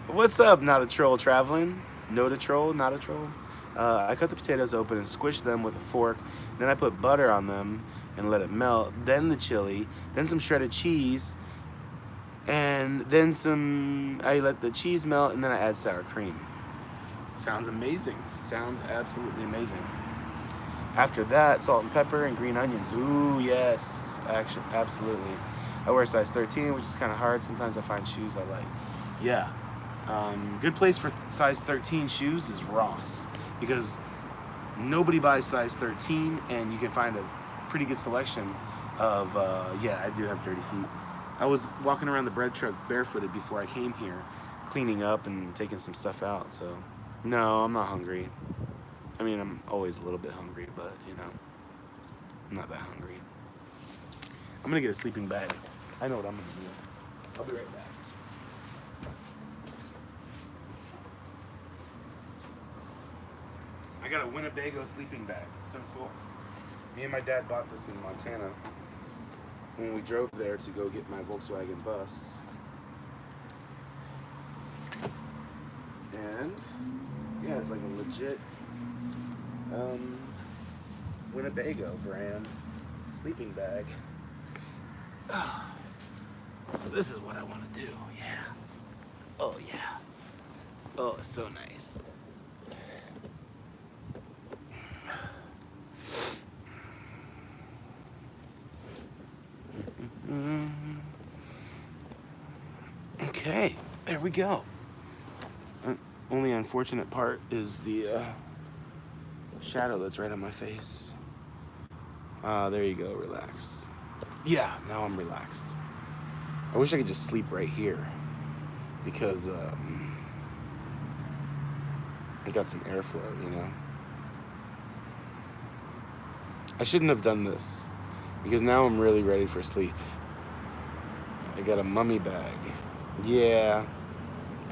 A: What's up, not a troll traveling? No to troll, not a troll. I cut the potatoes open and squished them with a fork. Then I put butter on them and let it melt. Then the chili. Then some shredded cheese. And then I let the cheese melt, and then I add sour cream. Sounds amazing. Sounds absolutely amazing. After that, salt and pepper and green onions. Ooh, yes. Actually, absolutely. I wear size 13, which is kind of hard. Sometimes I find shoes I like. Yeah. Good place for size 13 shoes is Ross, because nobody buys size 13, and you can find a pretty good selection of, yeah, I do have dirty feet. I was walking around the bread truck barefooted before I came here, cleaning up and taking some stuff out, so no, I'm not hungry. I mean, I'm always a little bit hungry, but, you know, I'm not that hungry. I'm gonna get a sleeping bag. I know what I'm gonna do. I'll be right back. I got a Winnebago sleeping bag. It's so cool. Me and my dad bought this in Montana when we drove there to go get my Volkswagen bus. And yeah, it's like a legit Winnebago brand sleeping bag. So this is what I want to do. Yeah. Oh yeah. Oh, it's so nice. Okay, there we go. Only unfortunate part is the shadow that's right on my face. There you go, relax. Yeah, now I'm relaxed. I wish I could just sleep right here, because I got some airflow, you know? I shouldn't have done this, because now I'm really ready for sleep. I got a mummy bag. Yeah,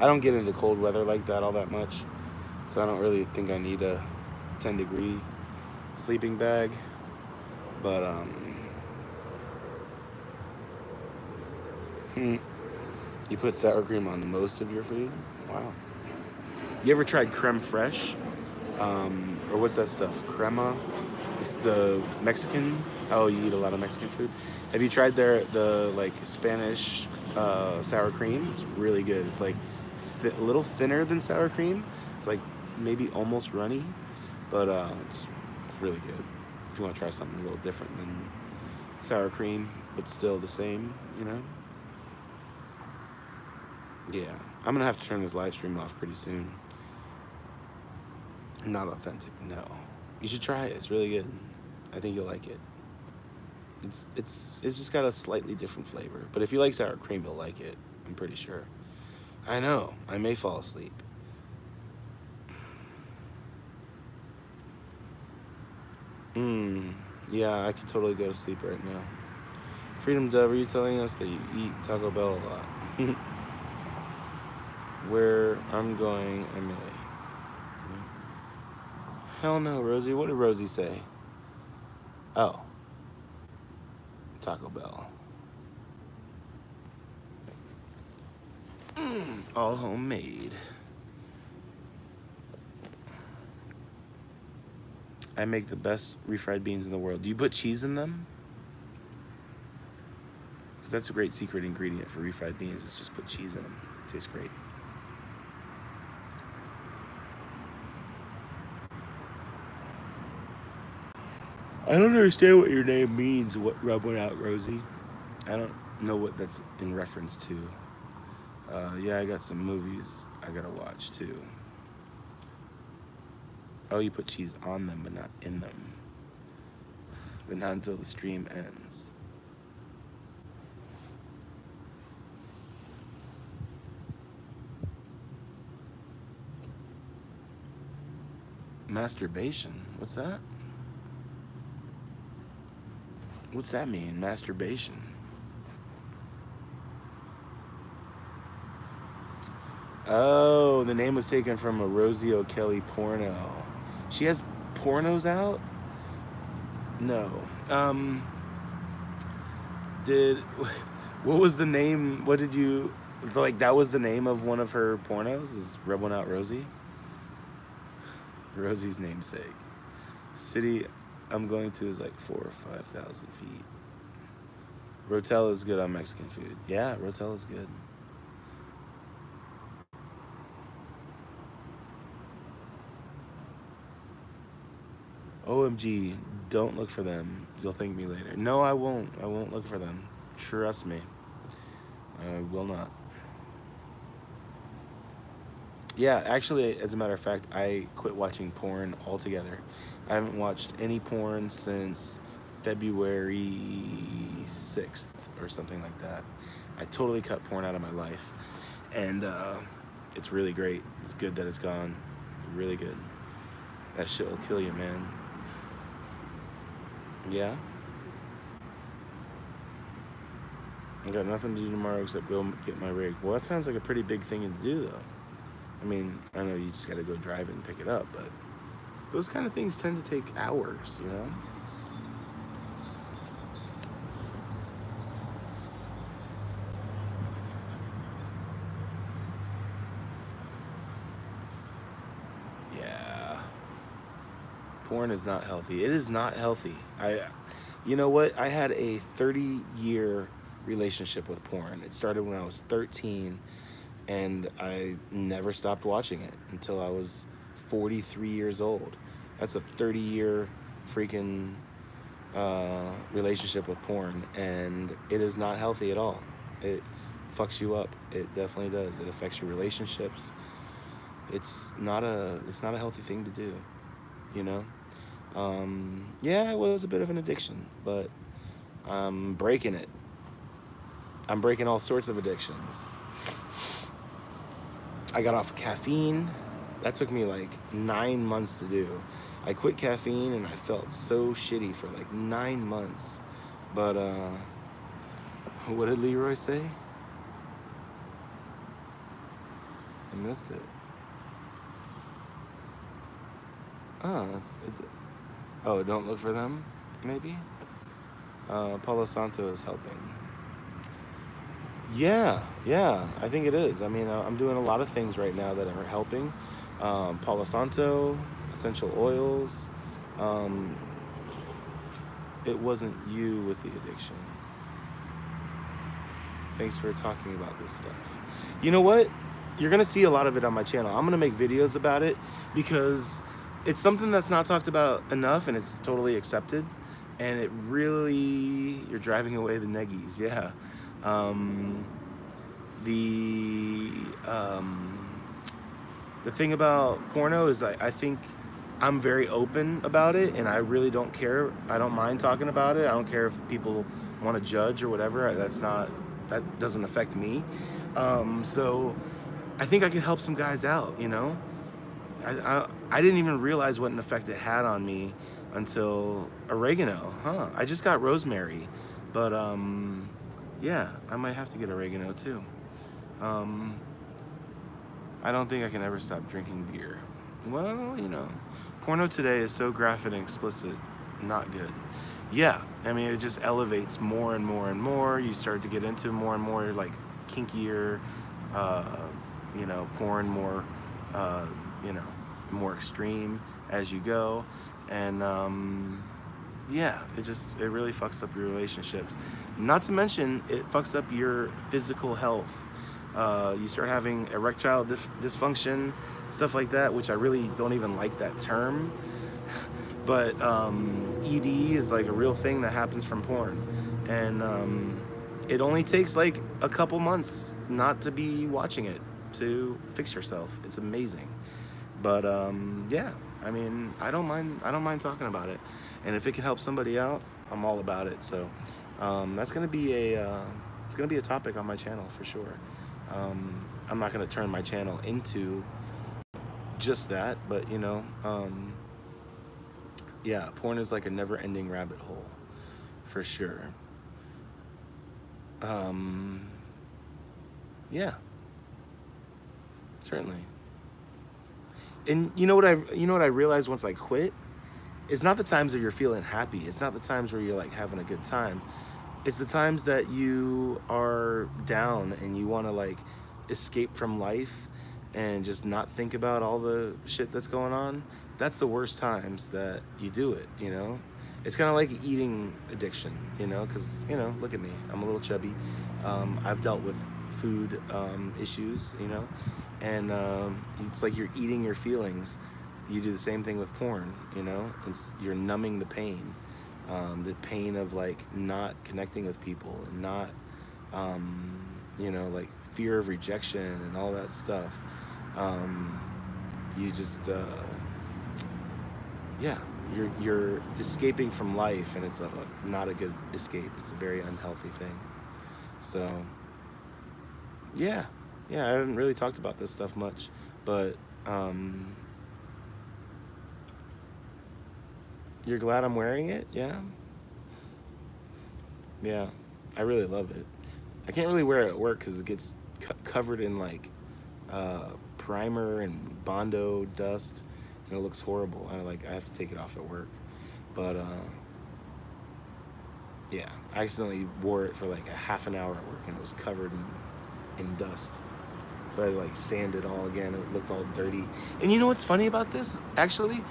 A: I don't get into cold weather like that all that much, so I don't really think I need a 10-degree sleeping bag. But you put sour cream on most of your food? Wow. You ever tried creme fraiche? Or what's that stuff? Crema? It's the Mexican. Oh, you eat a lot of Mexican food. Have you tried the like Spanish sour cream? It's really good. It's like a little thinner than sour cream. It's like maybe almost runny, but it's really good. If you want to try something a little different than sour cream, but still the same, you know? Yeah, I'm gonna have to turn this live stream off pretty soon. Not authentic, no. You should try it. It's really good. I think you'll like it. It's just got a slightly different flavor. But if you like sour cream, you'll like it. I'm pretty sure. I know. I may fall asleep. Yeah, I could totally go to sleep right now. Freedom Dove, are you telling us that you eat Taco Bell a lot? Where I'm going, I may. Hell no, Rosie. What did Rosie say? Oh, Taco Bell. All homemade. I make the best refried beans in the world. Do you put cheese in them? Because that's a great secret ingredient for refried beans, is just put cheese in them. It tastes great. I don't understand what your name means, what rub one out, Rosie. I don't know what that's in reference to. Yeah, I got some movies I gotta watch too. Oh, you put cheese on them, but not in them. But not until the stream ends. Masturbation? What's that? What's that mean, masturbation? Oh, the name was taken from a Rosie O'Kelly porno. She has pornos out? No. What was the name? What did you, like, that was the name of one of her pornos? Is Rub One Out Rosie? Rosie's namesake. City I'm going to is like 4,000 or 5,000 feet. Rotel is good on Mexican food. Yeah, Rotel is good. OMG, don't look for them. You'll thank me later. No, I won't. I won't look for them. Trust me. I will not. Yeah, actually, as a matter of fact, I quit watching porn altogether. I haven't watched any porn since February 6th or something like that. I totally cut porn out of my life. And it's really great. It's good that it's gone. Really good. That shit will kill you, man. Yeah? I got nothing to do tomorrow except go get my rig. Well, that sounds like a pretty big thing to do, though. I mean, I know you just got to go drive it and pick it up, but those kind of things tend to take hours, you know? Yeah. Porn is not healthy. It is not healthy. You know what? I had a 30-year relationship with porn. It started when I was 13, and I never stopped watching it until I was 43 years old. That's a 30-year freaking relationship with porn, and it is not healthy at all. It fucks you up. It definitely does. It affects your relationships. It's not a healthy thing to do, you know? Yeah, it was a bit of an addiction, but I'm breaking it. I'm breaking all sorts of addictions. I got off caffeine. That took me like 9 months to do. I quit caffeine and I felt so shitty for like 9 months. But what did Leroy say? I missed it. Oh, don't look for them, maybe? Palo Santo is helping. Yeah, I think it is. I mean, I'm doing a lot of things right now that are helping. Palo Santo, essential oils. It wasn't you with the addiction. Thanks for talking about this stuff. You know what? You're going to see a lot of it on my channel. I'm going to make videos about it because it's something that's not talked about enough, and it's totally accepted. And it really, you're driving away the neggies, yeah. The thing about porno is I think I'm very open about it, and I really don't care. I don't mind talking about it. I don't care if people want to judge or whatever. That doesn't affect me. So I think I could help some guys out, you know? I didn't even realize what an effect it had on me until oregano. Huh? I just got rosemary, but yeah, I might have to get oregano too. I don't think I can ever stop drinking beer. Well, you know, porno today is so graphic and explicit, not good. Yeah, I mean, it just elevates more and more and more. You start to get into more and more like kinkier, uh, you know, porn, more, you know, more extreme as you go, and yeah, it really fucks up your relationships. Not to mention, it fucks up your physical health. You start having erectile dysfunction, stuff like that, which I really don't even like that term. But ED is like a real thing that happens from porn. And it only takes like a couple months not to be watching it to fix yourself. It's amazing. But yeah, I mean, I don't mind talking about it. And if it can help somebody out, I'm all about it. So that's gonna be it's gonna be a topic on my channel for sure. I'm not gonna turn my channel into just that, but you know, yeah, porn is like a never-ending rabbit hole, for sure. Yeah, certainly. And you know what I realized once I quit? It's not the times that you're feeling happy. It's not the times where you're like having a good time. It's the times that you are down and you want to like escape from life and just not think about all the shit that's going on. That's the worst times that you do it, you know? It's kind of like eating addiction, you know? Because, you know, look at me. I'm a little chubby. I've dealt with food issues, you know? And it's like you're eating your feelings. You do the same thing with porn, you know? You're numbing the pain of like not connecting with people and not, you know, like fear of rejection and all that stuff. You just, yeah, you're escaping from life, and it's not a good escape. It's a very unhealthy thing. So, yeah, I haven't really talked about this stuff much, but you're glad I'm wearing it? Yeah, I really love it. I can't really wear it at work because it gets covered in like primer and Bondo dust, and it looks horrible. I have to take it off at work. But yeah, I accidentally wore it for like a half an hour at work, and it was covered in dust. So I like sanded it all again. It looked all dirty. And you know what's funny about this? Actually,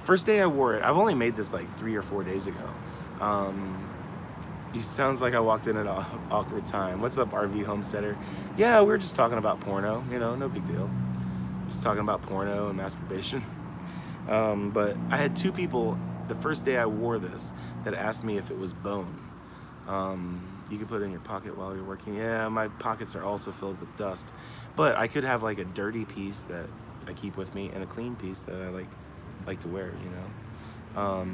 A: first day I wore it, I've only made this like 3 or 4 days ago. It sounds like I walked in at an awkward time. What's up, RV Homesteader? Yeah, we were just talking about porno, you know, no big deal. Just talking about porno and masturbation. But I had 2 people the first day I wore this that asked me if it was bone. You can put it in your pocket while you're working. Yeah, my pockets are also filled with dust. But I could have like a dirty piece that I keep with me and a clean piece that I like to wear, you know.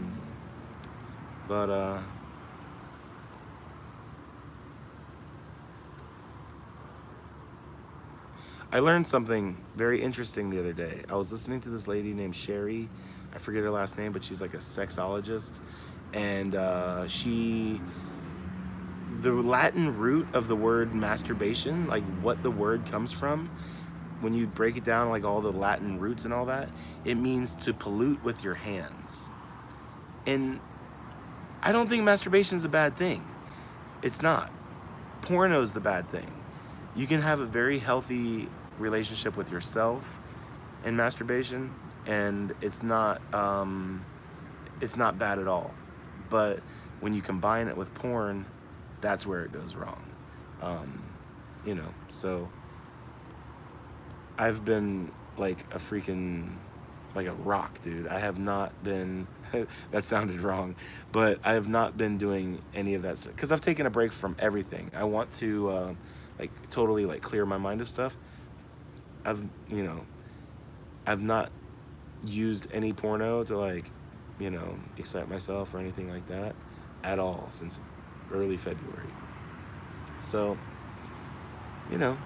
A: I learned something very interesting the other day. I was listening to this lady named Sherry. I forget her last name, but she's like a sexologist. And the Latin root of the word masturbation, like what the word comes from, when you break it down, like all the Latin roots and all that, it means to pollute with your hands. And I don't think masturbation is a bad thing. It's not. Porno's the bad thing. You can have a very healthy relationship with yourself in masturbation, and it's not bad at all. But when you combine it with porn, that's where it goes wrong. You know, so I've been like a freaking, like a rock, dude. I have not been, that sounded wrong, but I have not been doing any of that stuff, because I've taken a break from everything. I want to like totally like clear my mind of stuff. I've not used any porno to like, you know, excite myself or anything like that at all since early February. So, you know,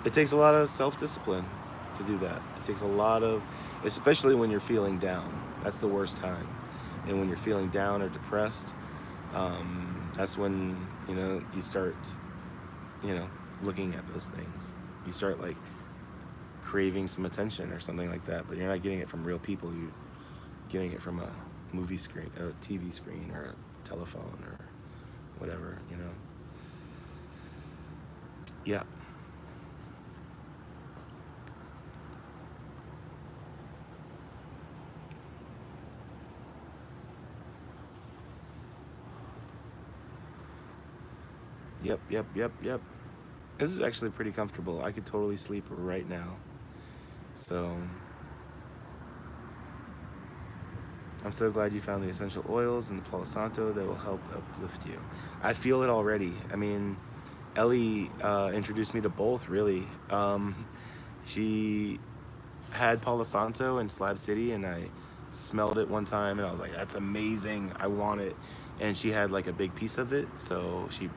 A: it takes a lot of self-discipline to do that. It takes a lot of, especially when you're feeling down. That's the worst time. And when you're feeling down or depressed, that's when, you know, you start, you know, looking at those things. You start like craving some attention or something like that, but you're not getting it from real people. You're getting it from a movie screen, a TV screen, or a telephone, or whatever, you know. Yeah. Yep. This is actually pretty comfortable. I could totally sleep right now. So I'm so glad you found the essential oils and the Palo Santo that will help uplift you. I feel it already. I mean, Ellie introduced me to both, really. She had Palo Santo in Slab City, and I smelled it one time, and I was like, that's amazing. I want it. And she had like a big piece of it, so she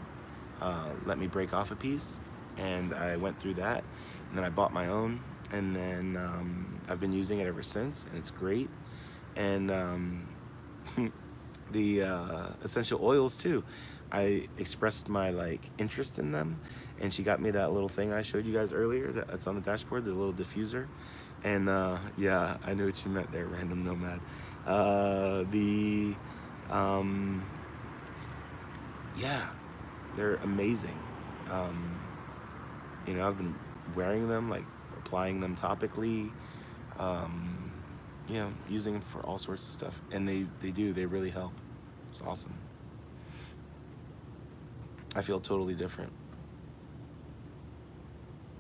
A: let me break off a piece, and I went through that, and then I bought my own, and then I've been using it ever since, and it's great. And the essential oils too, I expressed my like interest in them, and she got me that little thing I showed you guys earlier that's on the dashboard, the little diffuser. And yeah, I knew what you meant there, random nomad. Yeah, they're amazing. You know, I've been wearing them, like applying them topically, you know, using them for all sorts of stuff, and they really help. It's awesome. I feel totally different,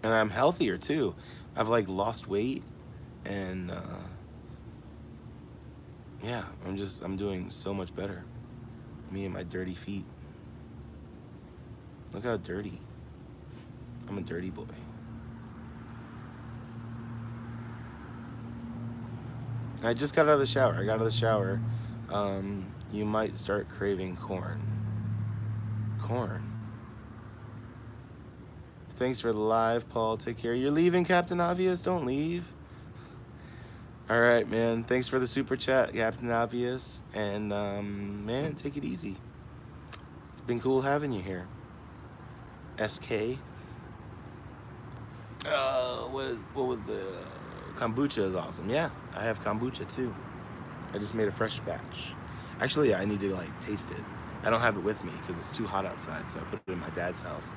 A: and I'm healthier too. I've like lost weight, and yeah, I'm doing so much better. Me and my dirty feet. Look how dirty. I'm a dirty boy. I just got out of the shower. I got out of the shower. You might start craving corn. Corn. Thanks for the live, Paul. Take care. You're leaving, Captain Obvious? Don't leave. All right, man. Thanks for the super chat, Captain Obvious. And, man, take it easy. It's been cool having you here. SK. What was the... Kombucha is awesome. Yeah, I have kombucha too. I just made a fresh batch. Actually, I need to like taste it. I don't have it with me because it's too hot outside, so I put it in my dad's house.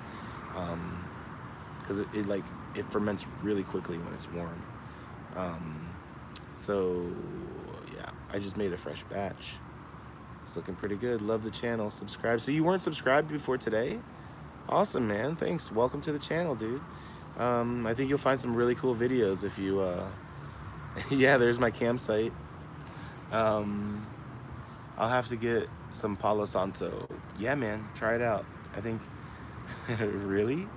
A: Because it ferments really quickly when it's warm. So yeah, I just made a fresh batch. It's looking pretty good. Love the channel. Subscribe. So you weren't subscribed before today? Awesome, man. Thanks. Welcome to the channel, dude. I think you'll find some really cool videos if you, yeah, there's my campsite. I'll have to get some Palo Santo. Yeah, man, try it out. I think, really?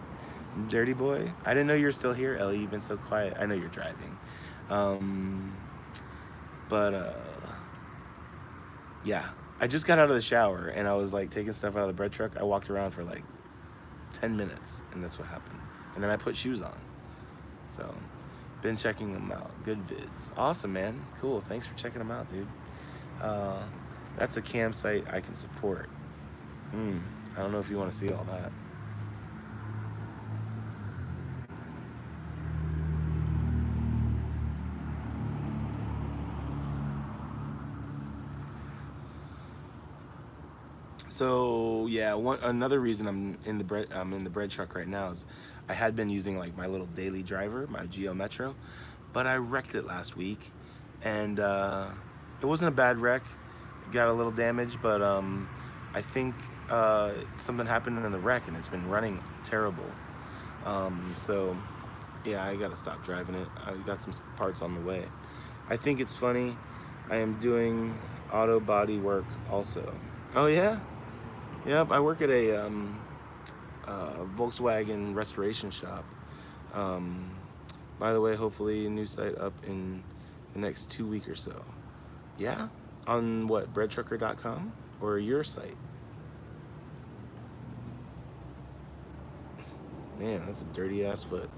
A: Dirty boy? I didn't know you were still here, Ellie. You've been so quiet. I know you're driving. Yeah, I just got out of the shower and I was like taking stuff out of the bread truck. I walked around for like 10 minutes and that's what happened. And then I put shoes on. So, been checking them out. Good vids. Awesome, man. Cool. Thanks for checking them out, dude. That's a campsite I can support. I don't know if you want to see all that. So yeah, another reason I'm in the bread truck right now is I had been using like my little daily driver, my Geo Metro, but I wrecked it last week, and it wasn't a bad wreck. It got a little damage, but I think something happened in the wreck and it's been running terrible. So yeah, I gotta stop driving it. I got some parts on the way. I think it's funny. I am doing auto body work also. Oh yeah? Yep, I work at a Volkswagen restoration shop. By the way, hopefully a new site up in the next 2 weeks or so. Yeah? On what, breadtrucker.com or your site? Man, that's a dirty ass foot.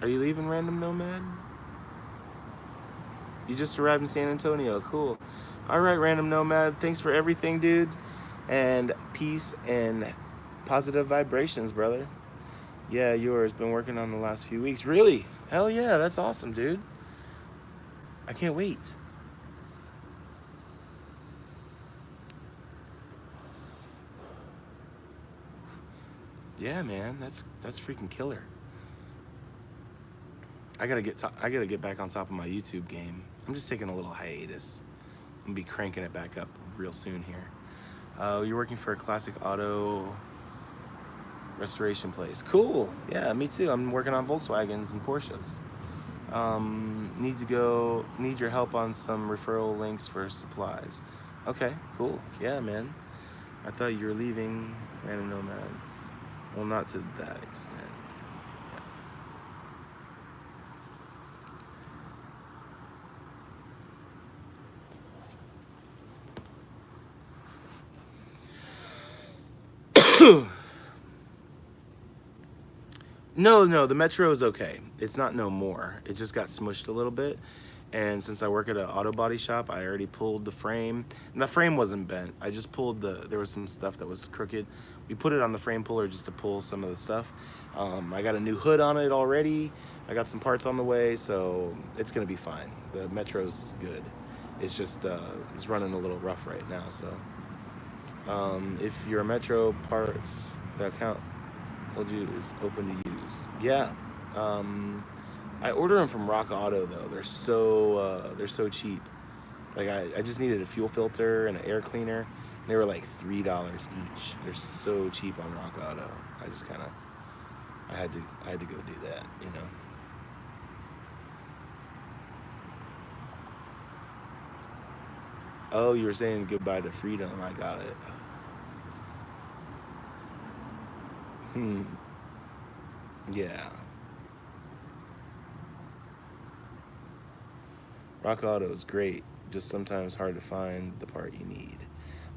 A: Are you leaving, Random Nomad? You just arrived in San Antonio. Cool. All right, Random Nomad. Thanks for everything, dude. And peace and positive vibrations, brother. Yeah, yours. Been working on the last few weeks. Really? Hell yeah, that's awesome, dude. I can't wait. Yeah, man, that's freaking killer. I gotta get back on top of my YouTube game. I'm just taking a little hiatus. I'm gonna be cranking it back up real soon here. You're working for a classic auto restoration place. Cool. Yeah, me too. I'm working on Volkswagens and Porsches. Need your help on some referral links for supplies. Okay, cool. Yeah, man. I thought you were leaving Random Nomad. Well, not to that extent. Yeah. No, the Metro is okay. It's not no more. It just got smushed a little bit. And since I work at an auto body shop, I already pulled the frame. And the frame wasn't bent. I just pulled there was some stuff that was crooked. We put it on the frame puller just to pull some of the stuff. I got a new hood on it already. I got some parts on the way, so it's gonna be fine. The Metro's good. It's just, it's running a little rough right now, so. If your Metro parts, the account told you is open to use. Yeah. I order them from Rock Auto though. They're so cheap. Like I just needed a fuel filter and an air cleaner. And they were like $3 each. They're so cheap on Rock Auto. I had to go do that, you know. Oh, you were saying goodbye to freedom. I got it. Yeah. Rock Auto is great, just sometimes hard to find the part you need.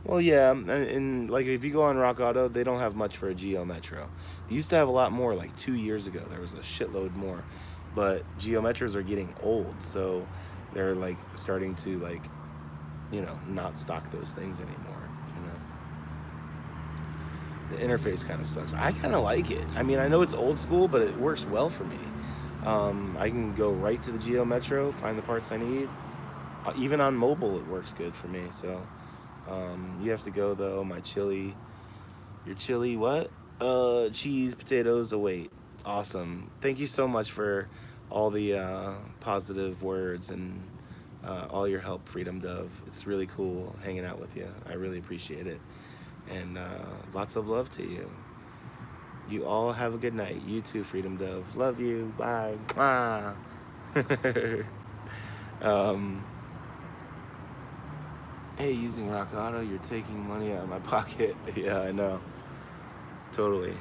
A: Well, yeah, and like if you go on Rock Auto, they don't have much for a Geo Metro. They used to have a lot more, like 2 years ago. There was a shitload more, but Geo Metros are getting old, so they're like starting to like, you know, not stock those things anymore. You know, the interface kind of sucks. I kind of like it. I mean, I know it's old school, but it works well for me. I can go right to the Geo Metro, find the parts I need. Even on mobile, it works good for me. So you have to go though. My chili, your chili, what? Cheese, potatoes, await. Awesome. Thank you so much for all the positive words and all your help, Freedom Dove. It's really cool hanging out with you. I really appreciate it. And lots of love to you. You all have a good night. You too, Freedom Dove. Love you. Bye. Mwah. Hey, using Rock Auto, you're taking money out of my pocket. Yeah, I know. Totally.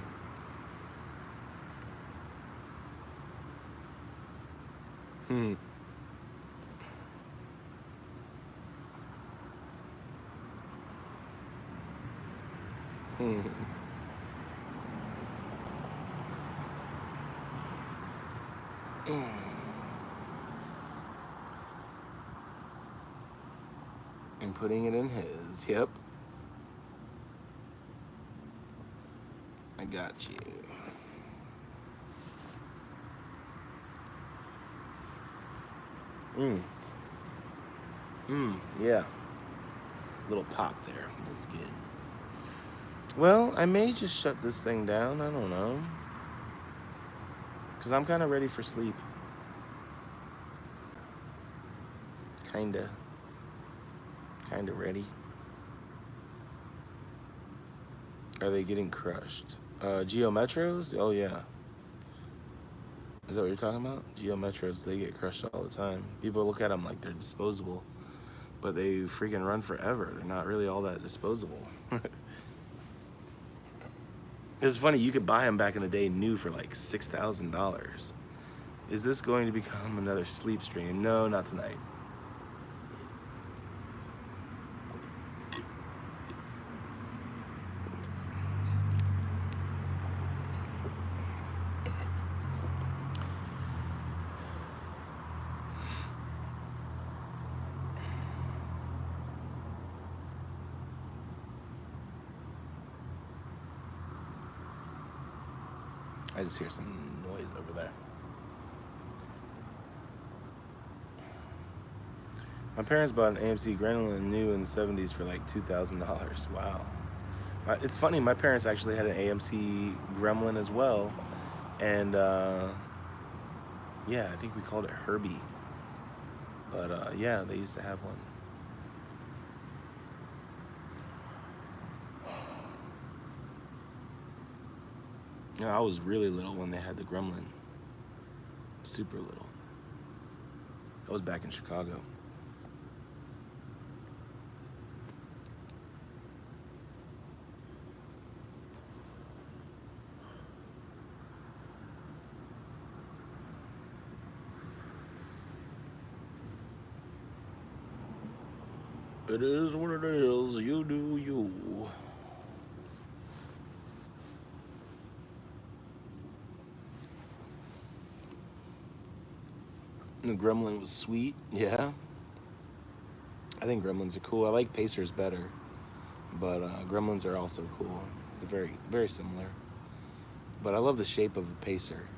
A: And putting it in his. Yep. I got you. Yeah. Little pop there. That's good. Well, I may just shut this thing down. I don't know. Because I'm kind of ready for sleep. Kinda ready. Are they getting crushed? Geo Metros? Oh yeah. Is that what you're talking about? Geo Metros, they get crushed all the time. People look at them like they're disposable, but they freaking run forever. They're not really all that disposable. It's funny, you could buy them back in the day new for like $6,000. Is this going to become another sleep stream? No, not tonight. I just hear some noise over there. My parents bought an AMC Gremlin new in the 70s for like $2,000. Wow. It's funny, my parents actually had an AMC Gremlin as well. And yeah, I think we called it Herbie. But yeah, they used to have one. You know, I was really little when they had the Gremlin. Super little. I was back in Chicago. It is what it is. You do you. The Gremlin was sweet. Yeah. I think Gremlins are cool. I like Pacers better, but Gremlins are also cool. They're very, very similar. But I love the shape of a Pacer.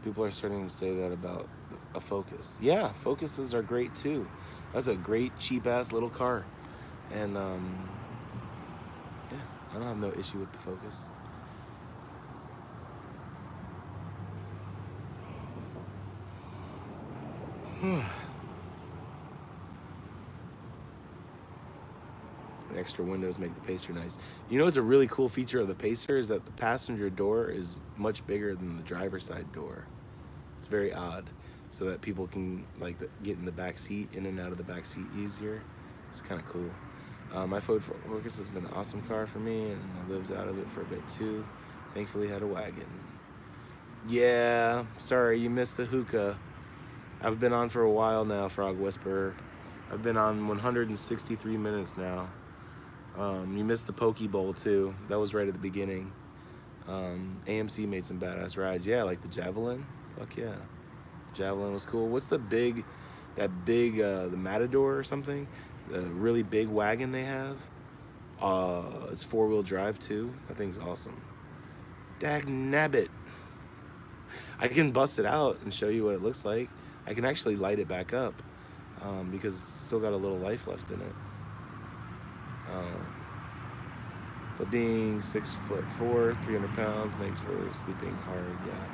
A: People are starting to say that about a Focus. Yeah, Focuses are great too. That's a great cheap-ass little car. And yeah, I don't have no issue with the Focus. The extra windows make the Pacer nice. You know what's a really cool feature of the Pacer is that the passenger door is much bigger than the driver's side door. It's very odd, so that people can like get in the back seat, in and out of the back seat easier. It's kind of cool. My Ford Focus has been an awesome car for me, and I lived out of it for a bit too. Thankfully had a wagon. Yeah, sorry, you missed the Hookah. I've been on for a while now, Frog Whisperer. I've been on 163 minutes now. You missed the Poke Bowl too. That was right at the beginning. AMC made some badass rides. Yeah, like the Javelin. Fuck yeah. Javelin was cool. What's the big, the Matador or something? The really big wagon they have? It's 4-wheel drive too. That thing's awesome. Dag nabbit. I can bust it out and show you what it looks like. I can actually light it back up because it's still got a little life left in it. But being 6'4", 300 pounds makes for sleeping hard, yeah.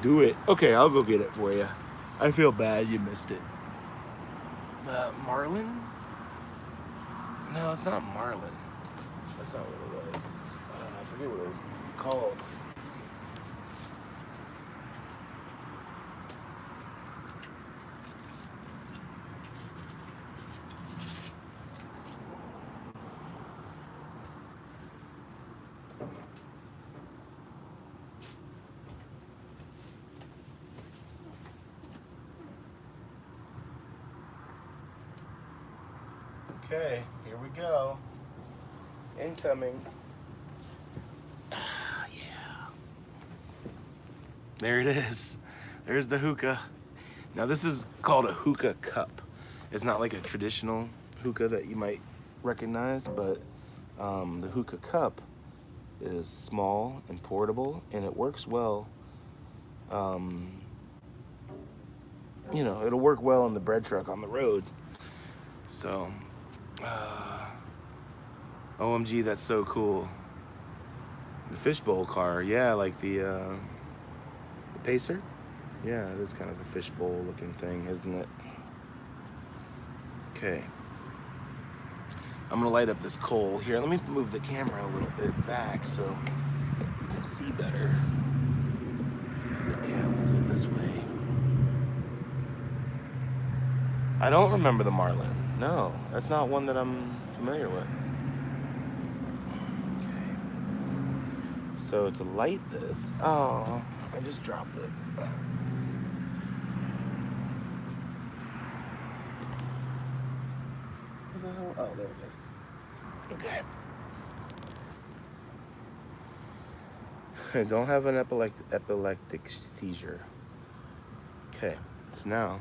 A: Do it. Okay, I'll go get it for you. I feel bad you missed it. Marlin? No, it's not Marlin. That's not what it was. I forget what it was called. Okay, here we go. Incoming. Yeah. There it is. There's the Hookah. Now this is called a Hookah cup. It's not like a traditional hookah that you might recognize, but the Hookah cup is small and portable, and it works well. You know, it'll work well in the bread truck on the road. So, OMG, that's so cool. The fishbowl car, yeah, like the Pacer. Yeah, it is kind of a fishbowl looking thing, isn't it? Okay. I'm gonna light up this coal here. Let me move the camera a little bit back so you can see better. Yeah, we'll do it this way. I don't remember the Marlin. No, that's not one that I'm familiar with. Okay. So to light this, oh, I just dropped it. What the hell? Oh, there it is. Okay. I don't have an epileptic seizure. Okay, so now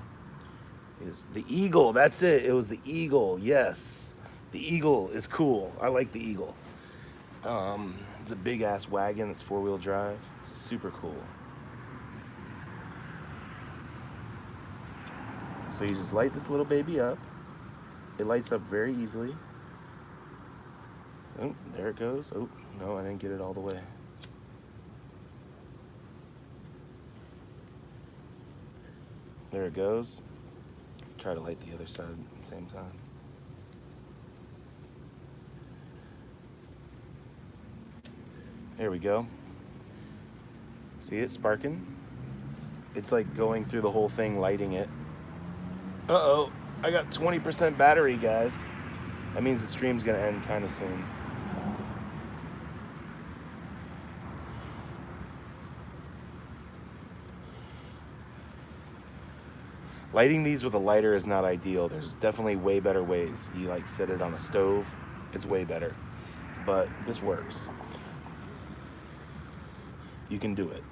A: is the Eagle. That's it. It was the Eagle. Yes, the Eagle is cool. I like the Eagle. It's a big ass wagon that's 4-wheel drive. Super cool. So you just light this little baby up. It lights up very easily. Oh, there it goes. Oh, no, I didn't get it all the way. There it goes. Try to light the other side at the same time. There we go. See it sparking? It's like going through the whole thing, lighting it. Uh-oh, I got 20% battery, guys. That means the stream's gonna end kind of soon. Lighting these with a lighter is not ideal. There's definitely way better ways. You like set it on a stove, it's way better. But this works. You can do it.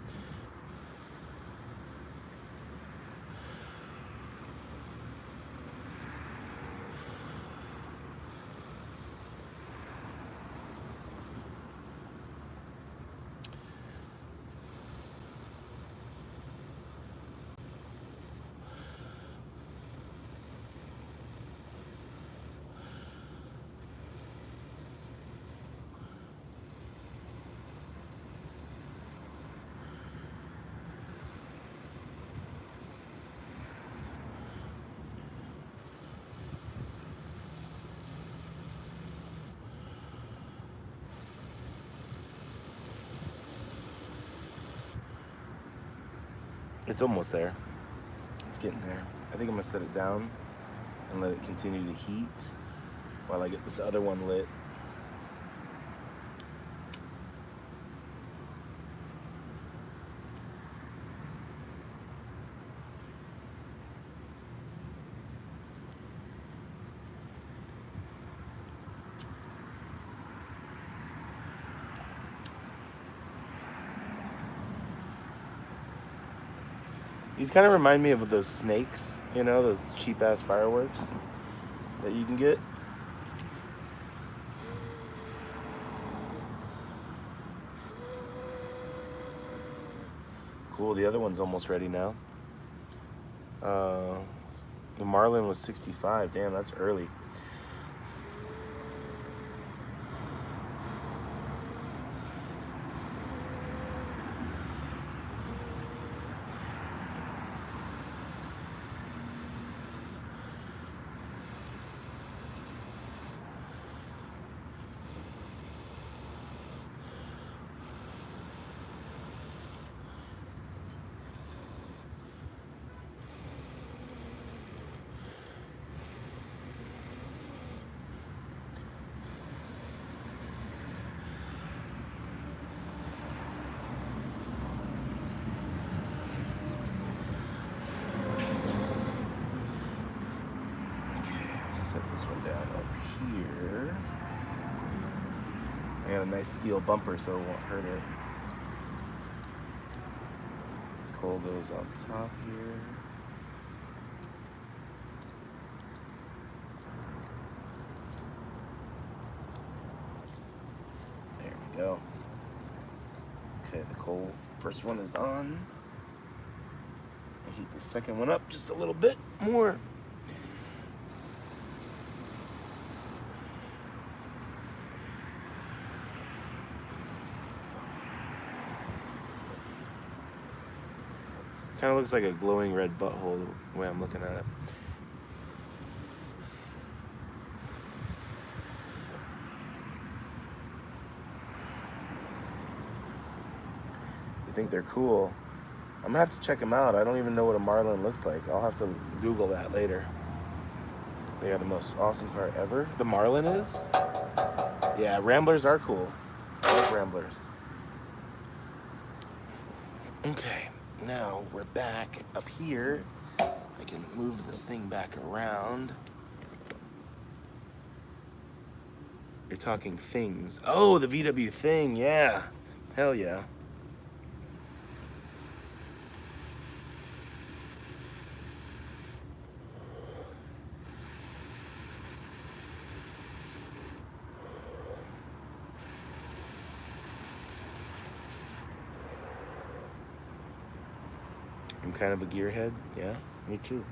A: It's almost there. It's getting there. I think I'm gonna set it down and let it continue to heat while I get this other one lit. These kind of remind me of those snakes, you know, those cheap ass fireworks that you can get. Cool, the other one's almost ready now. The Marlin was 65, damn, that's early. Set this one down over here. I got a nice steel bumper so it won't hurt it. Coal goes on top here. There we go. Okay, the coal first one is on. I'll heat the second one up just a little bit more. Kind of looks like a glowing red butthole the way I'm looking at it. You think they're cool? I'm gonna have to check them out. I don't even know what a Marlin looks like. I'll have to Google that later. They are the most awesome car ever. The Marlin is? Yeah, Ramblers are cool. I like Ramblers. Okay. Now we're back up here. I can move this thing back around. You're talking things. Oh, the VW thing, yeah. Hell yeah. kind of a gearhead. Yeah, me too.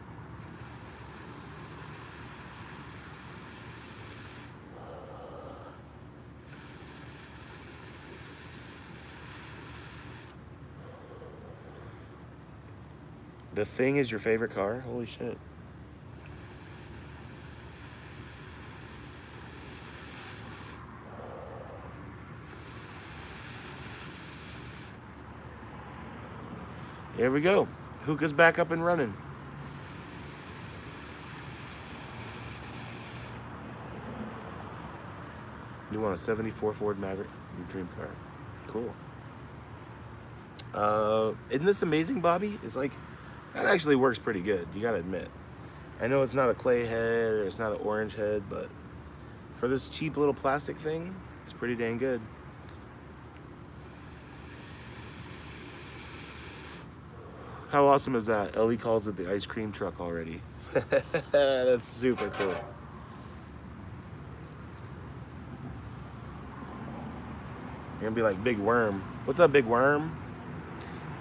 A: The Thing is your favorite car? Holy shit. Here we go. Hookah's back up and running. You want a 74 Ford Maverick? Your dream car. Cool. Isn't this amazing, Bobby? It's like, that actually works pretty good, you gotta admit. I know it's not a clay head or it's not an orange head, but for this cheap little plastic thing, it's pretty dang good. How awesome is that? Ellie calls it the ice cream truck already. That's super cool. You're gonna be like Big Worm. What's up, Big Worm?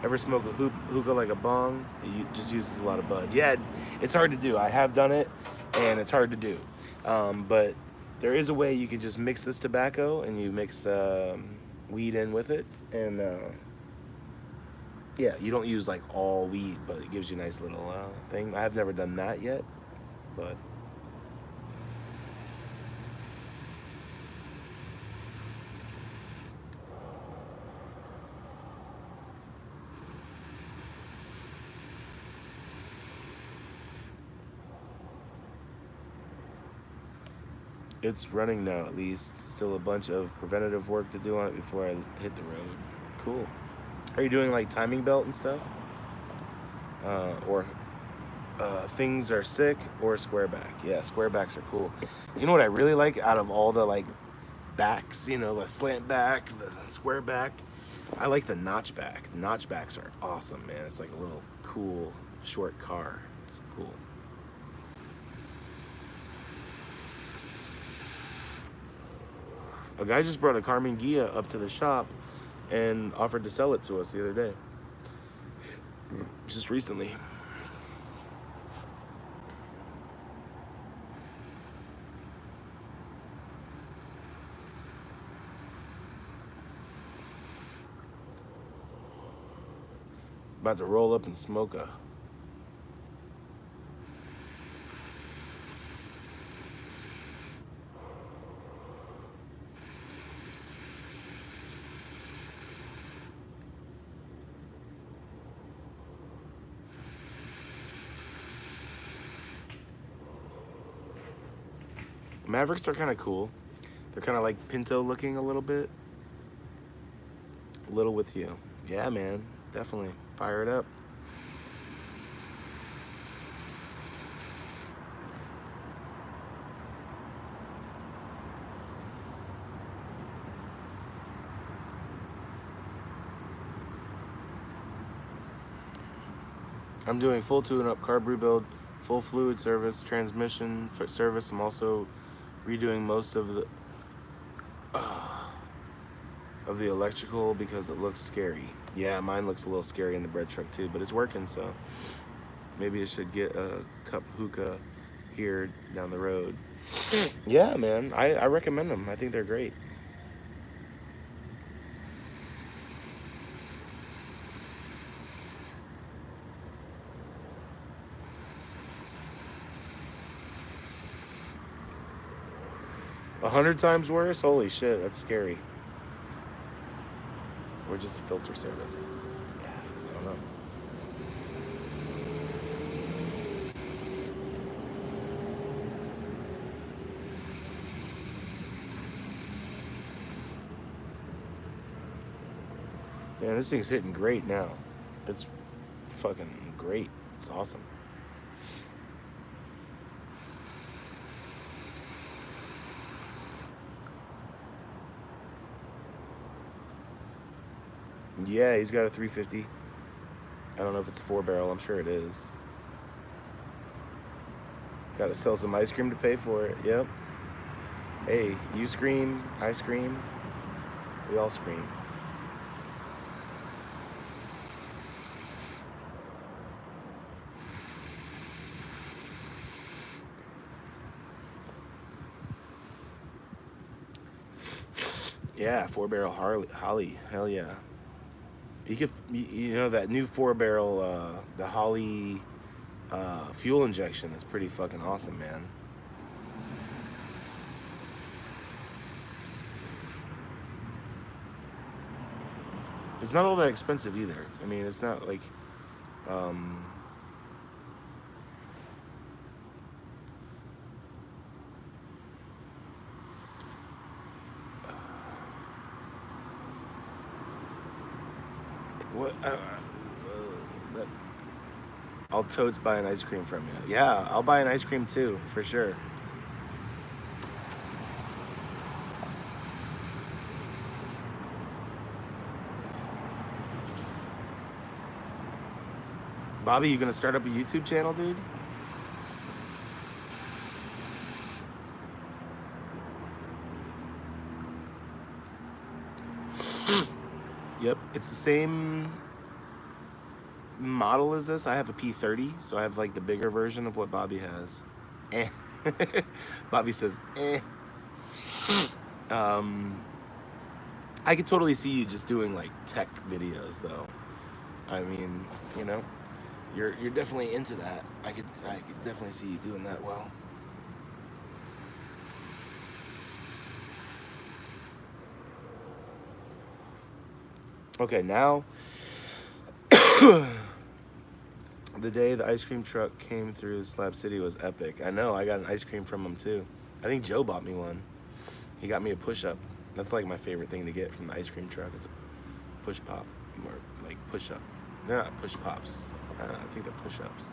A: Ever smoke a hookah like a bong? It just uses a lot of bud. Yeah, it's hard to do. I have done it, and it's hard to do. But there is a way you can just mix this tobacco, and you mix weed in with it, and yeah, you don't use like all weed, but it gives you a nice little thing. I've never done that yet, but it's running now at least. Still a bunch of preventative work to do on it before I hit the road. Cool. Are you doing like timing belt and stuff? Or things are sick or square back? Yeah, square backs are cool. You know what I really like out of all the like backs, you know, the slant back, the square back? I like the notch back. Notch backs are awesome, man. It's like a little cool short car. It's cool. A guy just brought a Carmen Ghia up to the shop and offered to sell it to us the other day. Just recently. About to roll up and smoke a Mavericks are kind of cool. They're kind of like Pinto looking a little bit. A little with you. Yeah, man. Definitely. Fire it up. I'm doing full tune-up, carb rebuild, full fluid service, transmission service. I'm also redoing most of the electrical because it looks scary. Yeah, mine looks a little scary in the bread truck too, but it's working, so maybe I should get a cup hookah here down the road. Yeah, man, I recommend them. I think they're great. A 100 times worse? Holy shit, that's scary. Or just a filter service. Yeah, I don't know. Yeah, this thing's hitting great now. It's fucking great. It's awesome. Yeah, he's got a 350. I don't know if it's a 4-barrel. I'm sure it is. Got to sell some ice cream to pay for it. Yep. Hey, you scream, I scream. We all scream. Yeah, 4-barrel Holly. Hell yeah. You could, you know, that new 4-barrel, the Holly fuel injection is pretty fucking awesome, man. It's not all that expensive either. I mean, it's not like, um, what? That, I'll totes buy an ice cream from you. Yeah, I'll buy an ice cream too, for sure. Bobby, you gonna start up a YouTube channel, dude? Yep, it's the same model as this. I have a P30, so I have like the bigger version of what Bobby has. Eh. Bobby says, eh. Um, I could totally see you just doing like tech videos, though. I mean, you know, you're definitely into that. I could definitely see you doing that well. Okay, now the day the ice cream truck came through Slab City was epic. I know, I got an ice cream from him too. I think Joe bought me one. He got me a push-up. That's like my favorite thing to get from the ice cream truck is a push pop, or like push-up. They're not push pops. I think they're push-ups.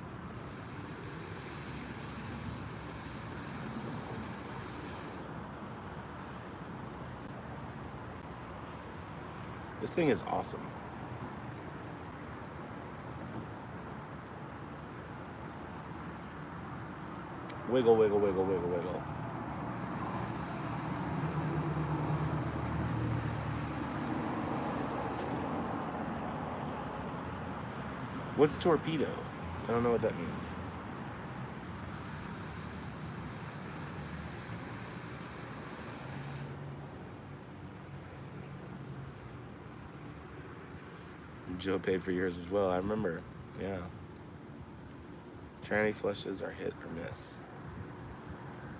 A: This thing is awesome. Wiggle, wiggle, wiggle, wiggle, wiggle. What's torpedo? I don't know what that means. Joe paid for yours as well, I remember. Yeah. Tranny flushes are hit or miss.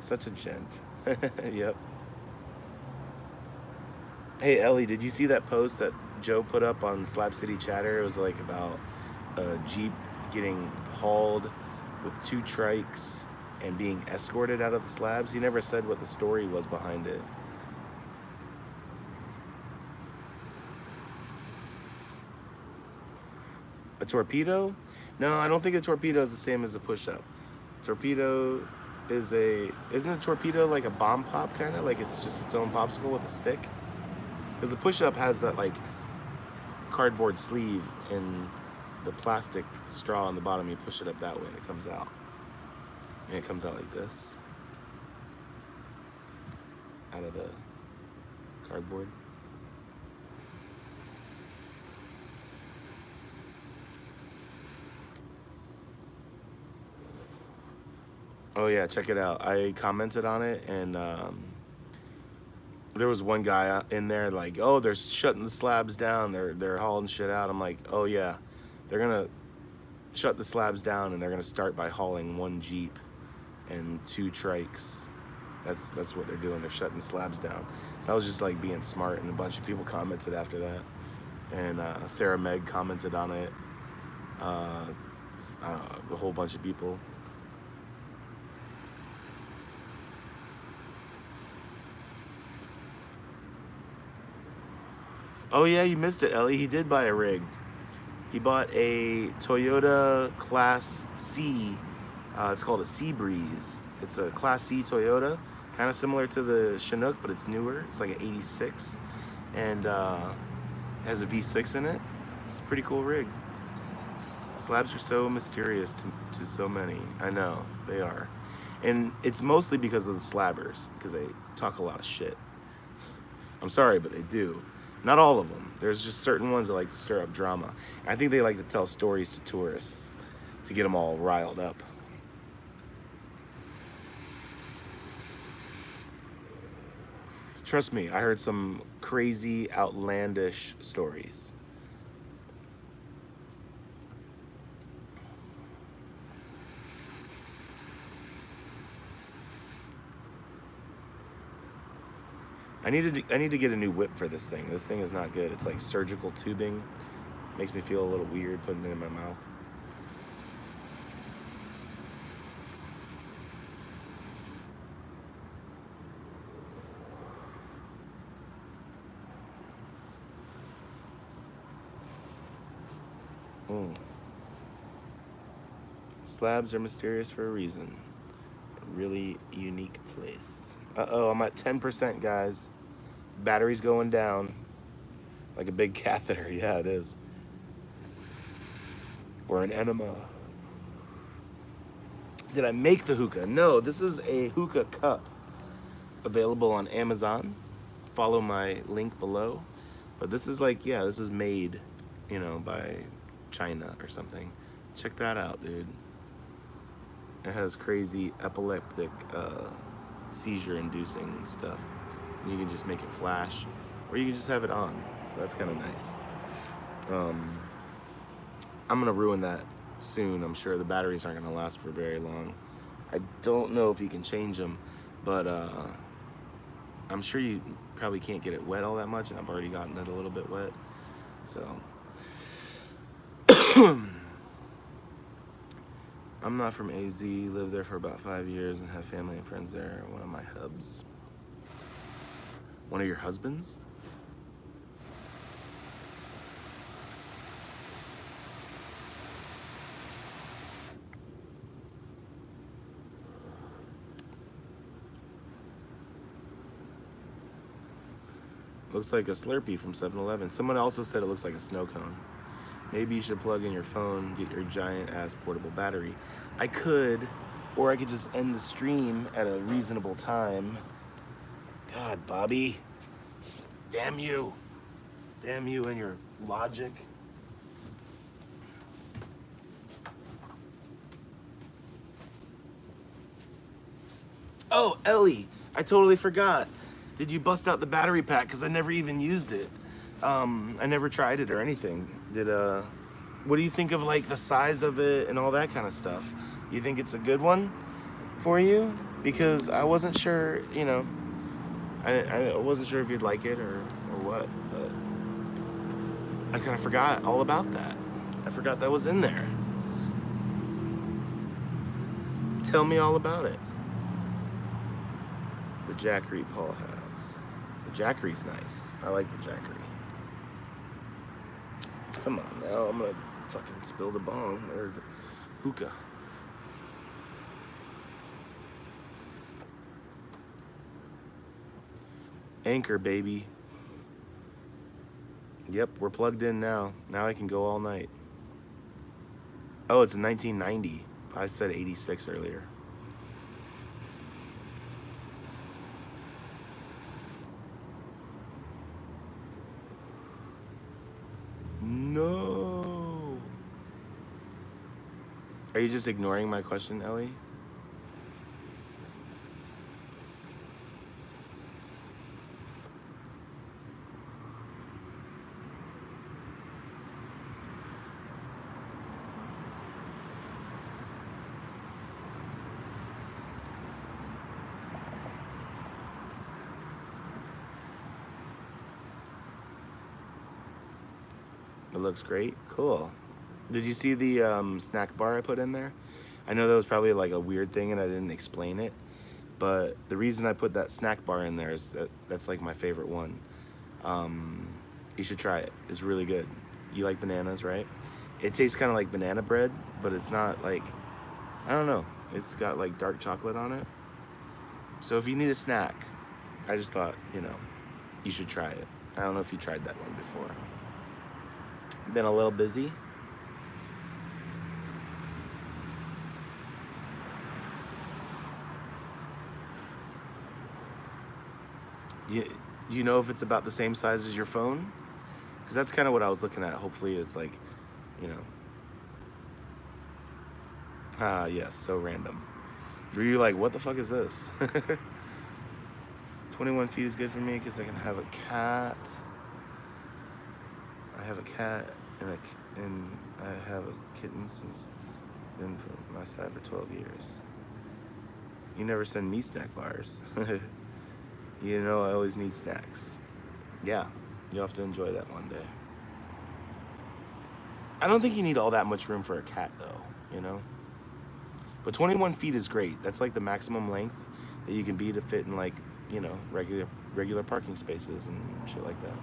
A: Such a gent. Yep. Hey Ellie, did you see that post that Joe put up on Slab City Chatter? It was like about a Jeep getting hauled with 2 trikes and being escorted out of the slabs. He never said what the story was behind it. A torpedo? No, I don't think a torpedo is the same as a push-up. Torpedo is isn't a torpedo like a bomb pop kind of? Like it's just its own popsicle with a stick? Because the push-up has that like cardboard sleeve and the plastic straw on the bottom. You push it up that way and it comes out. And it comes out like this. Out of the cardboard. Oh yeah, check it out. I commented on it and there was one guy in there like, oh, they're shutting the slabs down. They're hauling shit out. I'm like, oh yeah, they're gonna shut the slabs down and they're gonna start by hauling 1 Jeep and 2 trikes. That's what they're doing. They're shutting the slabs down. So I was just like being smart, and a bunch of people commented after that. And Sarah Meg commented on it. A whole bunch of people. Oh yeah, you missed it, Ellie. He did buy a rig. He bought a Toyota Class C. It's called a Sea Breeze. It's a Class C Toyota, kind of similar to the Chinook, but it's newer. It's like an 86, and has a V6 in it. It's a pretty cool rig. Slabs are so mysterious to so many. I know, they are. And it's mostly because of the slabbers, because they talk a lot of shit. I'm sorry, but they do. Not all of them. There's just certain ones that like to stir up drama. I think they like to tell stories to tourists to get them all riled up. Trust me, I heard some crazy, outlandish stories. I need to get a new whip for this thing. This thing is not good. It's like surgical tubing. Makes me feel a little weird putting it in my mouth. Slabs are mysterious for a reason. A really unique place. Uh-oh, I'm at 10%, guys. Battery's going down. Like a big catheter. Yeah, it is. Or an enema. Did I make the hookah? No, this is a hookah cup. Available on Amazon. Follow my link below. But this is like, yeah, this is made, you know, by China or something. Check that out, dude. It has crazy epileptic seizure-inducing stuff. You can just make it flash, or you can just have it on. So that's kind of nice. I'm gonna ruin that soon. I'm sure the batteries aren't gonna last for very long. I don't know if you can change them, but I'm sure you probably can't get it wet all that much, and I've already gotten it a little bit wet. So I'm not from AZ, lived there for about 5 years and have family and friends there. One of my hubs. One of your husbands? Looks like a Slurpee from 7-Eleven. Someone also said it looks like a snow cone. Maybe you should plug in your phone, get your giant-ass portable battery. I could, or I could just end the stream at a reasonable time. God, Bobby. Damn you. Damn you and your logic. Oh, Ellie, I totally forgot. Did you bust out the battery pack? Because I never even used it. I never tried it or anything. What do you think of like the size of it and all that kind of stuff? You think it's a good one for you? Because I wasn't sure, you know, I wasn't sure if you'd like it or what, but I kind of forgot all about that. I forgot that was in there. Tell me all about it. The Jackery Paul has. The Jackery's nice. I like the Jackery. Come on now, I'm gonna fucking spill the bong or the hookah. Anchor, baby. Yep, we're plugged in now. Now I can go all night. Oh, it's 1990. I said 86 earlier. No. Are you just ignoring my question, Ellie? It looks great. Cool. Did you see the snack bar I put in there? I know that was probably like a weird thing and I didn't explain it, but the reason I put that snack bar in there is that's like my favorite one. You should try it. It's really good. You like bananas, right? It tastes kind of like banana bread, but it's not like, I don't know. It's got like dark chocolate on it. So if you need a snack, I just thought, you know, you should try it. I don't know if you tried that one before. Been a little busy. You know if it's about the same size as your phone? Because that's kind of what I was looking at. Hopefully it's like, you know. Ah, yes, so random. Were you like, what the fuck is this? 21 feet is good for me because I can have a cat. I have a cat and I have a kitten since been from my side for 12 years. You never send me snack bars. You know I always need snacks. Yeah, you'll have to enjoy that one day. I don't think you need all that much room for a cat though, you know? But 21 feet is great. That's like the maximum length that you can be to fit in, like, you know, regular parking spaces and shit like that.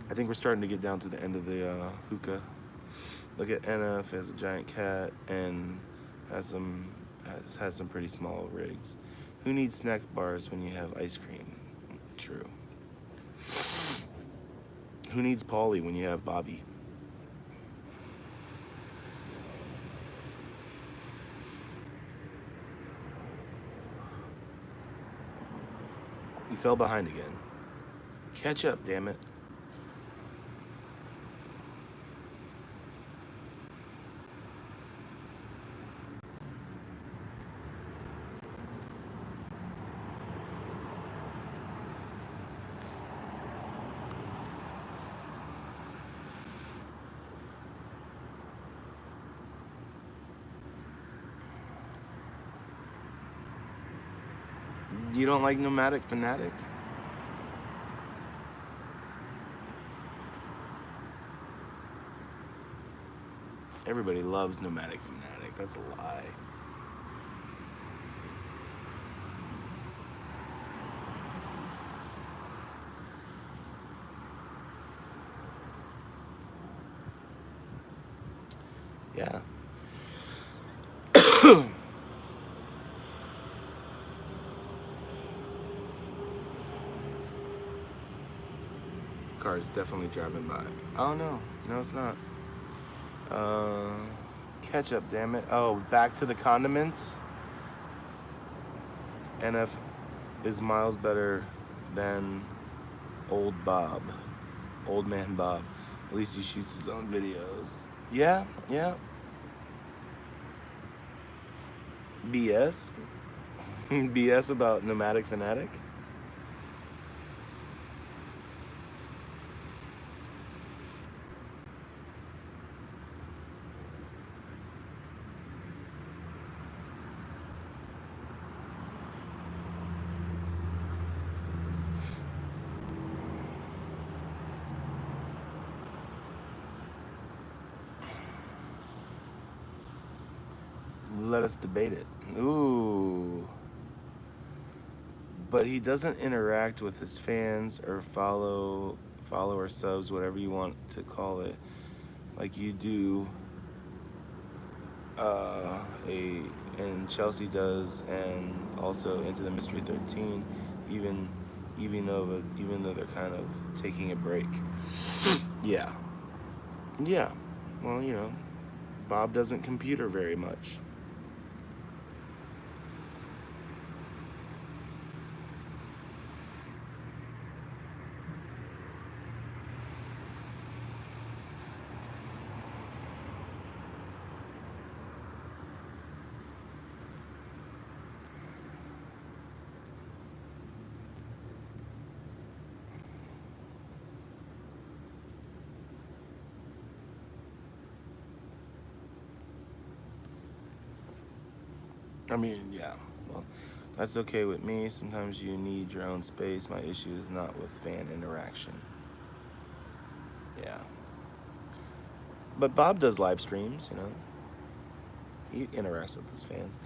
A: I think we're starting to get down to the end of the hookah. Look at NF has a giant cat and has some pretty small rigs. Who needs snack bars when you have ice cream? True. Who needs Polly when you have Bobby? You fell behind again. Catch up, damn it. You don't like Nomadic Fanatic? Everybody loves Nomadic Fanatic. That's a lie. Yeah. Car's definitely driving by. Oh no, no it's not. Ketchup, damn it. Oh, back to the condiments. NF is miles better than old Bob. Old man Bob. At least he shoots his own videos. Yeah, yeah. BS? BS about Nomadic Fanatic? Let us debate it. Ooh. But he doesn't interact with his fans or follower subs, whatever you want to call it, like you do. And Chelsea does, and also Into the Mystery 13, even though they're kind of taking a break. Yeah. Yeah. Well, you know, Bob doesn't computer very much. I mean, yeah, well, that's okay with me. Sometimes you need your own space. My issue is not with fan interaction. Yeah. But Bob does live streams, you know. He interacts with his fans.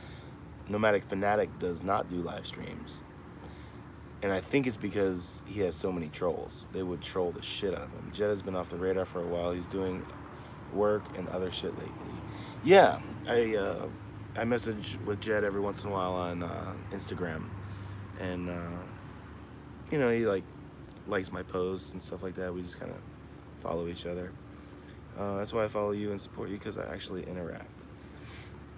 A: Nomadic Fanatic does not do live streams. And I think it's because he has so many trolls. They would troll the shit out of him. Jed has been off the radar for a while. He's doing work and other shit lately. Yeah, I message with Jed every once in a while on Instagram, and you know, he likes my posts and stuff like that. We just kind of follow each other. That's why I follow you and support you, because I actually interact.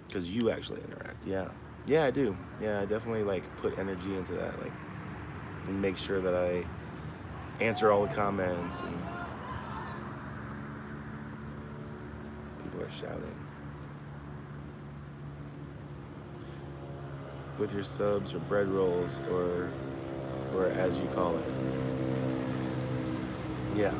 A: Because you actually interact, yeah. Yeah, I do. Yeah, I definitely like put energy into that, like, and make sure that I answer all the comments, and people are shouting. With your subs or bread rolls, or as you call it. Yeah.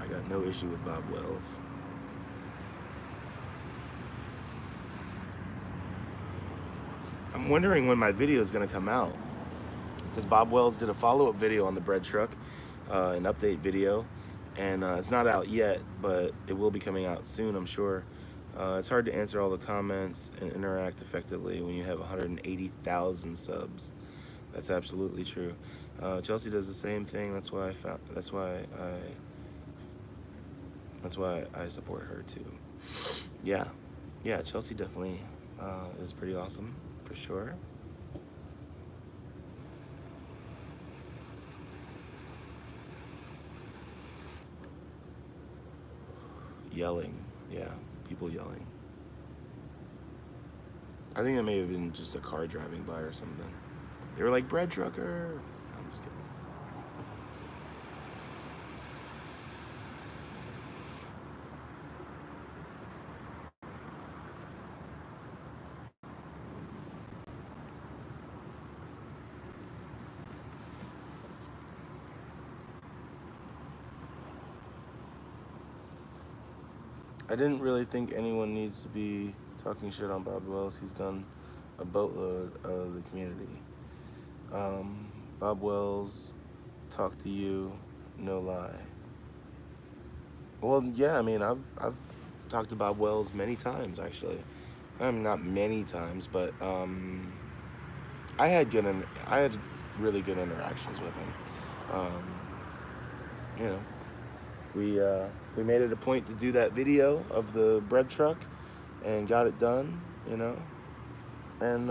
A: I got no issue with Bob Wells. I'm wondering when my video is going to come out, because Bob Wells did a follow-up video on the bread truck, an update video, and it's not out yet, but it will be coming out soon, I'm sure. It's hard to answer all the comments and interact effectively when you have 180,000 subs. That's absolutely true. Chelsea does the same thing. That's why I support her too. Yeah, Chelsea definitely is pretty awesome for sure. Yelling, yeah, people yelling. I think it may have been just a car driving by or something. They were like, bread trucker. I'm just kidding. I didn't really think anyone needs to be talking shit on Bob Wells. He's done a boatload of the community. Bob Wells, talk to you, no lie. Well, yeah, I mean, I've talked to Bob Wells many times, actually. Not many times, but I had really good interactions with him. You know, we made it a point to do that video of the bread truck, and got it done. You know, and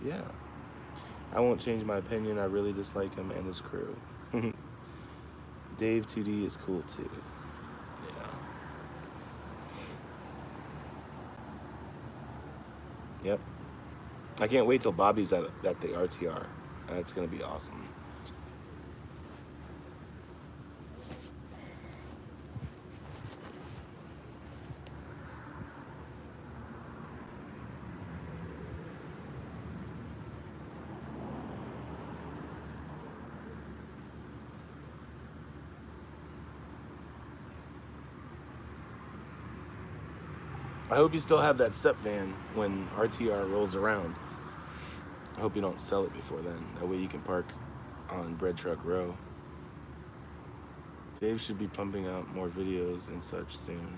A: yeah, I won't change my opinion. I really dislike him and his crew. Dave 2D is cool too. Yeah. Yep. I can't wait till Bobby's at the RTR. That's gonna be awesome. I hope you still have that STEPVAN when RTR rolls around. I hope you don't sell it before then. That way you can park on Bread Truck Row. Dave should be pumping out more videos and such soon.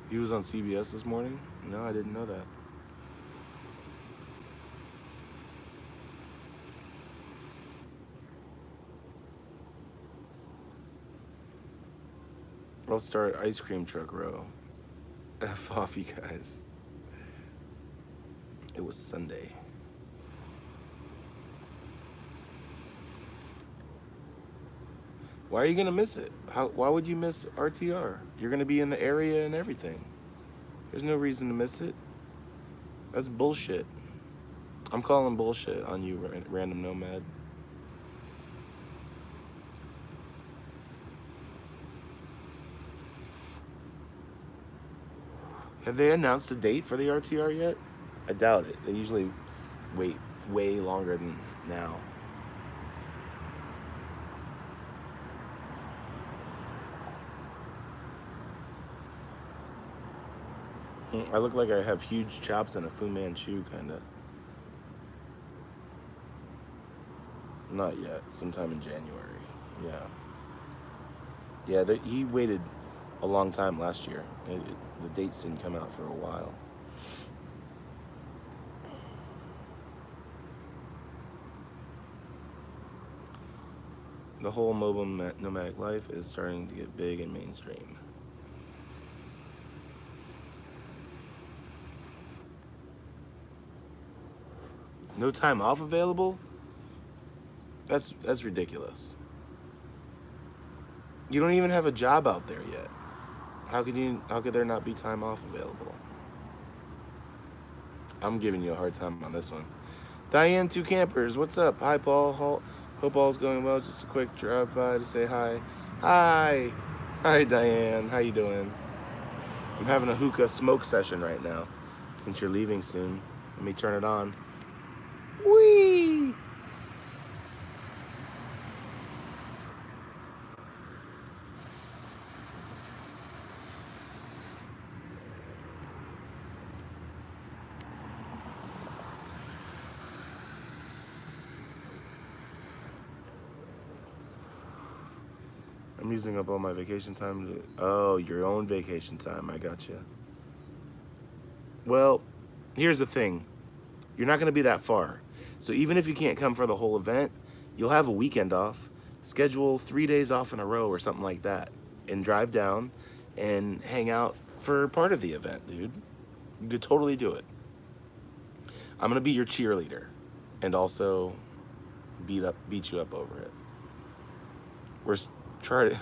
A: He was on CBS this morning? No, I didn't know that. I'll start Ice Cream Truck Row. F off, you guys. It was Sunday. Why are you gonna miss it? Why would you miss RTR? You're gonna be in the area and everything. There's no reason to miss it. That's bullshit. I'm calling bullshit on you, random nomad. Have they announced a date for the RTR yet? I doubt it. They usually wait way longer than now. I look like I have huge chops and a Fu Manchu, kinda. Not yet. Sometime in January. Yeah. Yeah, he waited a long time last year. The dates didn't come out for a while. The whole mobile nomadic life is starting to get big and mainstream. No time off available? That's ridiculous. You don't even have a job out there yet. How could there not be time off available? I'm giving you a hard time on this one. Diane, two campers, what's up? Hi, Paul. Hope all's going well. Just a quick drive by to say hi. Hi. Hi, Diane. How you doing? I'm having a hookah smoke session right now. Since you're leaving soon, let me turn it on. Whee! I'm using up all my vacation time. Oh, your own vacation time. I gotcha. Well, here's the thing. You're not going to be that far. So even if you can't come for the whole event, you'll have a weekend off. Schedule 3 days off in a row or something like that. And drive down and hang out for part of the event, dude. You could totally do it. I'm going to be your cheerleader and also beat you up over it. We're starting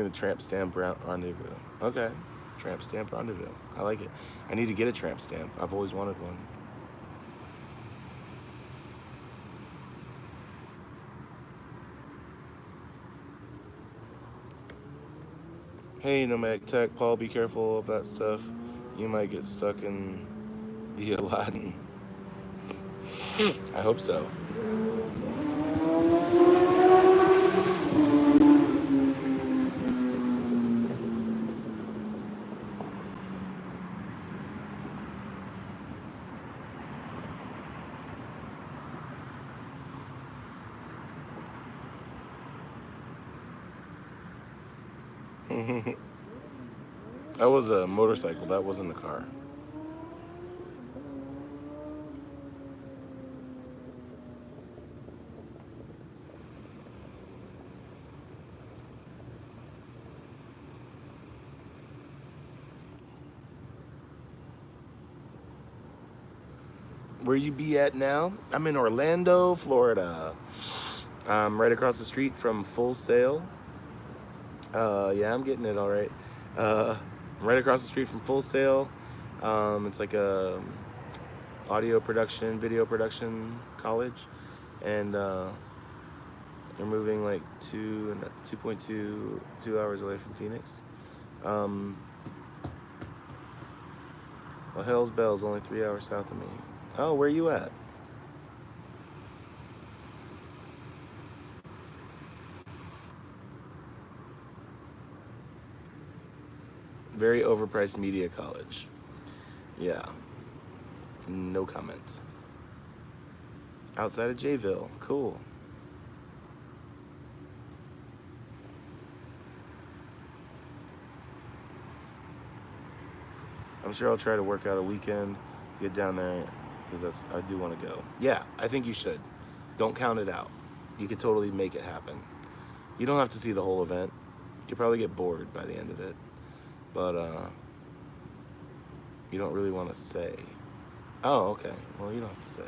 A: the tramp stamp rendezvous. Okay, tramp stamp rendezvous. I like it. I need to get a tramp stamp. I've always wanted one. Hey, Nomadic Tech, Paul, be careful of that stuff. You might get stuck in the Aladdin. I hope so. That was a motorcycle, that wasn't a car. Where you be at now? I'm in Orlando, Florida. Right across the street from Full Sail. Yeah, I'm getting it all right. Right across the street from Full Sail. It's like a audio production, video production college, and we're moving like 2 hours away from Phoenix. Well, Hell's Bells, only 3 hours south of me. Oh, where you at? Very overpriced media college. Yeah. No comment. Outside of Jayville. Cool. I'm sure I'll try to work out a weekend to get down there because I do want to go. Yeah, I think you should. Don't count it out. You could totally make it happen. You don't have to see the whole event. You'll probably get bored by the end of it. But you don't really want to say. Oh, okay. Well, you don't have to say.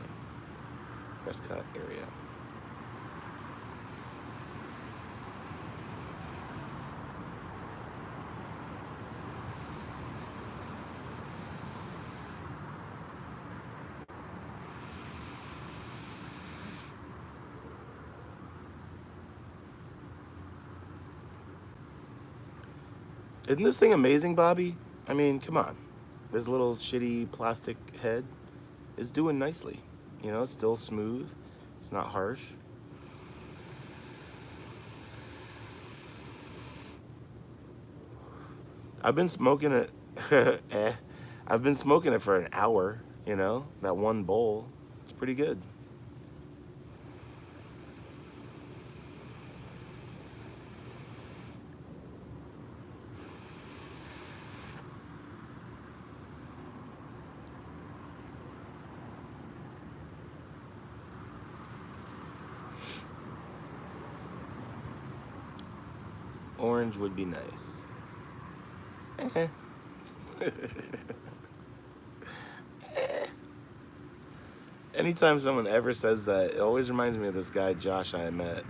A: Prescott area. Isn't this thing amazing, Bobby? I mean, come on. This little shitty plastic head is doing nicely. You know, it's still smooth. It's not harsh. I've been smoking it. I've been smoking it for an hour, you know, that one bowl. It's pretty good. Orange would be nice. Anytime someone ever says that, it always reminds me of this guy, Josh, I met.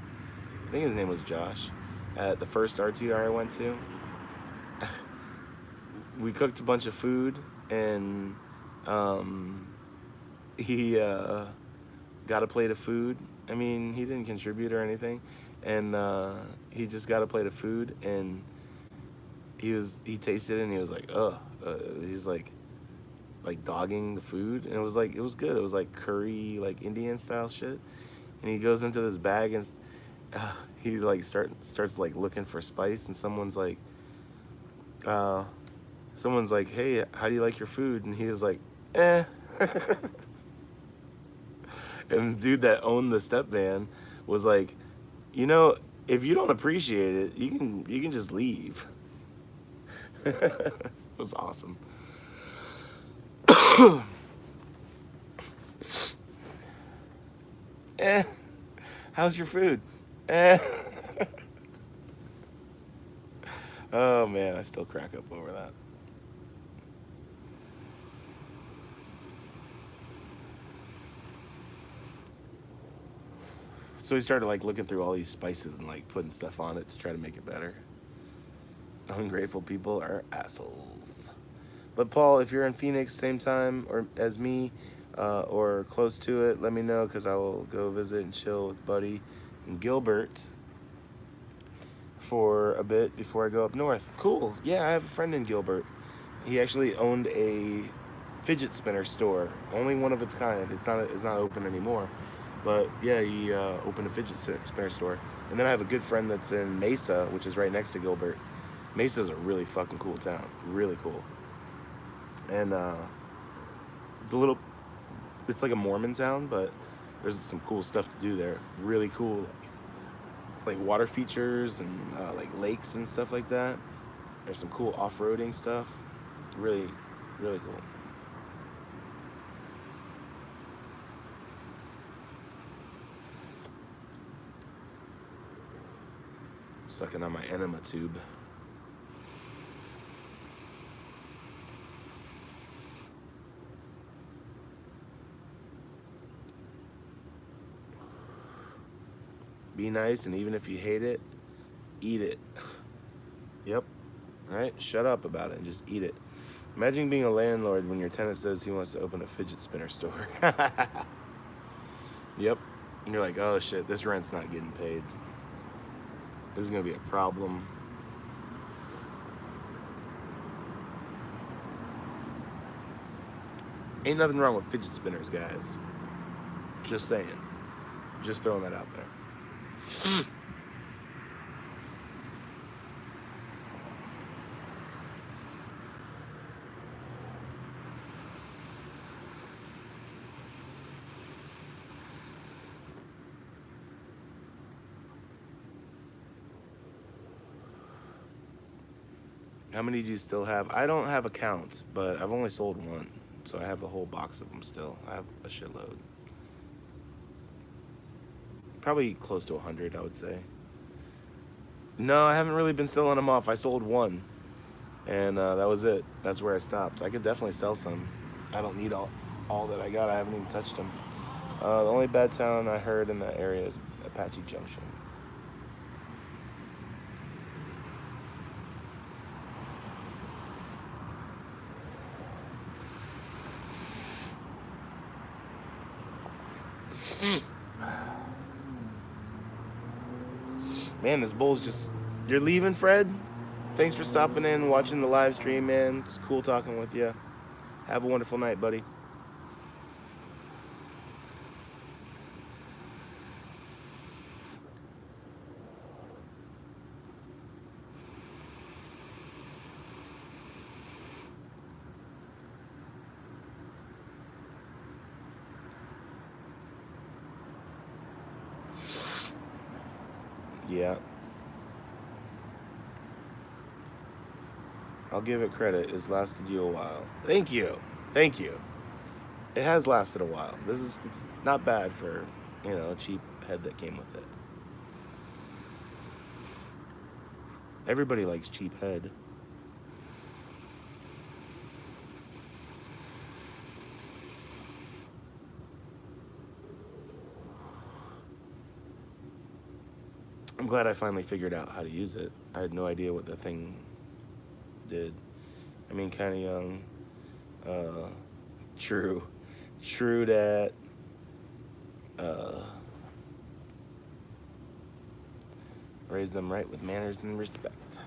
A: I think his name was Josh, at the first RTR I went to. We cooked a bunch of food, and he got a plate of food. I mean, he didn't contribute or anything, and he just got a plate of food, and he tasted it, and he was like, ugh. He's like dogging the food, and it was good. It was like curry, like Indian style shit. And he goes into this bag, and he like starts like looking for spice, and someone's like, hey, how do you like your food? And he was like, eh. And the dude that owned the STEPVAN was like, you know, if you don't appreciate it, you can just leave. It was awesome. How's your food? Oh man, I still crack up over that. So he started like looking through all these spices and like putting stuff on it to try to make it better. Ungrateful people are assholes. But Paul, if you're in Phoenix same time or as me, or close to it, let me know, because I will go visit and chill with Buddy and Gilbert for a bit before I go up north. Cool. Yeah, I have a friend in Gilbert. He actually owned a fidget spinner store, only one of its kind. It's not open anymore. But yeah, he opened a fidget spinner store. And then I have a good friend that's in Mesa, which is right next to Gilbert. Mesa's a really fucking cool town. Really cool. And it's like a Mormon town, but there's some cool stuff to do there. Really cool, like water features and like lakes and stuff like that. There's some cool off-roading stuff. Really, really cool. Sucking on my enema tube. Be nice, and even if you hate it, eat it. Yep. Right? Shut up about it and just eat it. Imagine being a landlord when your tenant says he wants to open a fidget spinner store. Yep. And you're like, oh shit, this rent's not getting paid. This is gonna be a problem. Ain't nothing wrong with fidget spinners, guys. Just saying. Just throwing that out there. How many do you still have? I don't have a count, but I've only sold one. So I have a whole box of them still. I have a shitload. Probably close to 100, I would say. No, I haven't really been selling them off. I sold one, and that was it. That's where I stopped. I could definitely sell some. I don't need all that I got. I haven't even touched them. The only bad town I heard in that area is Apache Junction. Man, this bowl's just... You're leaving, Fred? Thanks for stopping in, watching the live stream, man. It's cool talking with you. Have a wonderful night, buddy. Yeah. I'll give it credit. It's lasted you a while. Thank you. Thank you. It has lasted a while. It's not bad for, a cheap head that came with it. Everybody likes cheap head. I'm glad I finally figured out how to use it. I had no idea what the thing did. I mean, kind of young. True. True that. Raise them right with manners and respect.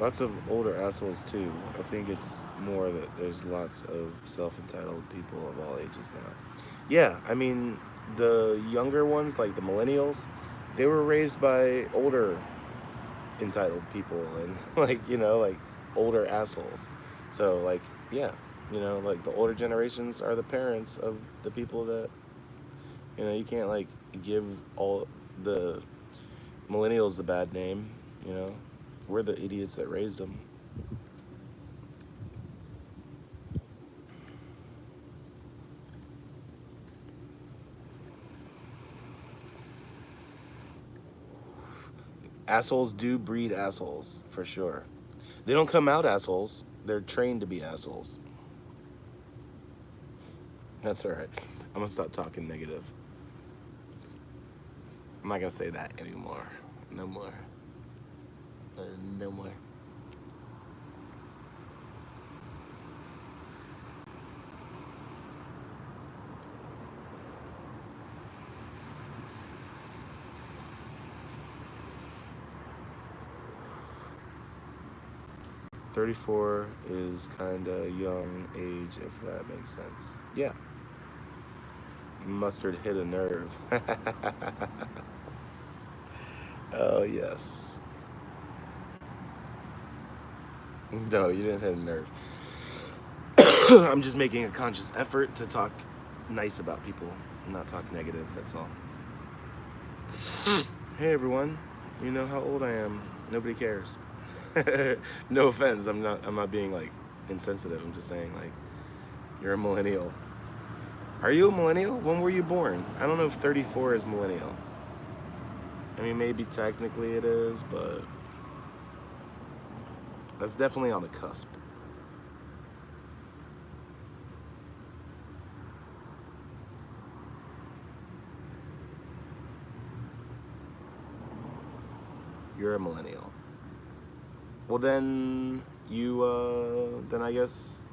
A: Lots of older assholes too. I think it's more that there's lots of self-entitled people of all ages now. Yeah, I mean, the younger ones, like the millennials, they were raised by older entitled people and like, you know, like older assholes. So like, yeah, you know, like the older generations are the parents of the people that, you know, you can't like give all the millennials the bad name, you know. We're the idiots that raised them. Assholes do breed assholes, for sure. They don't come out assholes. They're trained to be assholes. That's alright. I'm gonna stop talking negative. I'm not gonna say that anymore. No more. No more. "34 is kinda young age, if that makes sense." Yeah. Mustard hit a nerve. Oh, yes. No, you didn't hit a nerve. I'm just making a conscious effort to talk nice about people, not talk negative, that's all. Hey everyone, you know how old I am. Nobody cares. No offense, I'm not being like insensitive. I'm just saying like you're a millennial. Are you a millennial? When were you born? I don't know if 34 is millennial. I mean, maybe technically it is, but that's definitely on the cusp. You're a millennial. Well, then then I guess,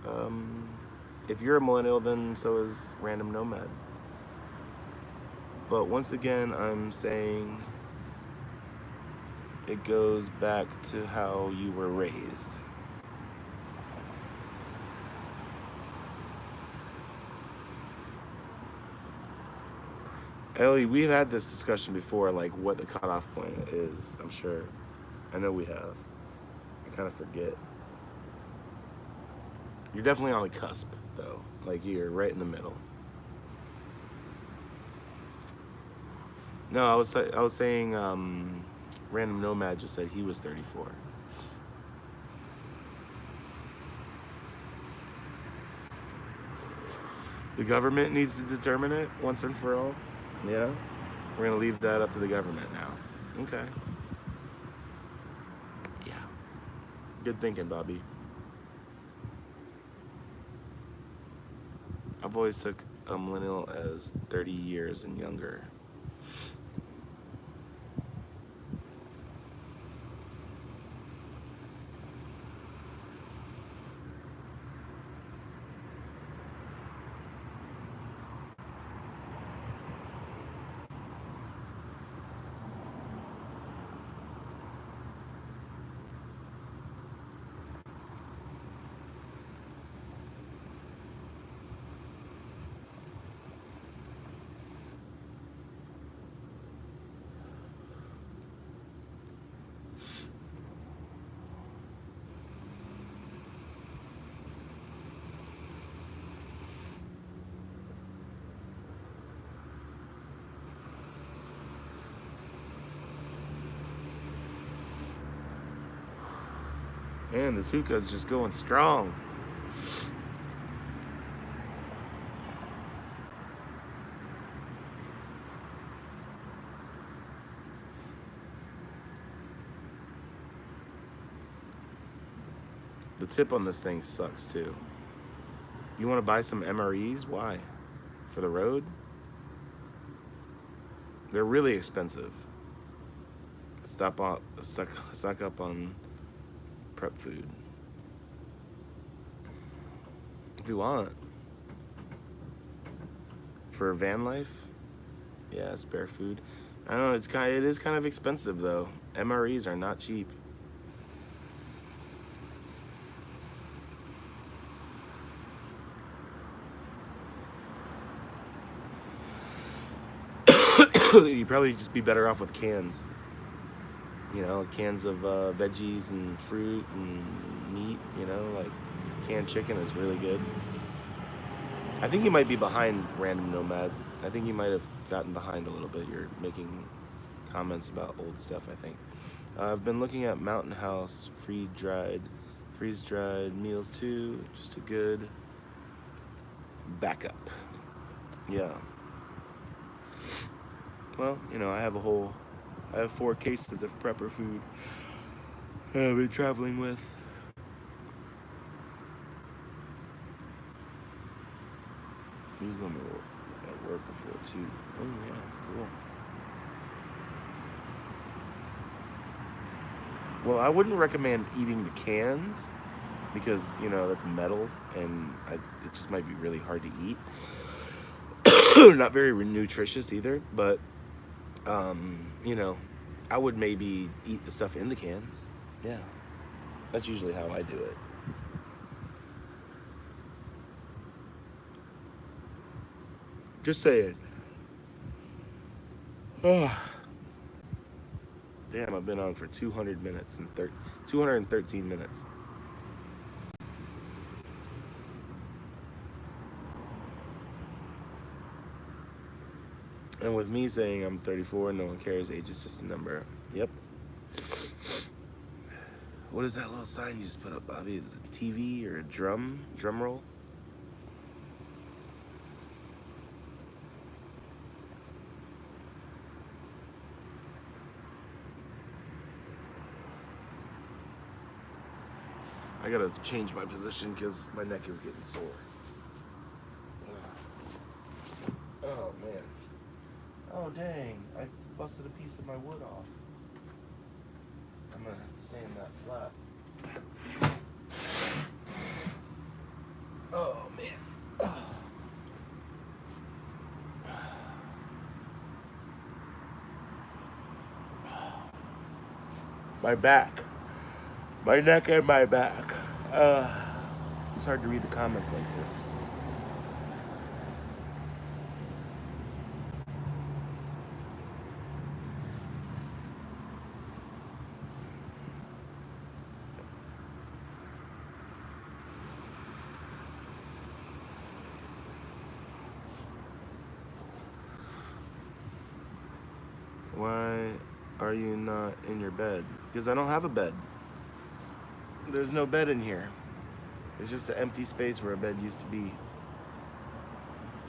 A: if you're a millennial, then so is Random Nomad. But once again, I'm saying it goes back to how you were raised. Ellie, we've had this discussion before, like what the cutoff point is, I'm sure. I know we have. I kind of forget. You're definitely on the cusp, though. Like, you're right in the middle. No, I was saying, Random Nomad just said he was 34. The government needs to determine it once and for all. Yeah? We're gonna leave that up to the government now. Okay. Yeah. Good thinking, Bobby. I've always took a millennial as 30 years and younger. Man, this hookah is just going strong. The tip on this thing sucks too. You want to buy some MREs? Why? For the road? They're really expensive. Stock up on prep food. If you want. For van life? Yeah, spare food. I don't know, it is kind of expensive though. MREs are not cheap. You'd probably just be better off with cans. You know, cans of veggies and fruit and meat, you know, like canned chicken is really good. I think you might be behind, Random Nomad. I think you might have gotten behind a little bit. You're making comments about old stuff, I think. I've been looking at Mountain House freeze-dried meals too. Just a good backup. Yeah. Well, you know, I have 4 cases of prepper food I've been traveling with. Use them at work before too. Oh yeah, cool. Well, I wouldn't recommend eating the cans because, you know, that's metal and it just might be really hard to eat. Not very nutritious either, but you know, I would maybe eat the stuff in the cans. Yeah, that's usually how I do it. Just saying. Oh. Damn, I've been on for 200 minutes and 213 minutes. And with me saying I'm 34, no one cares, age is just a number. Yep. What is that little sign you just put up, Bobby? Is it TV or a drum roll? I gotta change my position because my neck is getting sore. Oh man. Oh dang, I busted a piece of my wood off. I'm gonna have to sand that flat. Oh man. Oh. My back. My neck and my back. It's hard to read the comments like this. Why are you not in your bed? Because I don't have a bed. There's no bed in here. It's just an empty space where a bed used to be.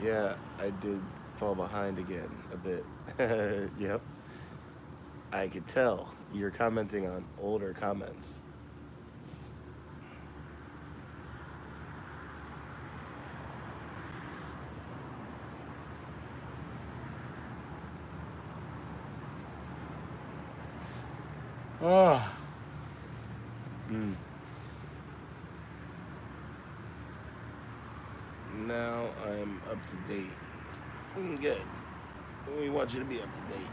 A: Yeah, I did fall behind again a bit. Yep. I could tell. You're commenting on older comments. Oh. Now I'm up to date. Good. We want you to be up to date.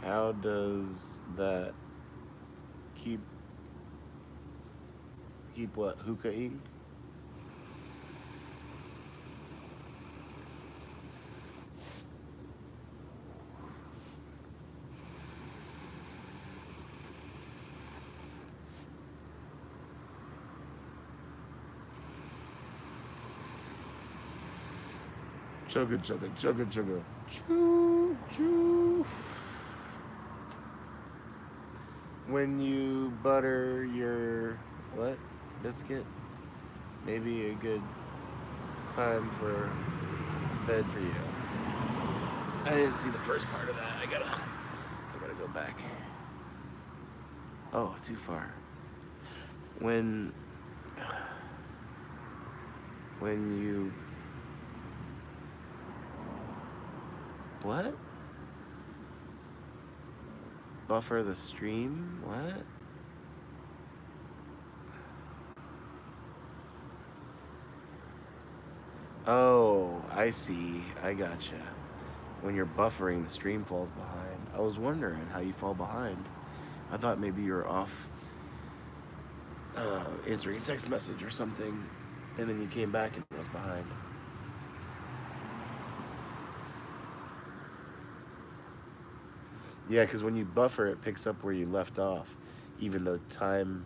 A: How does that keep what? Hookahing? Chugga, chugga, chugga, chugga. Choo, choo. When you butter your, what? Biscuit? Maybe a good time for bed for you. I didn't see the first part of that. I gotta go back. Oh, too far. When you what? Buffer the stream? What? Oh, I see. I gotcha. When you're buffering, the stream falls behind. I was wondering how you fall behind. I thought maybe you were off answering a text message or something, and then you came back and it was behind. Yeah, because when you buffer, it picks up where you left off, even though time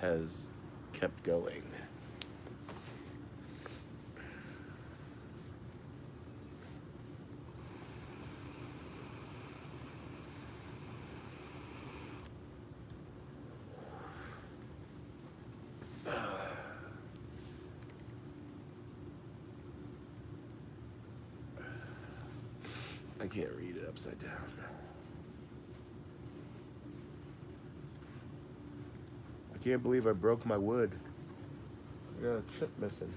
A: has kept going. I can't read it upside down. I can't believe I broke my wood. I got a chip missing.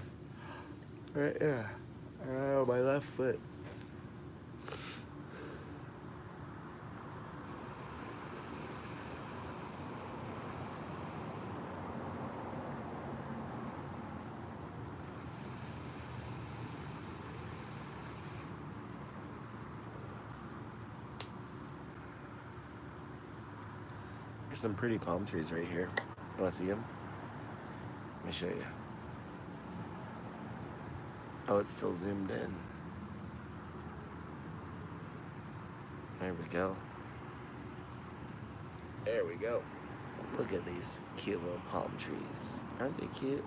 A: Right, yeah. Oh, my left foot. There's some pretty palm trees right here. You want to see them? Let me show you. Oh, it's still zoomed in. There we go. There we go. Look at these cute little palm trees. Aren't they cute?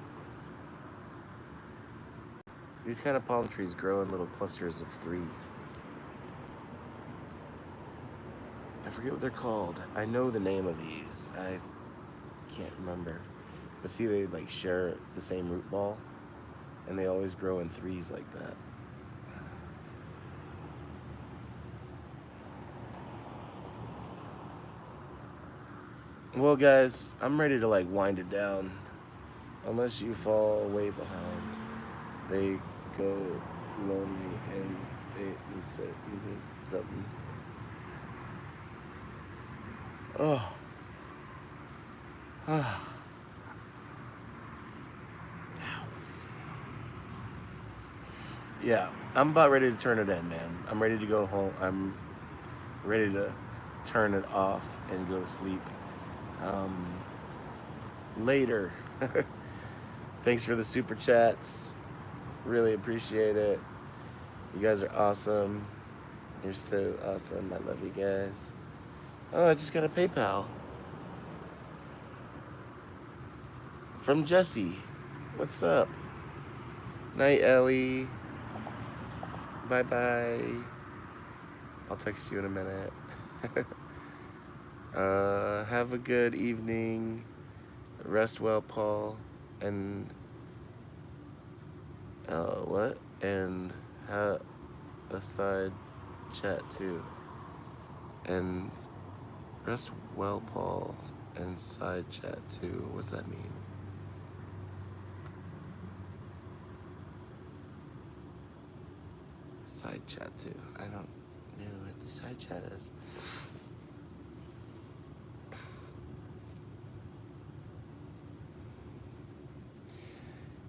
A: These kind of palm trees grow in little clusters of 3. I forget what they're called. I know the name of these. I can't remember. But see, they like share the same root ball, and they always grow in 3s like that. Well, guys, I'm ready to like wind it down. Unless you fall way behind, they go lonely and it is something. Oh. Ah. Yeah, I'm about ready to turn it in, man. I'm ready to go home. I'm ready to turn it off and go to sleep. Later. Thanks for the super chats. Really appreciate it. You guys are awesome. You're so awesome. I love you guys. Oh, I just got a PayPal from Jesse. What's up? Night, Ellie. Bye-bye. I'll text you in a minute. Have a good evening. Rest well, Paul. And what? And have a side chat too. And rest well, Paul. And side chat too. What's that mean? Side chat too. I don't know what the side chat is.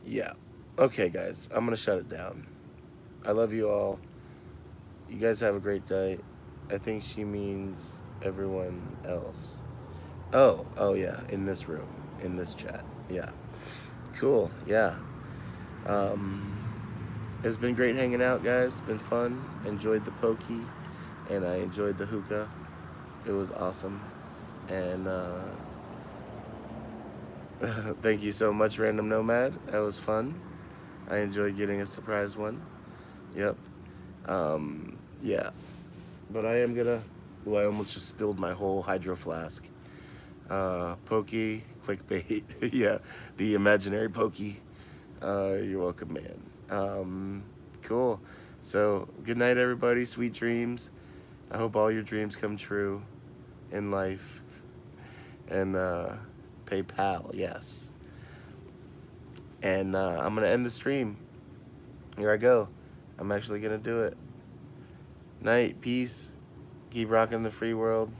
A: Yeah. Okay, guys. I'm gonna shut it down. I love you all. You guys have a great day. I think she means everyone else. Oh yeah, in this room, in this chat. Yeah. Cool. Yeah. It's been great hanging out, guys. It's been fun. Enjoyed the pokey, and I enjoyed the hookah. It was awesome. And thank you so much, Random Nomad. That was fun. I enjoyed getting a surprise one. Yep. Yeah, but I am gonna. Ooh, I almost just spilled my whole hydro flask. Pokey, clickbait. Yeah, the imaginary Pokey. You're welcome, man. Cool. So, good night, everybody. Sweet dreams. I hope all your dreams come true in life. And PayPal, yes. And I'm gonna end the stream. Here I go. I'm actually gonna do it. Night, peace. Keep rocking the free world.